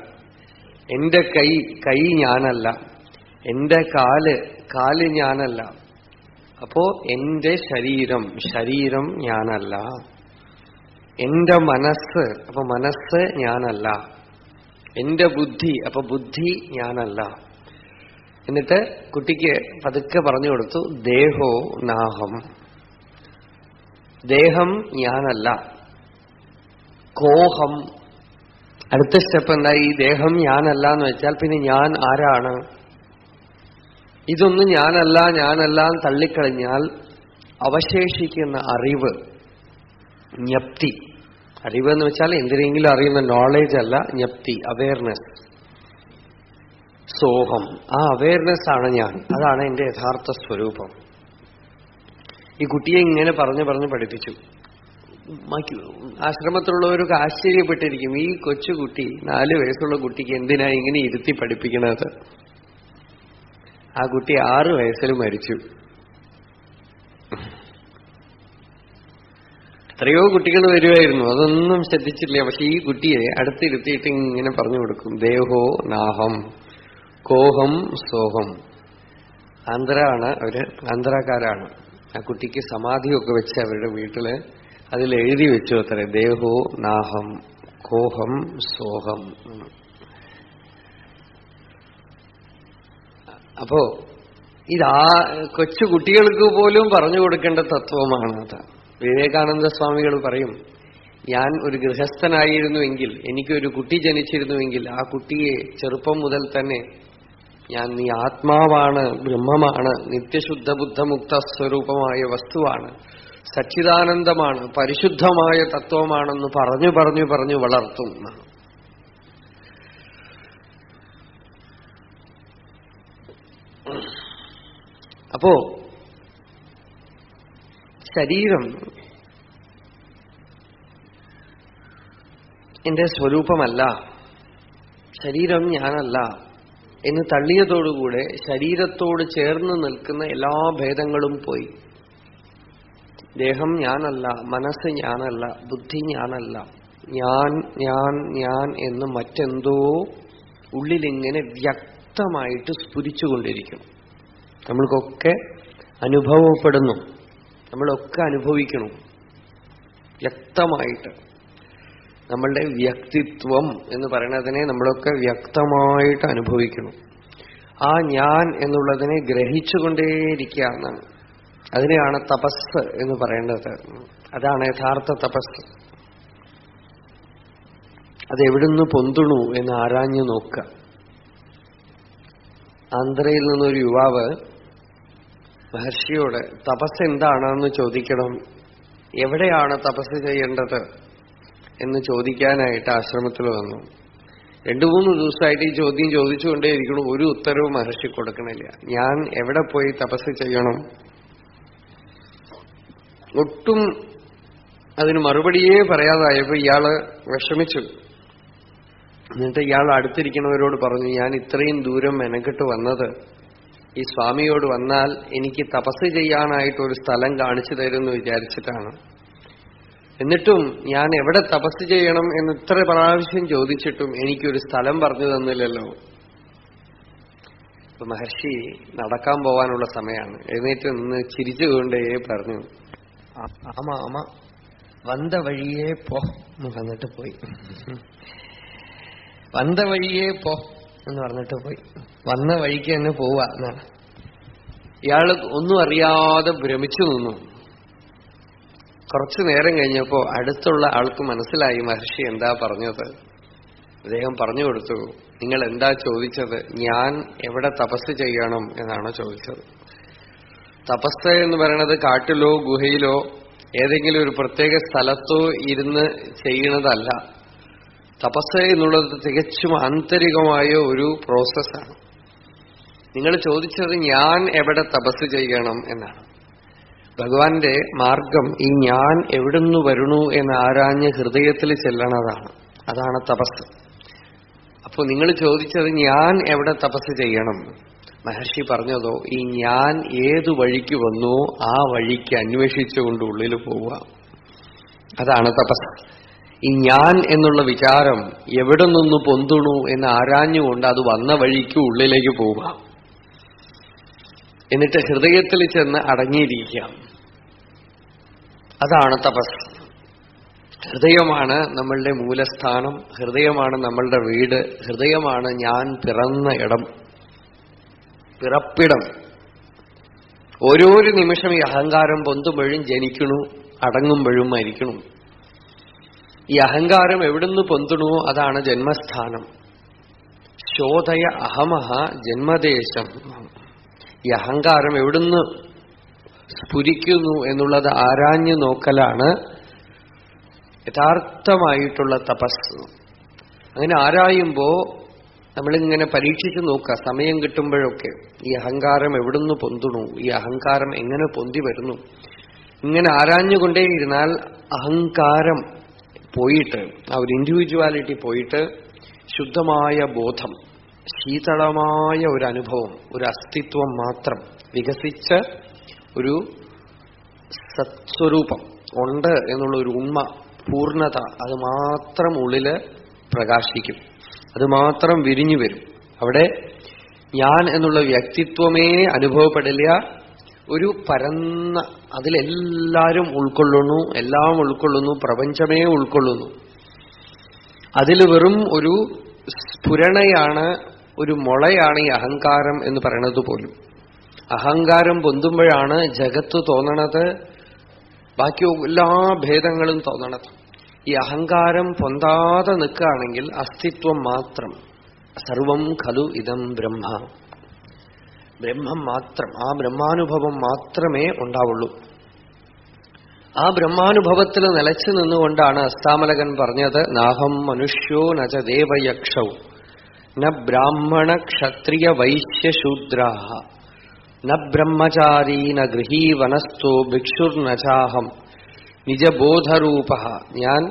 എന്റെ കൈ ഞാനല്ല, എന്റെ കാല് ഞാനല്ല. അപ്പോ എന്റെ ശരീരം ഞാനല്ല. എന്റെ മനസ്സ്, അപ്പൊ മനസ്സ് ഞാനല്ല. എന്റെ ബുദ്ധി, അപ്പൊ ബുദ്ധി ഞാനല്ല. എന്നിട്ട് കുട്ടിക്ക് പതുക്കെ പറഞ്ഞു കൊടുത്തു, ദേഹോ നാഹം, ദേഹം ഞാനല്ല. കോഹം, അടുത്ത സ്റ്റെപ്പ് എന്താ? ഈ ദേഹം ഞാനല്ല എന്ന് വെച്ചാൽ പിന്നെ ഞാൻ ആരാണ്? ഇതൊന്നും ഞാനല്ല തള്ളിക്കളഞ്ഞാൽ അവശേഷിക്കുന്ന അറിവ്, ജ്ഞപ്തി. അറിവ് എന്ന് വെച്ചാൽ എന്തിനെങ്കിലും അറിയുന്ന നോളേജ് അല്ല, ജ്ഞപ്തി, അവയർനെസ്. സോഹം, ആ അവയർനെസ് ആണ് ഞാൻ. അതാണ് എന്റെ യഥാർത്ഥ സ്വരൂപം. ഈ കുട്ടിയെ ഇങ്ങനെ പറഞ്ഞു പഠിപ്പിച്ചു. ആശ്രമത്തിലുള്ളവരൊക്കെ ആശ്ചര്യപ്പെട്ടിരിക്കും, ഈ കൊച്ചുകുട്ടി, 4 വയസ്സുള്ള കുട്ടിക്ക് എന്തിനാ ഇങ്ങനെ ഇരുത്തി പഠിപ്പിക്കണത്? ആ കുട്ടി 6 വയസ്സിൽ മരിച്ചു. എത്രയോ കുട്ടികൾ വരുമായിരുന്നു, അതൊന്നും ശ്രദ്ധിച്ചില്ല. പക്ഷെ ഈ കുട്ടിയെ അടുത്തിരുത്തിയിട്ട് ഇങ്ങനെ പറഞ്ഞു കൊടുക്കും, ദേഹോ നാഹം, കോഹം സോഹം. ആന്ധ്രാക്കാരാണ്. ആ കുട്ടിക്ക് സമാധിയൊക്കെ വെച്ച് അവരുടെ വീട്ടില് അതിൽ എഴുതി വെച്ചു അത്രേ, ദേഹോ നാഹം കോഹം സോഹം. അപ്പോ കൊച്ചു കുട്ടികൾക്ക് പോലും പറഞ്ഞു കൊടുക്കേണ്ട തത്വമാണ് അത്. വിവേകാനന്ദ സ്വാമികൾ പറയും, ഞാൻ ഒരു ഗൃഹസ്ഥനായിരുന്നുവെങ്കിൽ, എനിക്കൊരു കുട്ടി ജനിച്ചിരുന്നുവെങ്കിൽ ആ കുട്ടിയെ ചെറുപ്പം മുതൽ തന്നെ നീ ആത്മാവാണ്, ബ്രഹ്മമാണ്, നിത്യശുദ്ധ ബുദ്ധമുക്ത സ്വരൂപമായ വസ്തുവാണ്, സച്ചിദാനന്ദമാണ്, പരിശുദ്ധമായ തത്വമാണെന്ന് പറഞ്ഞു പറഞ്ഞു പറഞ്ഞു വളർത്തും. അപ്പോ ശരീരം എന്റെ സ്വരൂപമല്ല, ശരീരം ഞാനല്ല എന്ന് തള്ളിയതോടുകൂടെ ശരീരത്തോട് ചേർന്ന് നിൽക്കുന്ന എല്ലാ ഭേദങ്ങളും പോയി. ദേഹം ഞാനല്ല, മനസ്സ് ഞാനല്ല, ബുദ്ധി ഞാനല്ല, ഞാൻ ഞാൻ ഞാൻ എന്ന് മറ്റെന്തോ ഉള്ളിലിങ്ങനെ വ്യക്തമായിട്ട് സ്ഫുരിച്ചുകൊണ്ടിരിക്കും. നമ്മൾക്കൊക്കെ അനുഭവപ്പെടുന്നു, നമ്മളൊക്കെ അനുഭവിക്കണം വ്യക്തമായിട്ട്. നമ്മളുടെ വ്യക്തിത്വം എന്ന് പറയുന്നതിനെ നമ്മളൊക്കെ വ്യക്തമായിട്ട് അനുഭവിക്കണം. ആ ഞാൻ എന്നുള്ളതിനെ ഗ്രഹിച്ചുകൊണ്ടേയിരിക്കുകയാണ്. അതിനെയാണ് തപസ് എന്ന് പറയേണ്ടത്. അതാണ് യഥാർത്ഥ തപസ്. അതെവിടുന്ന് പൊന്തുണു എന്ന് ആരാഞ്ഞു നോക്കുക. ആന്ധ്രയിൽ നിന്നൊരു യുവാവ് മഹർഷിയോട് തപസ് എന്താണെന്ന് ചോദിക്കണം, എവിടെയാണ് തപസ് ചെയ്യേണ്ടത് എന്ന് ചോദിക്കാനായിട്ട് ആശ്രമത്തിൽ വന്നു. 2-3 ദിവസമായിട്ട് ഈ ചോദ്യം ചോദിച്ചുകൊണ്ടേയിരിക്കണം. ഒരു ഉത്തരവും മഹർഷി കൊടുക്കണില്ല. ഞാൻ എവിടെ പോയി തപസ് ചെയ്യണം? ഒട്ടും അതിന് മറുപടിയേ പറയാതായപ്പോ ഇയാള് വിഷമിച്ചു. എന്നിട്ട് ഇയാൾ അടുത്തിരിക്കുന്നവരോട് പറഞ്ഞു, ഞാൻ ഇത്രയും ദൂരം മെനക്കെട്ട് വന്നത് ഈ സ്വാമിയോട് വന്നാൽ എനിക്ക് തപസ് ചെയ്യാനായിട്ടൊരു സ്ഥലം കാണിച്ചു തരുമെന്ന് വിചാരിച്ചിട്ടാണ്. എന്നിട്ടും ഞാൻ എവിടെ തപസ് ചെയ്യണം എന്ന് ഇത്ര പ്രാവശ്യം ചോദിച്ചിട്ടും എനിക്കൊരു സ്ഥലം പറഞ്ഞു തന്നില്ലല്ലോ. ഇപ്പൊ മഹർഷി നടക്കാൻ പോവാനുള്ള സമയമാണ്. എഴുന്നേറ്റ് നിന്ന് ചിരിച്ചുകൊണ്ടേ പറഞ്ഞു, ആമാ ആമാ വന്ന വഴിയേ പോ എന്ന് പറഞ്ഞിട്ട് പോയി. വന്ന വഴിയേ പോ എന്ന് പറഞ്ഞിട്ട് പോയി. വന്ന വഴിക്ക് തന്നെ പോവാ എന്നാണ്. ഇയാള് ഒന്നും അറിയാതെ ഭ്രമിച്ചു നിന്നു. കുറച്ചു നേരം കഴിഞ്ഞപ്പോ അടുത്തുള്ള ആൾക്ക് മനസ്സിലായി മഹർഷി എന്താ പറഞ്ഞത്. അദ്ദേഹം പറഞ്ഞു കൊടുത്തു, നിങ്ങൾ എന്താ ചോദിച്ചത്? ഞാൻ എവിടെ തപസ് ചെയ്യണം എന്നാണ് ചോദിച്ചത്. തപസ് എന്ന് പറയുന്നത് കാട്ടിലോ ഗുഹയിലോ ഏതെങ്കിലും ഒരു പ്രത്യേക സ്ഥലത്തോ ഇരുന്ന് ചെയ്യുന്നതല്ല. തപസ് എന്നുള്ളത് തികച്ചും ആന്തരികമായ ഒരു പ്രോസസ്സാണ്. നിങ്ങൾ ചോദിച്ചത് ഞാൻ എവിടെ തപസ് ചെയ്യണം എന്നാണ്. ഭഗവാന്റെ മാർഗം ഈ ഞാൻ എവിടുന്ന് വരണു എന്ന് ആരാഞ്ഞ് ഹൃദയത്തിൽ ചെല്ലണതാണ്. അതാണ് തപസ്. അപ്പൊ നിങ്ങൾ ചോദിച്ചത് ഞാൻ എവിടെ തപസ് ചെയ്യണം. മഹർഷി പറഞ്ഞതോ ഈ ഞാൻ ഏതു വഴിക്ക് വന്നുവോ ആ വഴിക്ക് അന്വേഷിച്ചുകൊണ്ട് ഉള്ളിൽ പോവുക. അതാണ് തപസ്. ഈ ഞാൻ എന്നുള്ള വിചാരം എവിടെ നിന്ന് പൊന്തുണു എന്ന് ആരാഞ്ഞുകൊണ്ട് അത് വന്ന വഴിക്ക് ഉള്ളിലേക്ക് പോവുക. എന്നിട്ട് ഹൃദയത്തിൽ ചെന്ന് അടങ്ങിയിരിക്കുക. അതാണ് തപസ്. ഹൃദയമാണ് നമ്മളുടെ മൂലസ്ഥാനം, ഹൃദയമാണ് നമ്മളുടെ വീട്, ഹൃദയമാണ് ഞാൻ പിറന്ന ഇടം, പിറപ്പിടം. ഓരോരു നിമിഷം ഈ അഹങ്കാരം പൊന്തുമ്പോഴും ജനിക്കണു, അടങ്ങുമ്പോഴും മരിക്കണു. ഈ അഹങ്കാരം എവിടുന്ന് പൊന്തുണുവോ അതാണ് ജന്മസ്ഥാനം. ശോധയ അഹമഹ ജന്മദേശം. ഈ അഹങ്കാരം എവിടുന്ന് സ്ഫുരിക്കുന്നു എന്നുള്ളത് ആരാഞ്ഞു നോക്കലാണ് യഥാർത്ഥമായിട്ടുള്ള തപസ്. അങ്ങനെ ആരായുമ്പോ നമ്മളിങ്ങനെ പരീക്ഷിച്ചു നോക്കുക, സമയം കിട്ടുമ്പോഴൊക്കെ ഈ അഹങ്കാരം എവിടുന്ന് പൊന്തുണു, ഈ അഹങ്കാരം എങ്ങനെ പൊന്തി വരുന്നു. ഇങ്ങനെ ആരാഞ്ഞുകൊണ്ടേയിരുന്നാൽ അഹങ്കാരം പോയിട്ട്, ആ ഒരു ഇൻഡിവിജ്വാലിറ്റി പോയിട്ട് ശുദ്ധമായ ബോധം, ശീതളമായ ഒരു അനുഭവം, ഒരു അസ്തിത്വം മാത്രം വികസിച്ച ഒരു സത്സ്വരൂപം ഉണ്ട് എന്നുള്ള ഒരു ഉണ്മ, പൂർണ്ണത, അത് മാത്രം ഉള്ളില് പ്രകാശിക്കും. അത് മാത്രം വിരിഞ്ഞു വരും. അവിടെ ഞാൻ എന്നുള്ള വ്യക്തിത്വമേ അനുഭവപ്പെടില്ല. ഒരു പരന്ന, അതിലെല്ലാവരും ഉൾക്കൊള്ളുന്നു, എല്ലാം ഉൾക്കൊള്ളുന്നു, പ്രപഞ്ചമേ ഉൾക്കൊള്ളുന്നു. അതിൽ വെറും ഒരു സ്ഫുരണയാണ്, ഒരു മുളയാണ് ഈ അഹങ്കാരം എന്ന് പറയുന്നത് പോലും. അഹങ്കാരം പൊന്തുമ്പോഴാണ് ജഗത്ത് തോന്നണത്, ബാക്കി എല്ലാ ഭേദങ്ങളും തോന്നണത്. ഈ അഹങ്കാരം പൊന്താതെ നിൽക്കുകയാണെങ്കിൽ അസ്തിത്വം മാത്രം. സർവം ഖലു ഇദം ബ്രഹ്മ, ബ്രഹ്മം മാത്രം, ആ ബ്രഹ്മാനുഭവം മാത്രമേ ഉണ്ടാവുള്ളൂ. ആ ബ്രഹ്മാനുഭവത്തിൽ നിലച്ചു നിന്നുകൊണ്ടാണ് അസ്താമലകൻ പറഞ്ഞത്, നാഹം മനുഷ്യോ നച ദേവയക്ഷൗ ന ബ്രാഹ്മണ ക്ഷത്രിയ വൈശ്യശൂദ്രാഹ ന ബ്രഹ്മചാരീ ന ഗൃഹീ വനസ്ഥോ ഭിക്ഷുർനചാഹം നിജബോധരൂപ. ഞാൻ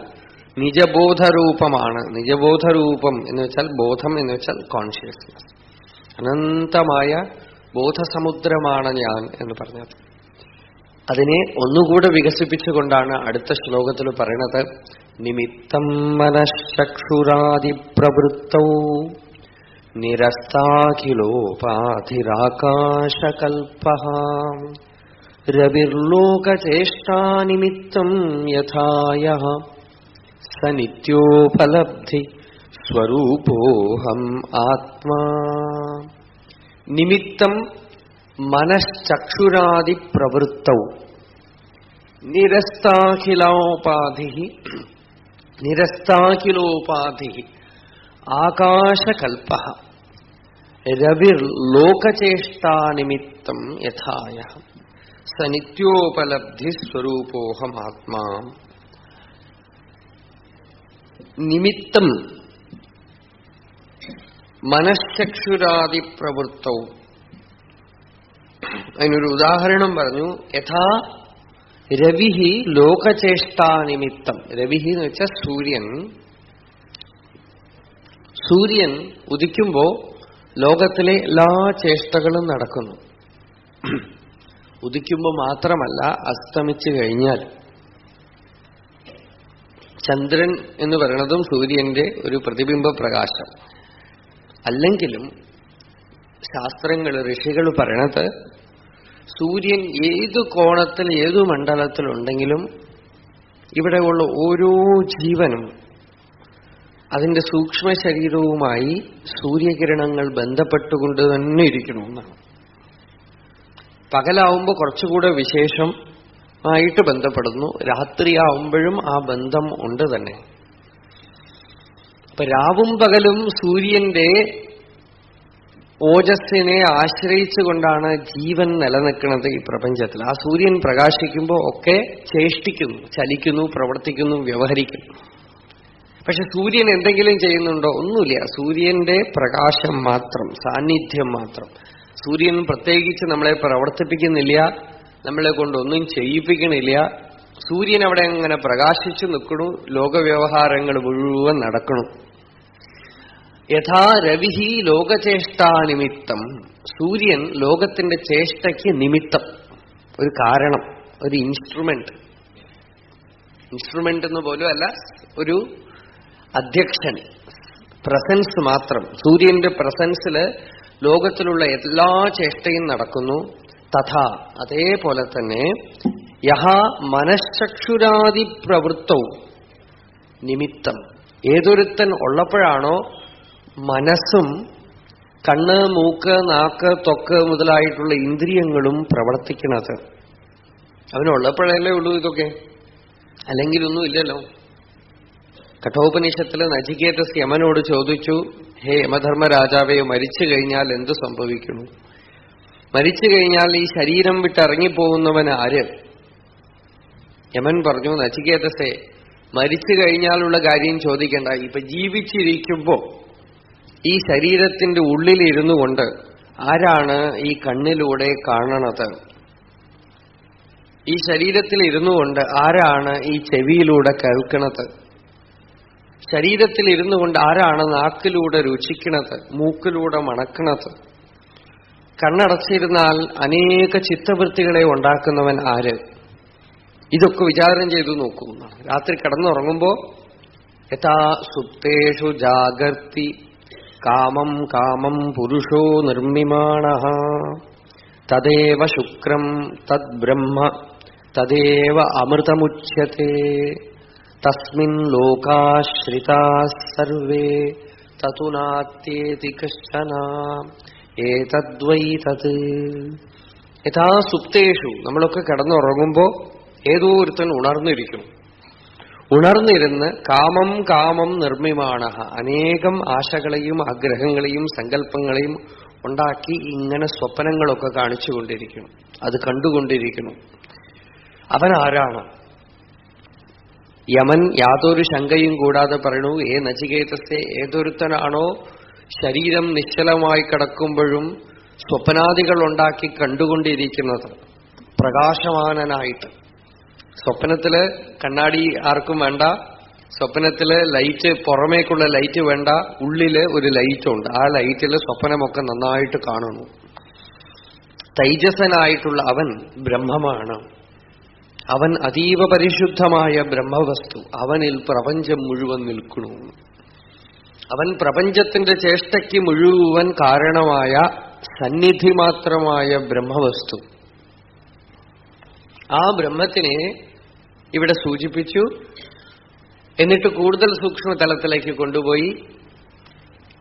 നിജബോധരൂപമാണ്. നിജബോധരൂപം എന്ന് വെച്ചാൽ ബോധം എന്ന് വെച്ചാൽ കോൺഷ്യസ്നസ്. അനന്തമായ ബോധസമുദ്രമാണ് ഞാൻ എന്ന് പറഞ്ഞത്. അതിനെ ഒന്നുകൂടെ വികസിപ്പിച്ചുകൊണ്ടാണ് അടുത്ത ശ്ലോകത്തിൽ പറയണത്, നിമിത്തം മനഃചക്ഷുരാദിപ്രവൃത്തൗ നിരസ്താഖിലോപാധിരാകാശകൽപഃ രവിർലോകചേഷ്ടാനിമിത്തം യഥായഃ സ നിത്യോപലബ്ധി സ്വരൂപോഹം ആത്മാ. നിമിത്തം മനഃചക്ഷുരാദിപ്രവൃത്തൗ നിരസ്താഖിലോപാധി ആകാശകൽപഃ രവിർലോകചേഷ്ടാനിമിത്തം യഥായഃ സ നിത്യോപലബ്ധി സ്വരൂപോഹം ആത്മാ. നിമിത്തം മനഃചക്ഷുരാദിപ്രവൃത്തൗ. അതിനൊരു ഉദാഹരണം പറഞ്ഞു, യഥാ രവിഹി ലോകചേഷ്ടാനിമിത്തം. രവിഹി എന്ന് വെച്ചാൽ സൂര്യൻ. സൂര്യൻ ഉദിക്കുമ്പോ ലോകത്തിലെ എല്ലാ ചേഷ്ടകളും നടക്കുന്നു. ഉദിക്കുമ്പോ മാത്രമല്ല, അസ്തമിച്ചു കഴിഞ്ഞാൽ. ചന്ദ്രൻ എന്ന് പറയുന്നതും സൂര്യന്റെ ഒരു പ്രതിബിംബ പ്രകാശം. അല്ലെങ്കിലും ശാസ്ത്രങ്ങൾ, ഋഷികൾ പറയണത്, സൂര്യൻ ഏതു കോണത്തിൽ ഏതു മണ്ഡലത്തിലുണ്ടെങ്കിലും ഇവിടെയുള്ള ഓരോ ജീവനും അതിന്റെ സൂക്ഷ്മ ശരീരവുമായി സൂര്യകിരണങ്ങൾ ബന്ധപ്പെട്ടുകൊണ്ട് തന്നെ ഇരിക്കണമെന്നാണ്. പകലാവുമ്പോൾ കുറച്ചുകൂടെ വിശേഷമായിട്ട് ബന്ധപ്പെടുന്നു, രാത്രിയാവുമ്പോഴും ആ ബന്ധം ഉണ്ട് തന്നെ. അപ്പൊ രാവും പകലും സൂര്യന്റെ ഓജസ്സിനെ ആശ്രയിച്ചുകൊണ്ടാണ് ജീവൻ നിലനിൽക്കുന്നത് ഈ പ്രപഞ്ചത്തിൽ. ആ സൂര്യൻ പ്രകാശിക്കുമ്പോൾ ഒക്കെ ചേഷ്ടിക്കുന്നു, ചലിക്കുന്നു, പ്രവർത്തിക്കുന്നു, വ്യവഹരിക്കുന്നു. പക്ഷെ സൂര്യൻ എന്തെങ്കിലും ചെയ്യുന്നുണ്ടോ? ഒന്നുമില്ല. സൂര്യന്റെ പ്രകാശം മാത്രം, സാന്നിധ്യം മാത്രം. സൂര്യൻ പ്രത്യേകിച്ച് നമ്മളെ പ്രവർത്തിപ്പിക്കുന്നില്ല, നമ്മളെ കൊണ്ടൊന്നും ചെയ്യിപ്പിക്കണില്ല. സൂര്യൻ അവിടെ അങ്ങനെ പ്രകാശിച്ചു നിൽക്കണു, ലോകവ്യവഹാരങ്ങൾ മുഴുവൻ നടക്കണു. യഥാ രവിഹി ലോകചേഷ്ടാനിമിത്തം. സൂര്യൻ ലോകത്തിന്റെ ചേഷ്ടയ്ക്ക് നിമിത്തം, ഒരു കാരണം, ഒരു ഇൻസ്ട്രുമെന്റ്. ഇൻസ്ട്രുമെന്റ് എന്ന് പോലും അല്ല, ഒരു അധ്യക്ഷൻ, പ്രസൻസ് മാത്രം. സൂര്യന്റെ പ്രസൻസില് ലോകത്തിലുള്ള എല്ലാ ചേഷ്ടയും നടക്കുന്നു. തഥാ, അതേപോലെ തന്നെ യഹ മനഃചക്ഷുരാദി പ്രവൃത്തവും നിമിത്തം. ഏതൊരുത്തൻ ഉള്ളപ്പോഴാണോ മനസ്സും കണ്ണ്, മൂക്ക്, നാക്ക്, ത്വക്ക് മുതലായിട്ടുള്ള ഇന്ദ്രിയങ്ങളും പ്രവർത്തിക്കുന്നത്. അവനുള്ളപ്പോഴല്ലേ ഉള്ളൂ ഇതൊക്കെ, അല്ലെങ്കിൽ ഒന്നും ഇല്ലല്ലോ. കഠോപനിഷത്തില് നചികേതസ് യമനോട് ചോദിച്ചു, ഹേ യമധർമ്മരാജാവേ, മരിച്ചു കഴിഞ്ഞാൽ എന്ത് സംഭവിക്കുന്നു? മരിച്ചു കഴിഞ്ഞാൽ ഈ ശരീരം വിട്ടിറങ്ങിപ്പോകുന്നവൻ ആര്? യമൻ പറഞ്ഞു, നചികേതസേ, മരിച്ചു കഴിഞ്ഞാലുള്ള കാര്യം ചോദിക്കേണ്ട. ഇപ്പൊ ജീവിച്ചിരിക്കുമ്പോ ഈ ശരീരത്തിന്റെ ഉള്ളിലിരുന്നു കൊണ്ട് ആരാണ് ഈ കണ്ണിലൂടെ കാണണത്? ഈ ശരീരത്തിൽ ഇരുന്നു കൊണ്ട് ആരാണ് ഈ ചെവിയിലൂടെ കേൾക്കണത്? ശരീരത്തിൽ ഇരുന്നു കൊണ്ട് ആരാണ് നാക്കിലൂടെ രുചിക്കണത്, മൂക്കിലൂടെ മണക്കണത്? കണ്ണടച്ചിരുന്നാൽ അനേക ചിത്തവൃത്തികളെ ഉണ്ടാക്കുന്നവൻ ആര്? ഇതൊക്കെ വിചാരം ചെയ്തു നോക്കൂ. രാത്രി കിടന്നുറങ്ങുമ്പോ യഥാ സുപ്തേഷു ജാഗർത്തി കാമം കാമം പുരുഷോ നിർമ്മിമാണഃ തദേവ ശുക്രം തദ്ബ്രഹ്മ തദേവ അമൃതമുച്യത്തെ തസ്മിൻ ലോകാശ്രിതാഃ സർവേ തതു നാത്യേതി കശ്ചന ഏതദ്വൈ തത്. യഥാ സുപ്തേഷു, നമ്മളൊക്കെ കിടന്നുറങ്ങുമ്പോ ഏതോ ഒരുത്തൻ ഉണർന്നിരിക്കുന്നു. ഉണർന്നിരുന്ന് കാമം കാമം നിർമ്മിമാണ, അനേകം ആശകളെയും ആഗ്രഹങ്ങളെയും സങ്കല്പങ്ങളെയും ഉണ്ടാക്കി ഇങ്ങനെ സ്വപ്നങ്ങളൊക്കെ കാണിച്ചുകൊണ്ടിരിക്കുന്നു, അത് കണ്ടുകൊണ്ടിരിക്കുന്നു. അവൻ ആരാണ്? യമൻ യാതൊരു ശങ്കയും കൂടാതെ പറയണു, നചികേതസ്സേ, ഏതൊരുത്തനാണോ ശരീരം നിശ്ചലമായി കിടക്കുമ്പോഴും സ്വപ്നാദികൾ ഉണ്ടാക്കി കണ്ടുകൊണ്ടിരിക്കുന്നത് പ്രകാശമാനനായിട്ട്. സ്വപ്നത്തില് കണ്ണാടി ആർക്കും വേണ്ട, സ്വപ്നത്തില് ലൈറ്റ്, പുറമേക്കുള്ള ലൈറ്റ് വേണ്ട, ഉള്ളില് ഒരു ലൈറ്റ് ഉണ്ട്. ആ ലൈറ്റില് സ്വപ്നമൊക്കെ നന്നായിട്ട് കാണുന്നു. തൈജസനായിട്ടുള്ള അവൻ ബ്രഹ്മമാണ്. അവൻ അതീവ പരിശുദ്ധമായ ബ്രഹ്മവസ്തു. അവനിൽ പ്രപഞ്ചം മുഴുവൻ നിൽക്കണു. അവൻ പ്രപഞ്ചത്തിന്റെ ചേഷ്ടയ്ക്ക് മുഴുവൻ കാരണമായ സന്നിധി മാത്രമായ ബ്രഹ്മവസ്തു. ആ ബ്രഹ്മത്തിനെ ഇവിടെ സൂചിപ്പിച്ചു. എന്നിട്ട് കൂടുതൽ സൂക്ഷ്മതലത്തിലേക്ക് കൊണ്ടുപോയി,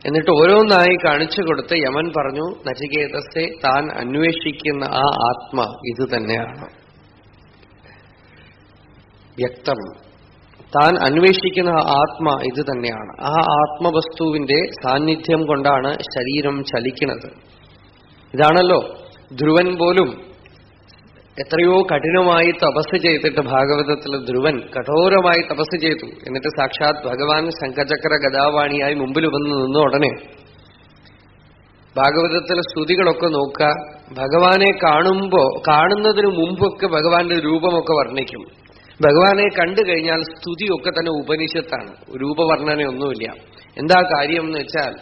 എന്നിട്ട് ഓരോന്നായി കാണിച്ചു കൊടുത്ത് യമൻ പറഞ്ഞു, നചികേതസ്സേ, താൻ അന്വേഷിക്കുന്ന ആ ആത്മ ഇത് തന്നെയാണ്. വ്യക്തം, താൻ അന്വേഷിക്കുന്ന ആത്മ ഇത് തന്നെയാണ്. ആ ആത്മവസ്തുവിന്റെ സാന്നിധ്യം കൊണ്ടാണ് ശരീരം ചലിക്കുന്നത്. ഇതാണല്ലോ ധ്രുവൻ പോലും എത്രയോ കഠിനമായി തപസ് ചെയ്തിട്ട്, ഭാഗവതത്തിൽ ധ്രുവൻ കഠോരമായി തപസ് ചെയ്തു. എന്നിട്ട് സാക്ഷാത് ഭഗവാൻ ശംഖചക്ര ഗദാവാണിയായി മുമ്പിൽ വന്ന് നിന്ന ഉടനെ ഭാഗവതത്തിലെ സ്തുതികളൊക്കെ നോക്കുക. ഭഗവാനെ കാണുന്നതിന് മുമ്പൊക്കെ ഭഗവാന്റെ രൂപമൊക്കെ വർണ്ണിക്കും. ഭഗവാനെ കണ്ടു കഴിഞ്ഞാൽ സ്തുതിയൊക്കെ തന്നെ ഉപനിഷത്താണ്, രൂപവർണ്ണനയൊന്നുമില്ല. എന്താ കാര്യം എന്ന് വെച്ചാൽ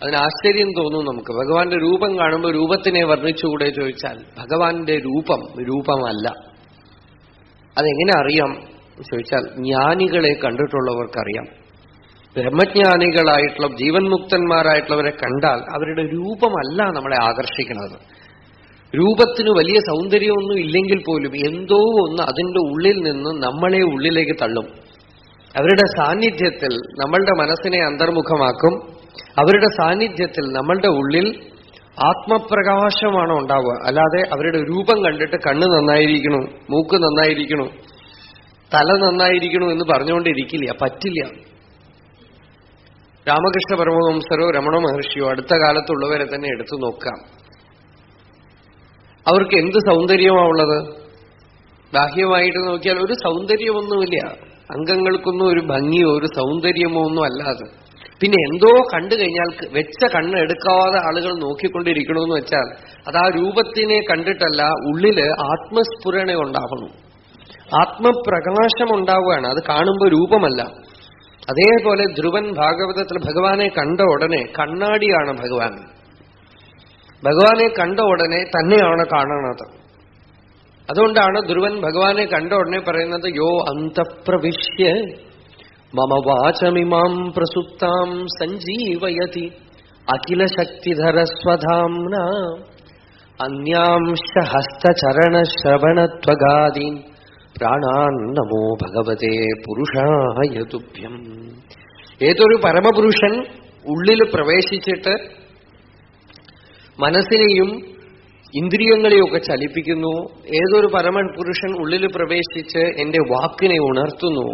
അതിന് ആശ്ചര്യം തോന്നും നമുക്ക്. ഭഗവാന്റെ രൂപം കാണുമ്പോൾ രൂപത്തിനെ വർണ്ണിച്ചുകൂടെ ചോദിച്ചാൽ, ഭഗവാന്റെ രൂപമല്ല. അതെങ്ങനെ അറിയാം ചോദിച്ചാൽ, ജ്ഞാനികളെ കണ്ടിട്ടുള്ളവർക്കറിയാം. ബ്രഹ്മജ്ഞാനികളായിട്ടുള്ള ജീവൻ മുക്തന്മാരായിട്ടുള്ളവരെ കണ്ടാൽ അവരുടെ രൂപമല്ല നമ്മളെ ആകർഷിക്കുന്നത്. രൂപത്തിന് വലിയ സൗന്ദര്യമൊന്നും ഇല്ലെങ്കിൽ പോലും എന്തോ ഒന്ന് അതിന്റെ ഉള്ളിൽ നിന്ന് നമ്മളെ ഉള്ളിലേക്ക് തള്ളും. അവരുടെ സാന്നിധ്യത്തിൽ നമ്മളുടെ മനസ്സിനെ അന്തർമുഖമാക്കും. അവരുടെ സാന്നിധ്യത്തിൽ നമ്മളുടെ ഉള്ളിൽ ആത്മപ്രകാശമാണ് ഉണ്ടാവുക. അല്ലാതെ അവരുടെ രൂപം കണ്ടിട്ട് കണ്ണ് നന്നായിരിക്കണു, മൂക്ക് നന്നായിരിക്കണു, തല നന്നായിരിക്കണു എന്ന് പറഞ്ഞുകൊണ്ടിരിക്കില്ല, പറ്റില്ല. രാമകൃഷ്ണ പരമഹംസരോ രമണ മഹർഷിയോ അടുത്ത കാലത്തുള്ളവരെ തന്നെ എടുത്തു നോക്കാം. അവർക്ക് എന്ത് സൗന്ദര്യമാണുള്ളത്? ബാഹ്യമായിട്ട് നോക്കിയാൽ ഒരു സൗന്ദര്യമൊന്നുമില്ല. അംഗങ്ങൾക്കൊന്നും ഒരു ഭംഗിയോ ഒരു സൗന്ദര്യമോ ഒന്നും അല്ലാതെ. പിന്നെ എന്തോ കണ്ടു കഴിഞ്ഞാൽ വെച്ച കണ്ണ് എടുക്കാതെ ആളുകൾ നോക്കിക്കൊണ്ടിരിക്കണമെന്ന് വെച്ചാൽ അത് ആ രൂപത്തിനെ കണ്ടിട്ടല്ല, ഉള്ളില് ആത്മസ്ഫുരണ ഉണ്ടാകണം, ആത്മപ്രകാശം ഉണ്ടാവുകയാണ്. അത് കാണുമ്പോൾ രൂപമല്ല. അതേപോലെ ധ്രുവൻ ഭാഗവതത്തിൽ ഭഗവാനെ കണ്ട ഉടനെ കണ്ണാടിയാണ് ഭഗവാൻ. ഭഗവാനെ കണ്ട ഉടനെ തന്നെയാണ് കാണുന്നത്. അതുകൊണ്ടാണ് ധ്രുവൻ ഭഗവാനെ കണ്ട ഉടനെ പറയുന്നത്, യോ അന്തഃപ്രവിശ്യ മമ വാചമിമാം പ്രസുപ്താം സഞ്ജീവയതി അഖില ശക്തിധര സ്വധാംന അന്യാംശ ഹസ്തചരണ ശ്രവണത്വഗാദീൻ പ്രാണാൻ നമോ ഭഗവതേ പുരുഷായ തുഭ്യം. ഏതൊരു പരമപുരുഷൻ ഉള്ളിൽ പ്രവേശിച്ചിട്ട് മനസ്സിനെയും ഇന്ദ്രിയങ്ങളെയൊക്കെ ചലിപ്പിക്കുന്നു, ഏതൊരു പരമപുരുഷൻ ഉള്ളിൽ പ്രവേശിച്ച് എന്റെ വാക്കിനെ ഉണർത്തുന്നു,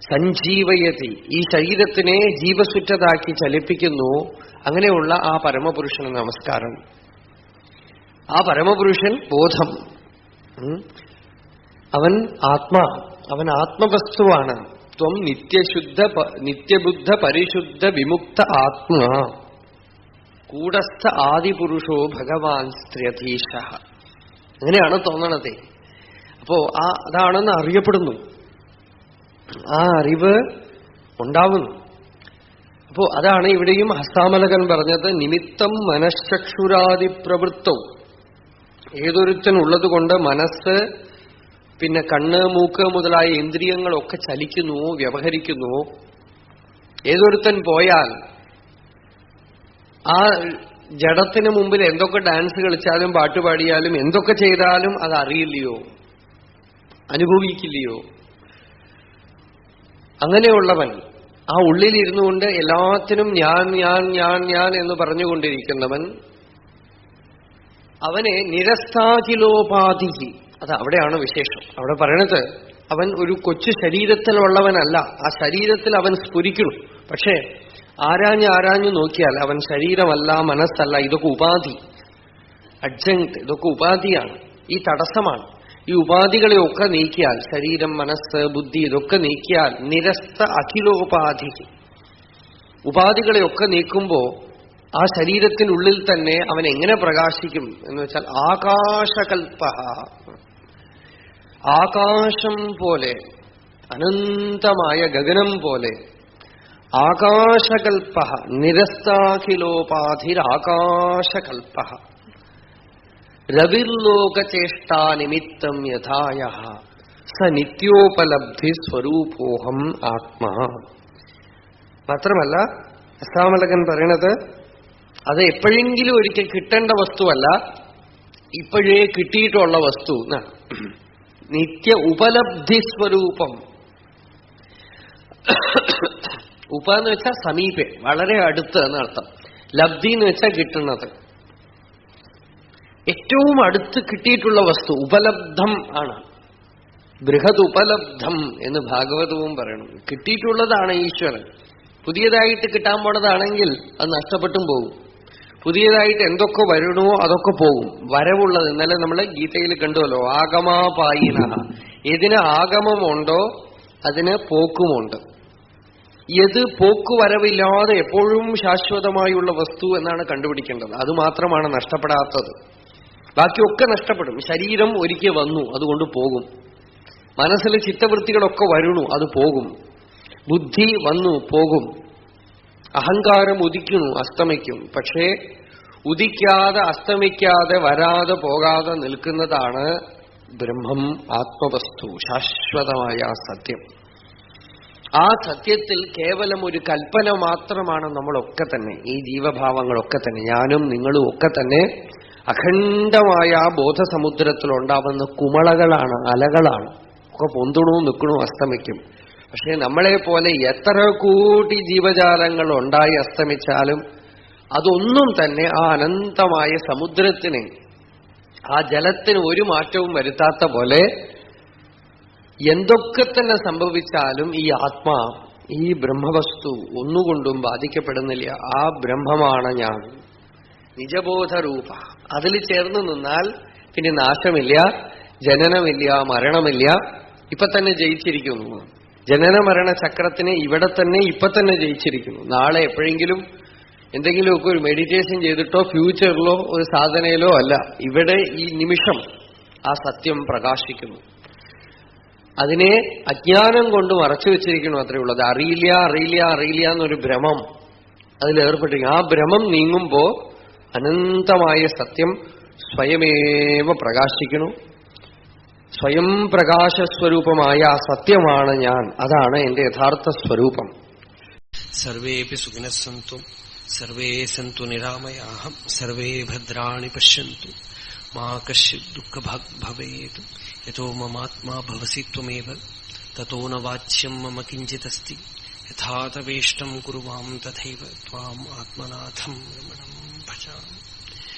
സഞ്ജീവയതി, ഈ ശരീരത്തിനെ ജീവസുറ്റതാക്കി ചലിപ്പിക്കുന്നു, അങ്ങനെയുള്ള ആ പരമപുരുഷന് നമസ്കാരം. ആ പരമപുരുഷൻ ബോധം, അവൻ അവൻ ആത്മവസ്തുവാണ്. ത്വം നിത്യബുദ്ധ പരിശുദ്ധ വിമുക്ത ആത്മാ കൂടസ്ഥ ആദിപുരുഷോ ഭഗവാൻ സ്ത്രീയധീശ. അങ്ങനെയാണ് തോന്നണത്. അപ്പോ അതാണെന്ന് അറിയപ്പെടുന്നു, ആ അറിവ് ഉണ്ടാവുന്നു. അപ്പോ അതാണ് ഇവിടെയും ഹസ്താമലകൻ പറഞ്ഞത്, നിമിത്തം മനഃചക്ഷുരാദി പ്രവൃത്തവും. ഏതൊരുത്തൻ ഉള്ളതുകൊണ്ട് മനസ്സ്, പിന്നെ കണ്ണ്, മൂക്ക് മുതലായ ഇന്ദ്രിയങ്ങളൊക്കെ ചലിക്കുന്നുവോ വ്യവഹരിക്കുന്നുവോ. ഏതൊരുത്തൻ പോയാൽ ആ ജഡത്തിന് മുമ്പിൽ എന്തൊക്കെ ഡാൻസ് കളിച്ചാലും പാട്ട് പാടിയാലും എന്തൊക്കെ ചെയ്താലും അത് അറിയില്ലയോ, അനുഭവിക്കില്ലയോ? അങ്ങനെയുള്ളവൻ ആ ഉള്ളിലിരുന്നു കൊണ്ട് എല്ലാത്തിനും ഞാൻ ഞാൻ ഞാൻ ഞാൻ എന്ന് പറഞ്ഞുകൊണ്ടിരിക്കുന്നവൻ അവനെ നിരസ്താകിലോപാധി, അത് അവിടെയാണ് വിശേഷം. അവിടെ പറയണത് അവൻ ഒരു കൊച്ചു ശരീരത്തിലുള്ളവനല്ല, ആ ശരീരത്തിൽ അവൻ സ്ഫുരിക്കുന്നു. പക്ഷേ ആരാഞ്ഞു നോക്കിയാൽ അവൻ ശരീരമല്ല, മനസ്സല്ല, ഇതൊക്കെ ഉപാധി, അഡ്ജങ്ക്ട്, ഇതൊക്കെ ഉപാധിയാണ്, ഈ തടസ്സമാണ്. ഈ ഉപാധികളെയൊക്കെ നീക്കിയാൽ, ശരീരം, മനസ്സ്, ബുദ്ധി ഇതൊക്കെ നീക്കിയാൽ നിരസ്ത അഖിലോപാധി, ഉപാധികളെയൊക്കെ നീക്കുമ്പോ ആ ശരീരത്തിനുള്ളിൽ തന്നെ അവൻ എങ്ങനെ പ്രകാശിക്കും എന്ന് വെച്ചാൽ ആകാശകൽപ്പ, ആകാശം പോലെ, അനന്തമായ ഗഗനം പോലെ, ആകാശകൽപ്പ, നിരസ്താഖിലോപാധിരാകാശകൽപ്പ, രവിർലോകചേഷ്ടാനിമിത്തം യഥായ സ നിത്യോപലബ്ധി സ്വരൂപോഹം ആത്മാ. മാത്രമല്ല അസ്താമലകൻ പറയണത് അത് എപ്പോഴെങ്കിലും ഒരിക്കൽ കിട്ടേണ്ട വസ്തുവല്ല, ഇപ്പോഴേ കിട്ടിയിട്ടുള്ള വസ്തു എന്നാണ്. നിത്യ ഉപലബ്ധി സ്വരൂപം. ഉപ എന്ന് വെച്ചാൽ സമീപെ, വളരെ അടുത്ത് എന്നർത്ഥം. ലബ്ധി എന്ന് വെച്ചാൽ കിട്ടുന്നത്, ഏറ്റവും അടുത്ത് കിട്ടിയിട്ടുള്ള വസ്തു ഉപലബ്ധം ആണ്. ബൃഹത് ഉപലബ്ധം എന്ന് ഭാഗവതവും പറയണം. കിട്ടിയിട്ടുള്ളതാണ് ഈശ്വരൻ. പുതിയതായിട്ട് കിട്ടാൻ പോണതാണെങ്കിൽ അത് നഷ്ടപ്പെട്ടും പോകും. പുതിയതായിട്ട് എന്തൊക്കെ വരണോ അതൊക്കെ പോകും. വരവുള്ളത് ഇന്നലെ നമ്മൾ ഗീതയിൽ കണ്ടുവല്ലോ, ആഗമാപായിന. ഏതിന് ആഗമമുണ്ടോ അതിന് പോക്കുമുണ്ട്. ഏത് പോക്കുവരവില്ലാതെ എപ്പോഴും ശാശ്വതമായുള്ള വസ്തു എന്നാണ് കണ്ടുപിടിക്കേണ്ടത്. അത് മാത്രമാണ് നഷ്ടപ്പെടാത്തത്. ബാക്കിയൊക്കെ നഷ്ടപ്പെടും. ശരീരം ഒരിക്കൽ വന്നു, അതുകൊണ്ട് പോകും. മനസ്സിൽ ചിത്തവൃത്തികളൊക്കെ വരണു, അത് പോകും. ബുദ്ധി വന്നു, പോകും. അഹങ്കാരം ഉദിക്കുന്നു, അസ്തമിക്കും. പക്ഷേ ഉദിക്കാതെ അസ്തമിക്കാതെ വരാതെ പോകാതെ നിൽക്കുന്നതാണ് ബ്രഹ്മം, ആത്മവസ്തു, ശാശ്വതമായ സത്യം. ആ സത്യത്തിൽ കേവലം ഒരു കൽപ്പന മാത്രമാണ് നമ്മളൊക്കെ തന്നെ, ഈ ജീവഭാവങ്ങളൊക്കെ തന്നെ, ഞാനും നിങ്ങളും ഒക്കെ തന്നെ അഖണ്ഡമായ ആ ബോധസമുദ്രത്തിലുണ്ടാവുന്ന കുമളകളാണ്, അലകളാണ്. ഒക്കെ പൊന്തുണു, നിൽക്കണു, അസ്തമിക്കും. പക്ഷെ നമ്മളെ പോലെ എത്ര കോടി ജീവജാലങ്ങൾ ഉണ്ടായി അസ്തമിച്ചാലും അതൊന്നും തന്നെ ആ അനന്തമായ സമുദ്രത്തിന്, ആ ജലത്തിന് ഒരു മാറ്റവും വരുത്താത്ത പോലെ എന്തൊക്കെ തന്നെ സംഭവിച്ചാലും ഈ ആത്മാ, ഈ ബ്രഹ്മവസ്തു ഒന്നുകൊണ്ടും ബാധിക്കപ്പെടുന്നില്ല. ആ ബ്രഹ്മമാണ് ഞാൻ, നിജബോധരൂപ. അതിൽ ചേർന്ന് നിന്നാൽ പിന്നെ നാശമില്ല, ജനനമില്ല, മരണമില്ല. ഇപ്പൊ തന്നെ ജയിച്ചിരിക്കുന്നു. ജനന മരണ ചക്രത്തിനെ ഇവിടെ തന്നെ ഇപ്പൊ തന്നെ ജയിച്ചിരിക്കുന്നു. നാളെ എപ്പോഴെങ്കിലും എന്തെങ്കിലുമൊക്കെ ഒരു മെഡിറ്റേഷൻ ചെയ്തിട്ടോ ഫ്യൂച്ചറിലോ ഒരു സാധനയിലോ അല്ല, ഇവിടെ ഈ നിമിഷം ആ സത്യം പ്രകാശിക്കുന്നു. അതിനെ അജ്ഞാനം കൊണ്ട് മറച്ചു വെച്ചിരിക്കുന്നു, അത്രയേ ഉള്ളൂ. അത് അറിയില്ല അറിയില്ല അറിയില്ല എന്നൊരു ഭ്രമം അതിലേർപ്പെട്ടിരിക്കും. ആ ഭ്രമം നീങ്ങുമ്പോ അനന്തമായ സത്യം സ്വയമേവ പ്രകാശിക്കുന്നു. സ്വയം പ്രകാശസ്വരൂപമായ ആ സത്യമാണ് ഞാൻ. അതാണ് എന്റെ യഥാർത്ഥ സ്വരൂപം. സർവേപി സുഖിനഃ സന്തു സർവേ സന്തു നിരാമയാഃ സർവേ ഭദ്രാണി പശ്യന്തു മാ കശ്ചിത് ദുഃഖഭാഗ് ഭവേത് യതോ മമാത്മാ ഭവസി ത്വമേവ തതോ ന വാച്യം മമ കിഞ്ചിദസ്തി യഥാ തവേഷ്ടം കുരു മാം തഥൈവ ത്വാം ആത്മനാഥം രമണം.